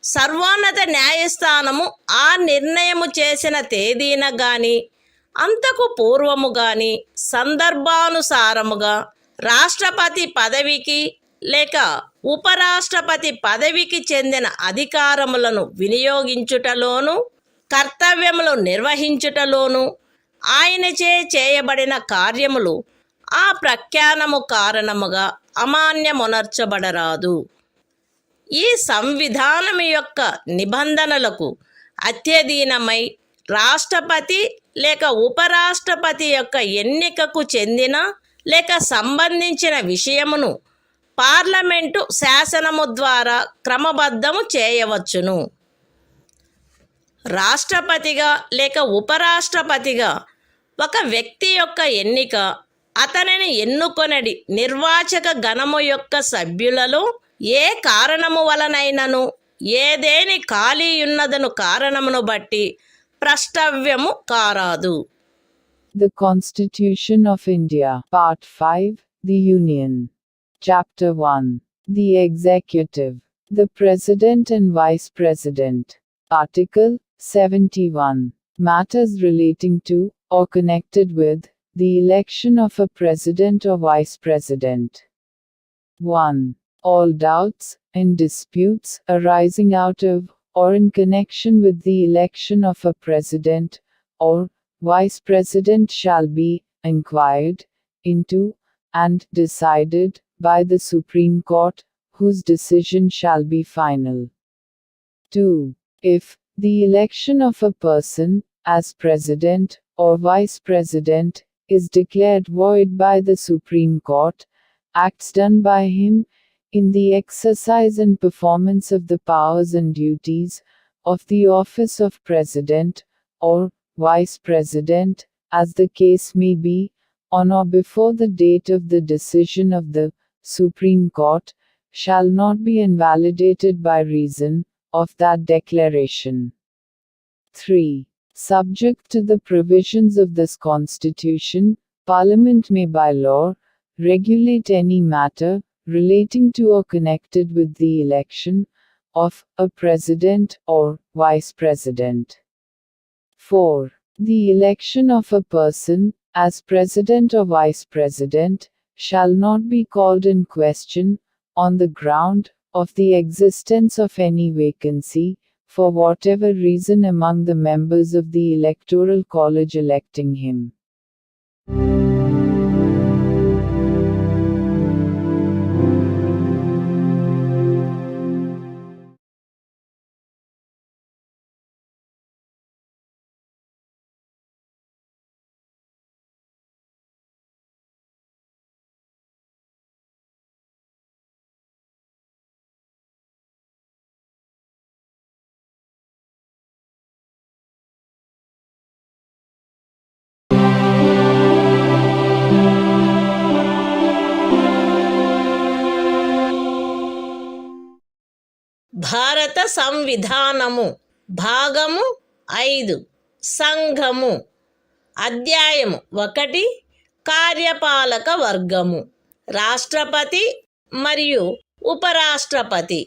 సర్వోన్నత న్యాయస్థానము ఆ నిర్ణయము చేసిన తేదీన గాని అంతకు పూర్వము గాని సందర్భానుసారముగా రాష్ట్రపతి పదవికి లేక ఉపరాష్ట్రపతి పదవికి చెందిన అధికారములను వినియోగించుటలోను కర్తవ్యములు నిర్వహించుటలోను ఆయనచే చేయబడిన కార్యములు ఆ ప్రఖ్యానము కారణముగా అమాన్యమునర్చబడరాదు. ఈ సంవిధానము యొక్క నిబంధనలకు అత్యధీనమై రాష్ట్రపతి లేక ఉపరాష్ట్రపతి యొక్క ఎన్నికకు చెందిన లేక సంబంధించిన విషయమును పార్లమెంటు శాసనము ద్వారా క్రమబద్ధము చేయవచ్చును. రాష్ట్రపతిగా లేక ఉపరాష్ట్రపతిగా ఒక వ్యక్తి యొక్క ఎన్నిక అతనిని ఎన్నుకొనడి నిర్వాచక గణము యొక్క సభ్యులలో ఏ కారణము వలనైనను ఏదేని ఖాళీ ఉన్నదను కారణమును బట్టి ప్రష్టవ్యము కారాదు. The Constitution of India, Part 5, The Union. Chapter 1. The Executive. The President and Vice President. Article 71. Matters relating to, or connected with, the election of a President or Vice President. 1. All doubts and disputes arising out of, or in connection with the election of a President, or Vice President shall be inquired into and decided by the Supreme Court, whose decision shall be final. 2. If the election of a person as President or Vice President is declared void by the Supreme Court, acts done by him in the exercise and performance of the powers and duties of the office of President or Vice President, as the case may be, on or before the date of the decision of the Supreme Court, shall not be invalidated by reason of that declaration. 3. Subject to the provisions of this Constitution, Parliament may by law regulate any matter relating to or connected with the election of a President or Vice President. 4. The election of a person as President or Vice President shall not be called in question on the ground of the existence of any vacancy, for whatever reason among the members of the Electoral College electing him. భారత సంవిధానము భాగము 5 సంఘము అధ్యాయము 1 కార్యపాలక వర్గము రాష్ట్రపతి మరియు ఉపరాష్ట్రపతి.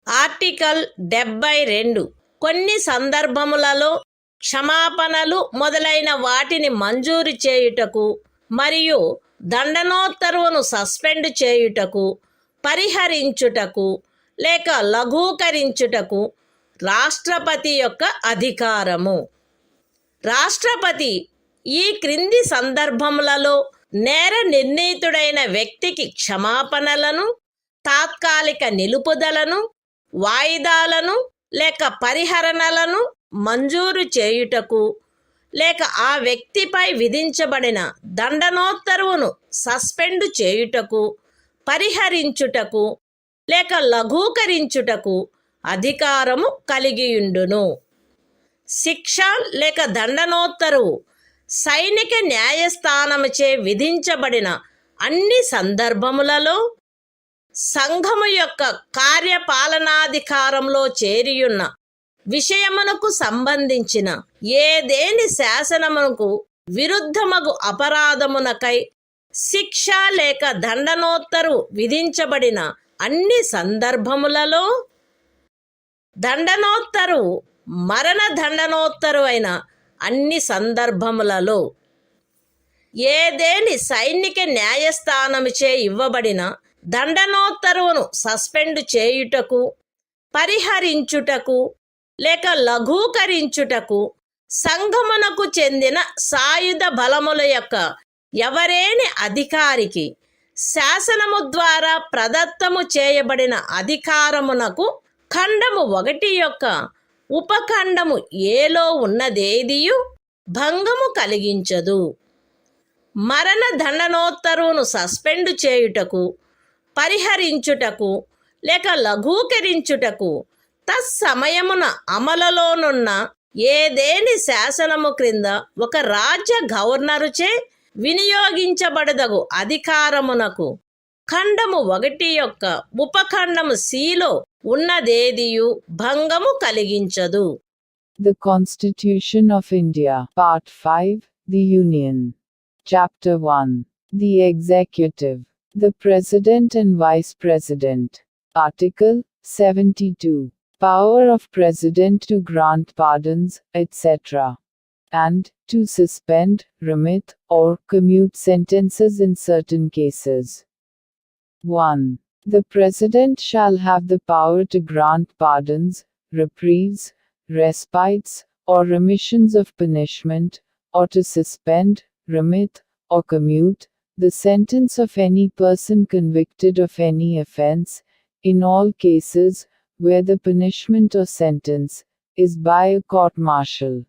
Article 72 కొన్ని సందర్భములలో క్షమాపణలు మొదలైన వాటిని మంజూరు చేయుటకు మరియు దండనోత్తర్వును సస్పెండ్ చేయుటకు, పరిహరించుటకు లేక లఘూకరించుటకు రాష్ట్రపతి యొక్క అధికారము. రాష్ట్రపతి ఈ క్రింది సందర్భములలో నేర నిర్ణీతుడైన వ్యక్తికి క్షమాపణలను, తాత్కాలిక నిలుపుదలను, వాయిదాలను లేక పరిహరణలను మంజూరు చేయుటకు, లేక ఆ వ్యక్తిపై విధించబడిన దండనోత్తర్వును సస్పెండ్ చేయుటకు, పరిహరించుటకు లేక లఘూకరించుటకు అధికారము కలిగియుండును. శిక్ష లేక దండనోత్తరువు సైనిక న్యాయస్థానముచే విధించబడిన అన్ని సందర్భములలో సంఘము యొక్క కార్యపాలనాధికారంలో చేరియున్న విషయమునకు సంబంధించిన ఏదేని శాసనమునకు విరుద్ధమగు అపరాధమునకై శిక్ష లేక దండనోత్తరు విధించబడిన అన్ని సందర్భములలో దండనోత్తరు మరణ దండనోత్తరు అయిన అన్ని సందర్భములలో ఏదేని సైనిక న్యాయస్థానముచే ఇవ్వబడిన దండనోత్తరువును సస్పెండ్ చేయుటకు, పరిహరించుటకు లేక లఘూకరించుటకు సంఘమునకు చెందిన సాయుధ బలముల యొక్క ఎవరేని అధికారికి శాసనము ద్వారా ప్రదత్తము చేయబడిన అధికారమునకు ఖండము 1 యొక్క ఉపఖండము ఏలో ఉన్నదేదియు భంగము కలిగించదు. మరణ దండనోత్తరువును సస్పెండ్ చేయుటకు, పరిహరించుటకు లేక లఘూకరించుటకు తత్సమయమున అమలులోనున్న ఏదేని శాసనము క్రింద ఒక రాజ్య గవర్నరుచే వినియోగించబడదగు అధికారమునకు ఖండము 1 యొక్క ఉపఖండము సిలో ఉన్నదేదియు భంగము కలిగించదు. The Constitution of India. Part 5. The Union. Chapter 1. The Executive. The President and Vice President. Article 72. Power of President to grant pardons, etc. and to suspend, remit, or commute sentences in certain cases. 1. The President shall have the power to grant pardons, reprieves, respites, or remissions of punishment, or to suspend, remit, or commute the sentence of any person convicted of any offense, in all cases where the punishment or sentence is by a court-martial.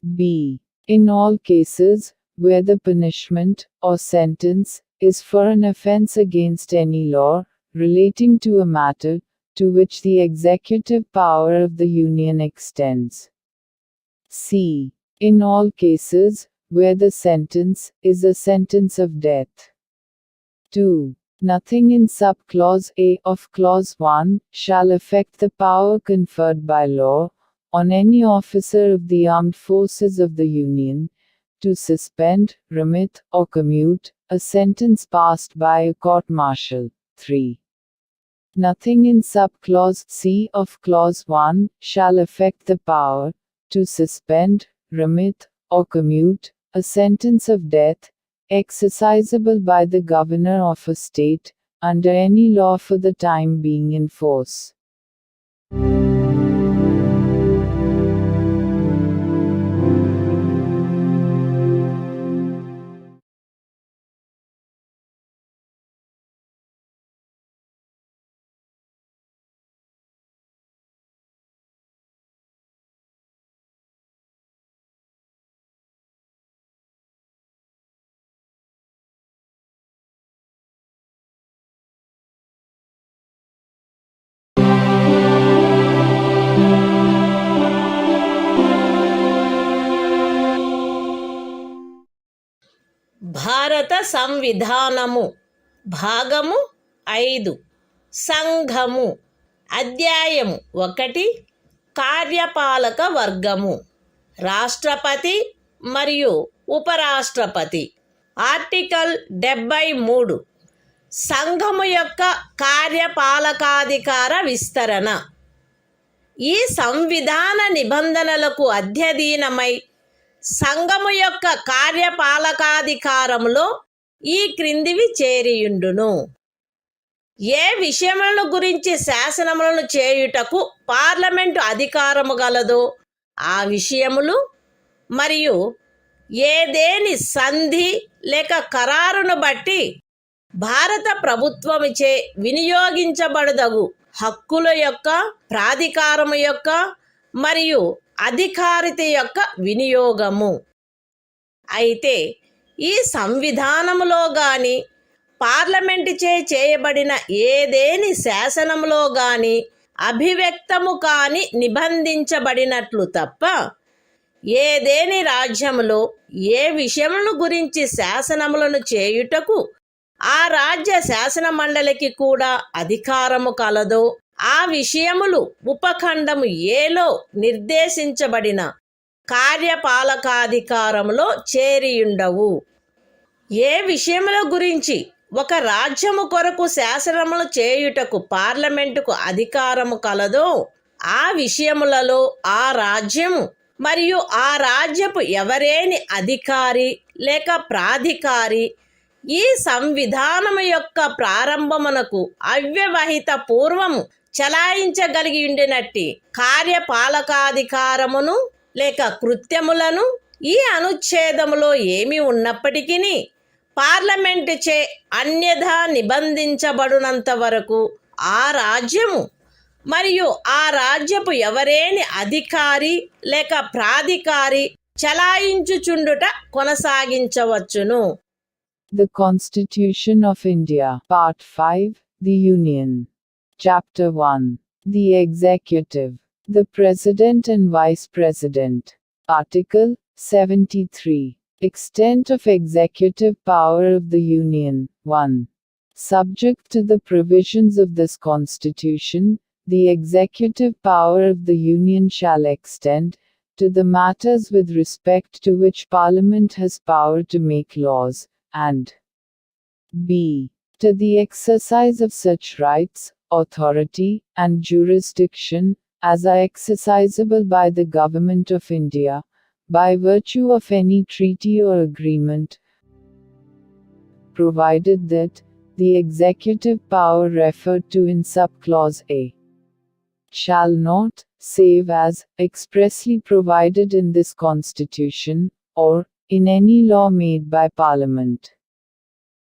B. In all cases where the punishment or sentence is for an offense against any law relating to a matter to which the executive power of the Union extends. C. In all cases where the sentence is a sentence of death. 2. Nothing in sub-clause A of clause 1 shall affect the power conferred by law on any officer of the armed forces of the Union to suspend, remit, or commute a sentence passed by a court-martial. 3. Nothing in sub-clause C of clause 1 shall affect the power to suspend, remit, or commute a sentence of death exercisable by the governor of a state under any law for the time being in force. భారత సంవిధానము భాగము 5 సంఘము అధ్యాయము 1 కార్యపాలక వర్గము రాష్ట్రపతి మరియు ఉపరాష్ట్రపతి article 73 సంఘము యొక్క కార్యపాలకాధికార విస్తరణ ఈ సంవిధాన నిబంధనలకు అధ్యయనమై సంఘము యొక్క కార్యపాలకాధికారములో ఈ క్రిందివి చేరియుండును. ఏ విషయములను గురించి శాసనములను చేయుటకు పార్లమెంటు అధికారము గలదో ఆ విషయములు మరియు ఏదేని సంధి లేక ఖరారును బట్టి భారత ప్రభుత్వముచే వినియోగించబడదగు హక్కుల యొక్క ప్రాధికారము యొక్క మరియు అధికారిత యొక్క వినియోగము. అయితే ఈ సంవిధానములో గాని పార్లమెంటుచే చేయబడిన ఏదేని శాసనములో గాని అభివ్యక్తము కాని నిబంధించబడినట్లు తప్ప ఏదేని రాజ్యములో ఏ విషయములను గురించి శాసనములను చేయుటకు ఆ రాజ్య శాసన మండలికి కూడా అధికారము కలదో ఆ విషయములు ఉపఖండము ఏలో నిర్దేశించబడిన కార్యపాలకాధికారములో చేరియుండవు. ఏ విషయముల గురించి ఒక రాజ్యము కొరకు శాసనములు చేయుటకు పార్లమెంటుకు అధికారము కలదో ఆ విషయములలో ఆ రాజ్యము మరియు ఆ రాజ్యపు ఎవరేని అధికారి లేక ప్రాధికారి ఈ సంవిధానము యొక్క ప్రారంభమునకు అవ్యవహిత పూర్వము చలాయించగలిగి ఉండినట్టి కార్యపాలకాధికారమును లేక కృత్యములను ఈ అనుచ్ఛేదములో ఏమి ఉన్నప్పటికీ పార్లమెంటుచే అన్యథా నిబంధించబడినంత వరకు ఆ రాజ్యము మరియు ఆ రాజ్యపు ఎవరేని అధికారి లేక ప్రాధికారి చలాయించుచుండుట కొనసాగించవచ్చును. The Constitution of India. Part 5. The Union. Chapter 1. The Executive. The President and Vice President. Article 73. Extent of executive power of the Union. 1. Subject to the provisions of this Constitution, The executive power of the Union shall extend to the matters with respect to which Parliament has power to make laws, and b. to the exercise of such rights, authority, and jurisdiction, as are exercisable by the Government of India, by virtue of any treaty or agreement, provided that the executive power referred to in subclause A shall not, save as expressly provided in this Constitution, or in any law made by Parliament,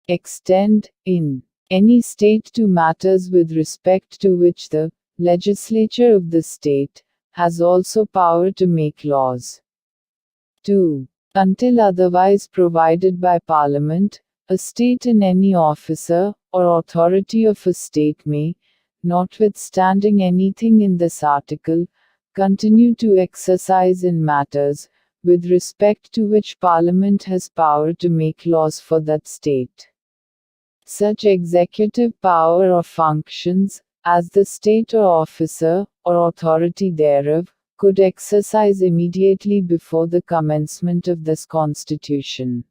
extend, in any state to matters with respect to which the legislature of the state has also power to make laws. 2. Until otherwise provided by Parliament, a state in any officer or authority of a state may, notwithstanding anything in this article, continue to exercise in matters with respect to which Parliament has power to make laws for that state such executive power or functions, as the state or officer, or authority thereof, could exercise immediately before the commencement of this Constitution.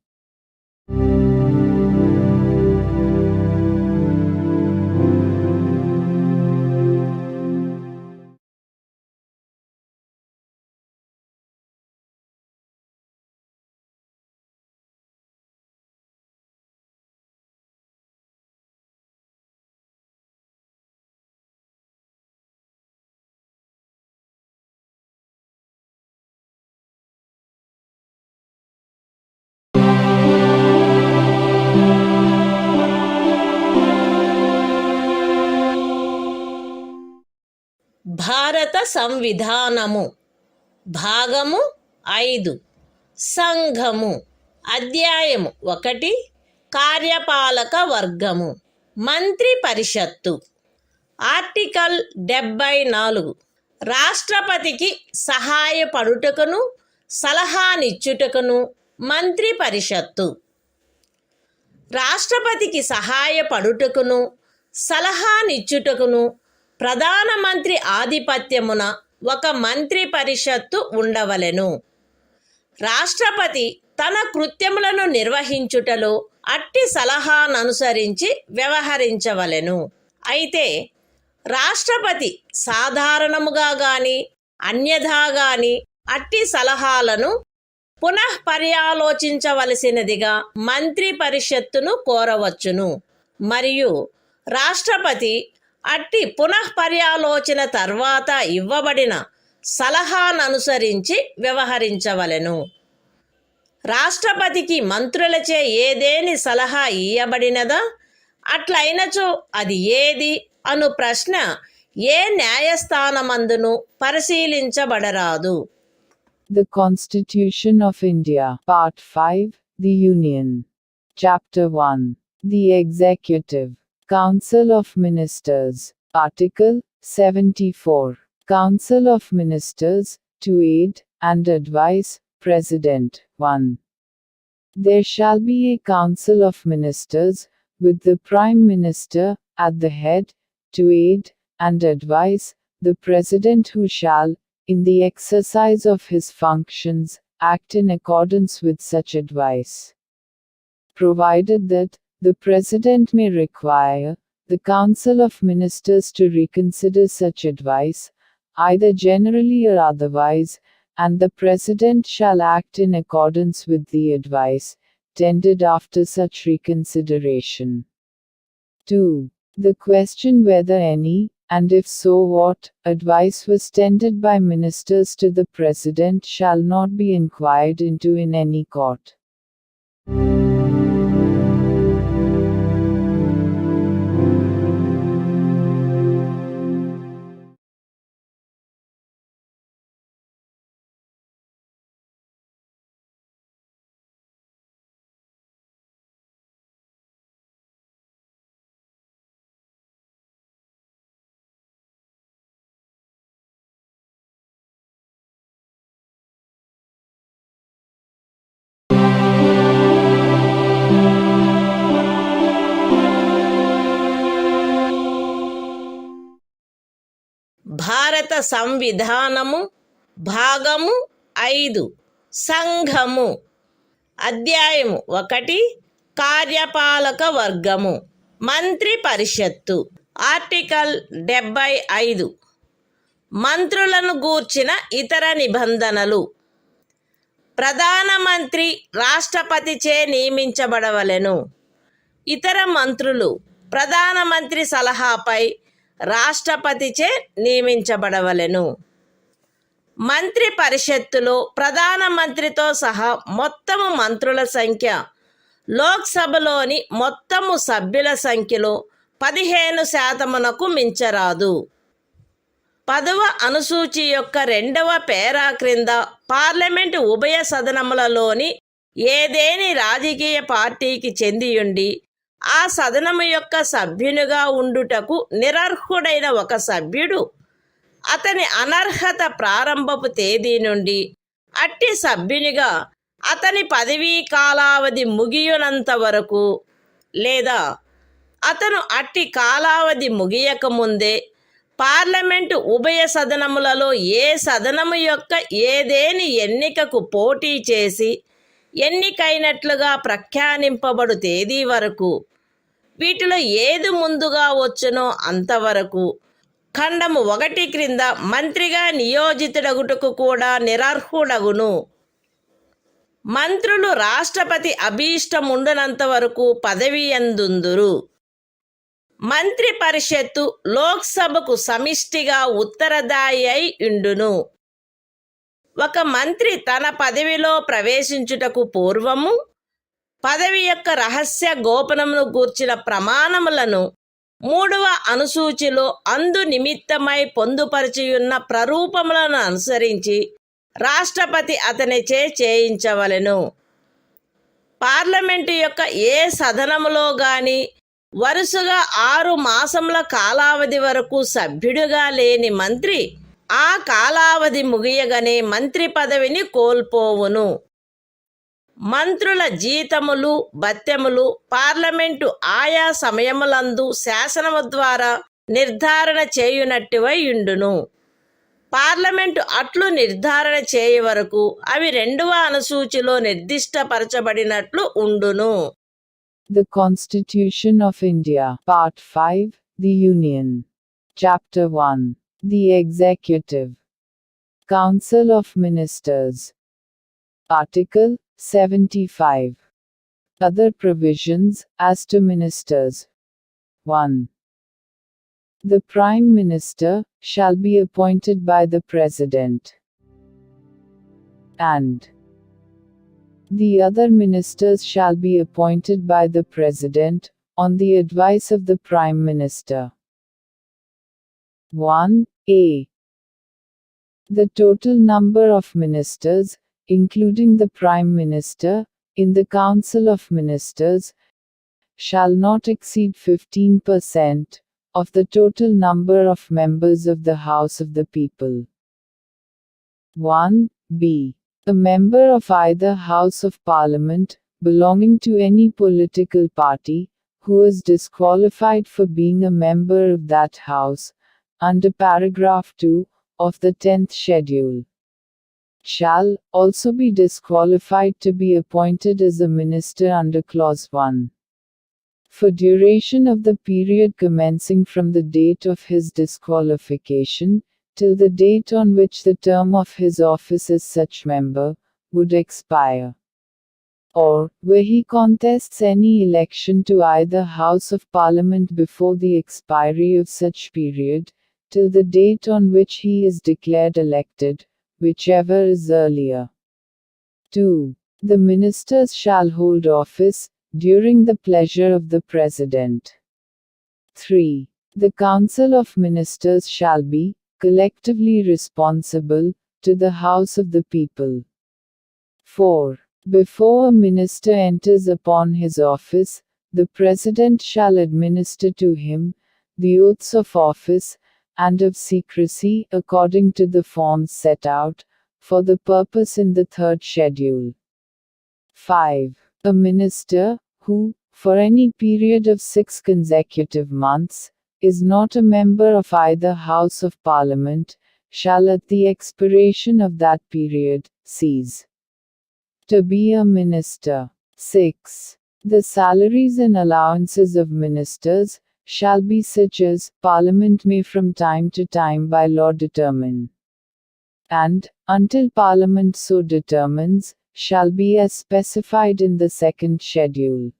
భారత సంవిధానము భాగము 5 సంఘము అధ్యాయము 1 కార్యపాలక వర్గము మంత్రి పరిషత్తు article 74 రాష్ట్రపతికి సహాయపడుటకును సలహానిచ్చుటకును మంత్రి పరిషత్తు రాష్ట్రపతికి సహాయపడుటకును సలహానిచ్చుటకును ప్రధానమంత్రి ఆధిపత్యమున ఒక మంత్రి పరిషత్తు ఉండవలెను. రాష్ట్రపతి తన కృత్యములను నిర్వహించుటలో అట్టి సలహాననుసరించి వ్యవహరించవలెను. అయితే రాష్ట్రపతి సాధారణముగా గాని అన్యథా గాని అట్టి సలహాలను పునఃపర్యాలోచించవలసినదిగా మంత్రి పరిషత్తును కోరవచ్చును. మరియు రాష్ట్రపతి అట్టి పునఃపర్యాలోచన తర్వాత ఇవ్వబడిన సలహాననుసరించి వ్యవహరించవలెను. రాష్ట్రపతికి మంత్రులచే ఏదేని సలహా ఇయ్యబడినదా, అట్లయినచో అది ఏది అను ప్రశ్న ఏ న్యాయస్థానమందును పరిశీలించబడరాదు. The Constitution of India, Part 5, The Union. Chapter 1. The Executive. Council of Ministers. Article 74. Council of Ministers, to aid and advise President. 1. There shall be a Council of Ministers, with the Prime Minister at the head, to aid and advise the President, who shall, in the exercise of his functions, act in accordance with such advice. Provided that the President may require the Council of Ministers to reconsider such advice, either generally or otherwise, and the President shall act in accordance with the advice tendered after such reconsideration. 2. The question whether any, and if so what, advice was tendered by ministers to the President shall not be inquired into in any court. భారత సంవిధానము భాగము 5 సంఘము అధ్యాయము 1 కార్యపాలక వర్గము మంత్రి పరిషత్తు article 75 మంత్రులను గూర్చిన ఇతర నిబంధనలు ప్రధానమంత్రి రాష్ట్రపతిచే నియమించబడవలెను. ఇతర మంత్రులు ప్రధానమంత్రి సలహాపై రాష్ట్రపతిచే నియమించబడవలెను. మంత్రి పరిషత్తులో ప్రధానమంత్రితో సహా మొత్తము మంత్రుల సంఖ్య లోక్సభలోని మొత్తము సభ్యుల సంఖ్యలో 15% మించరాదు. 10వ అనుసూచి యొక్క 2వ పేరా క్రింద పార్లమెంటు ఉభయ సదనములలోని ఏదేని రాజకీయ పార్టీకి చెందియుండి ఆ సదనము యొక్క సభ్యునిగా ఉండుటకు నిరర్హుడైన ఒక సభ్యుడు అతని అనర్హత ప్రారంభపు తేదీ నుండి అట్టి సభ్యునిగా అతని పదవీ కాలావధి ముగియునంత వరకు లేదా అతను అట్టి కాలావధి ముగియకముందే పార్లమెంటు ఉభయ సదనములలో ఏ సదనము యొక్క ఏదేని ఎన్నికకు పోటీ చేసి ఎన్నికైనట్లుగా ప్రఖ్యానింపబడు తేదీ వరకు వీటిలో ఏది ముందుగా వచ్చునో అంతవరకు ఖండము 1 క్రింద మంత్రిగా నియోజితుడగుటకు కూడా నిరర్హుడగును. మంత్రులు రాష్ట్రపతి అభీష్టముండునంత వరకు పదవి యందుందురు. మంత్రి పరిషత్తు లోక్సభకు సమిష్టిగా ఉత్తరదాయి అయి ఉండును. ఒక మంత్రి తన పదవిలో ప్రవేశించుటకు పూర్వము పదవి యొక్క రహస్య గోపనమును గూర్చిన ప్రమాణములను 3వ అనుసూచిలో అందు నిమిత్తమై పొందుపరిచియున్న ప్రరూపములను అనుసరించి రాష్ట్రపతి అతనిచే చేయించవలెను. పార్లమెంటు యొక్క ఏ సదనములో గాని వరుసగా 6 మాసముల కాలావధి వరకు సభ్యుడిగా లేని మంత్రి ఆ కాలావధి ముగియగానే మంత్రి పదవిని కోల్పోవును. మంత్రుల జీతములు భత్యములు పార్లమెంటు ఆయా సమయములందు శాసనము ద్వారా నిర్ధారణ చేయునట్టువై ఉండును. పార్లమెంటు అట్లు నిర్ధారణ చేయ వరకు అవి 2వ అనుసూచిలో నిర్దిష్టపరచబడినట్లు ఉండును. The Constitution of India, Part 5, The Union. Chapter 1, The Executive. Council of Ministers. Article 75. Other provisions as to ministers. 1. The Prime Minister shall be appointed by the President, and the other ministers shall be appointed by the President, on the advice of the Prime Minister. 1a. The total number of ministers, including the Prime Minister, in the Council of Ministers, shall not exceed 15% of the total number of members of the House of the People. 1b. A member of either House of Parliament, belonging to any political party, who is disqualified for being a member of that House, under paragraph 2 of the 10th schedule, shall also be disqualified to be appointed as a minister under clause 1. For duration of the period commencing from the date of his disqualification, till the date on which the term of his office as such member would expire, or where he contests any election to either House of Parliament before the expiry of such period, till the date on which he is declared elected, whichever is earlier. 2. The ministers shall hold office during the pleasure of the President. 3. The Council of Ministers shall be collectively responsible to the House of the People. 4. Before a minister enters upon his office, the President shall administer to him the oaths of office and of secrecy according to the forms set out for the purpose in the 3rd schedule. 5. A minister, who, for any period of 6 consecutive months, is not a member of either House of Parliament, shall at the expiration of that period, cease to be a minister. 6. The salaries and allowances of ministers shall be such as Parliament may from time to time by law determine, and, until Parliament so determines, shall be as specified in the second schedule.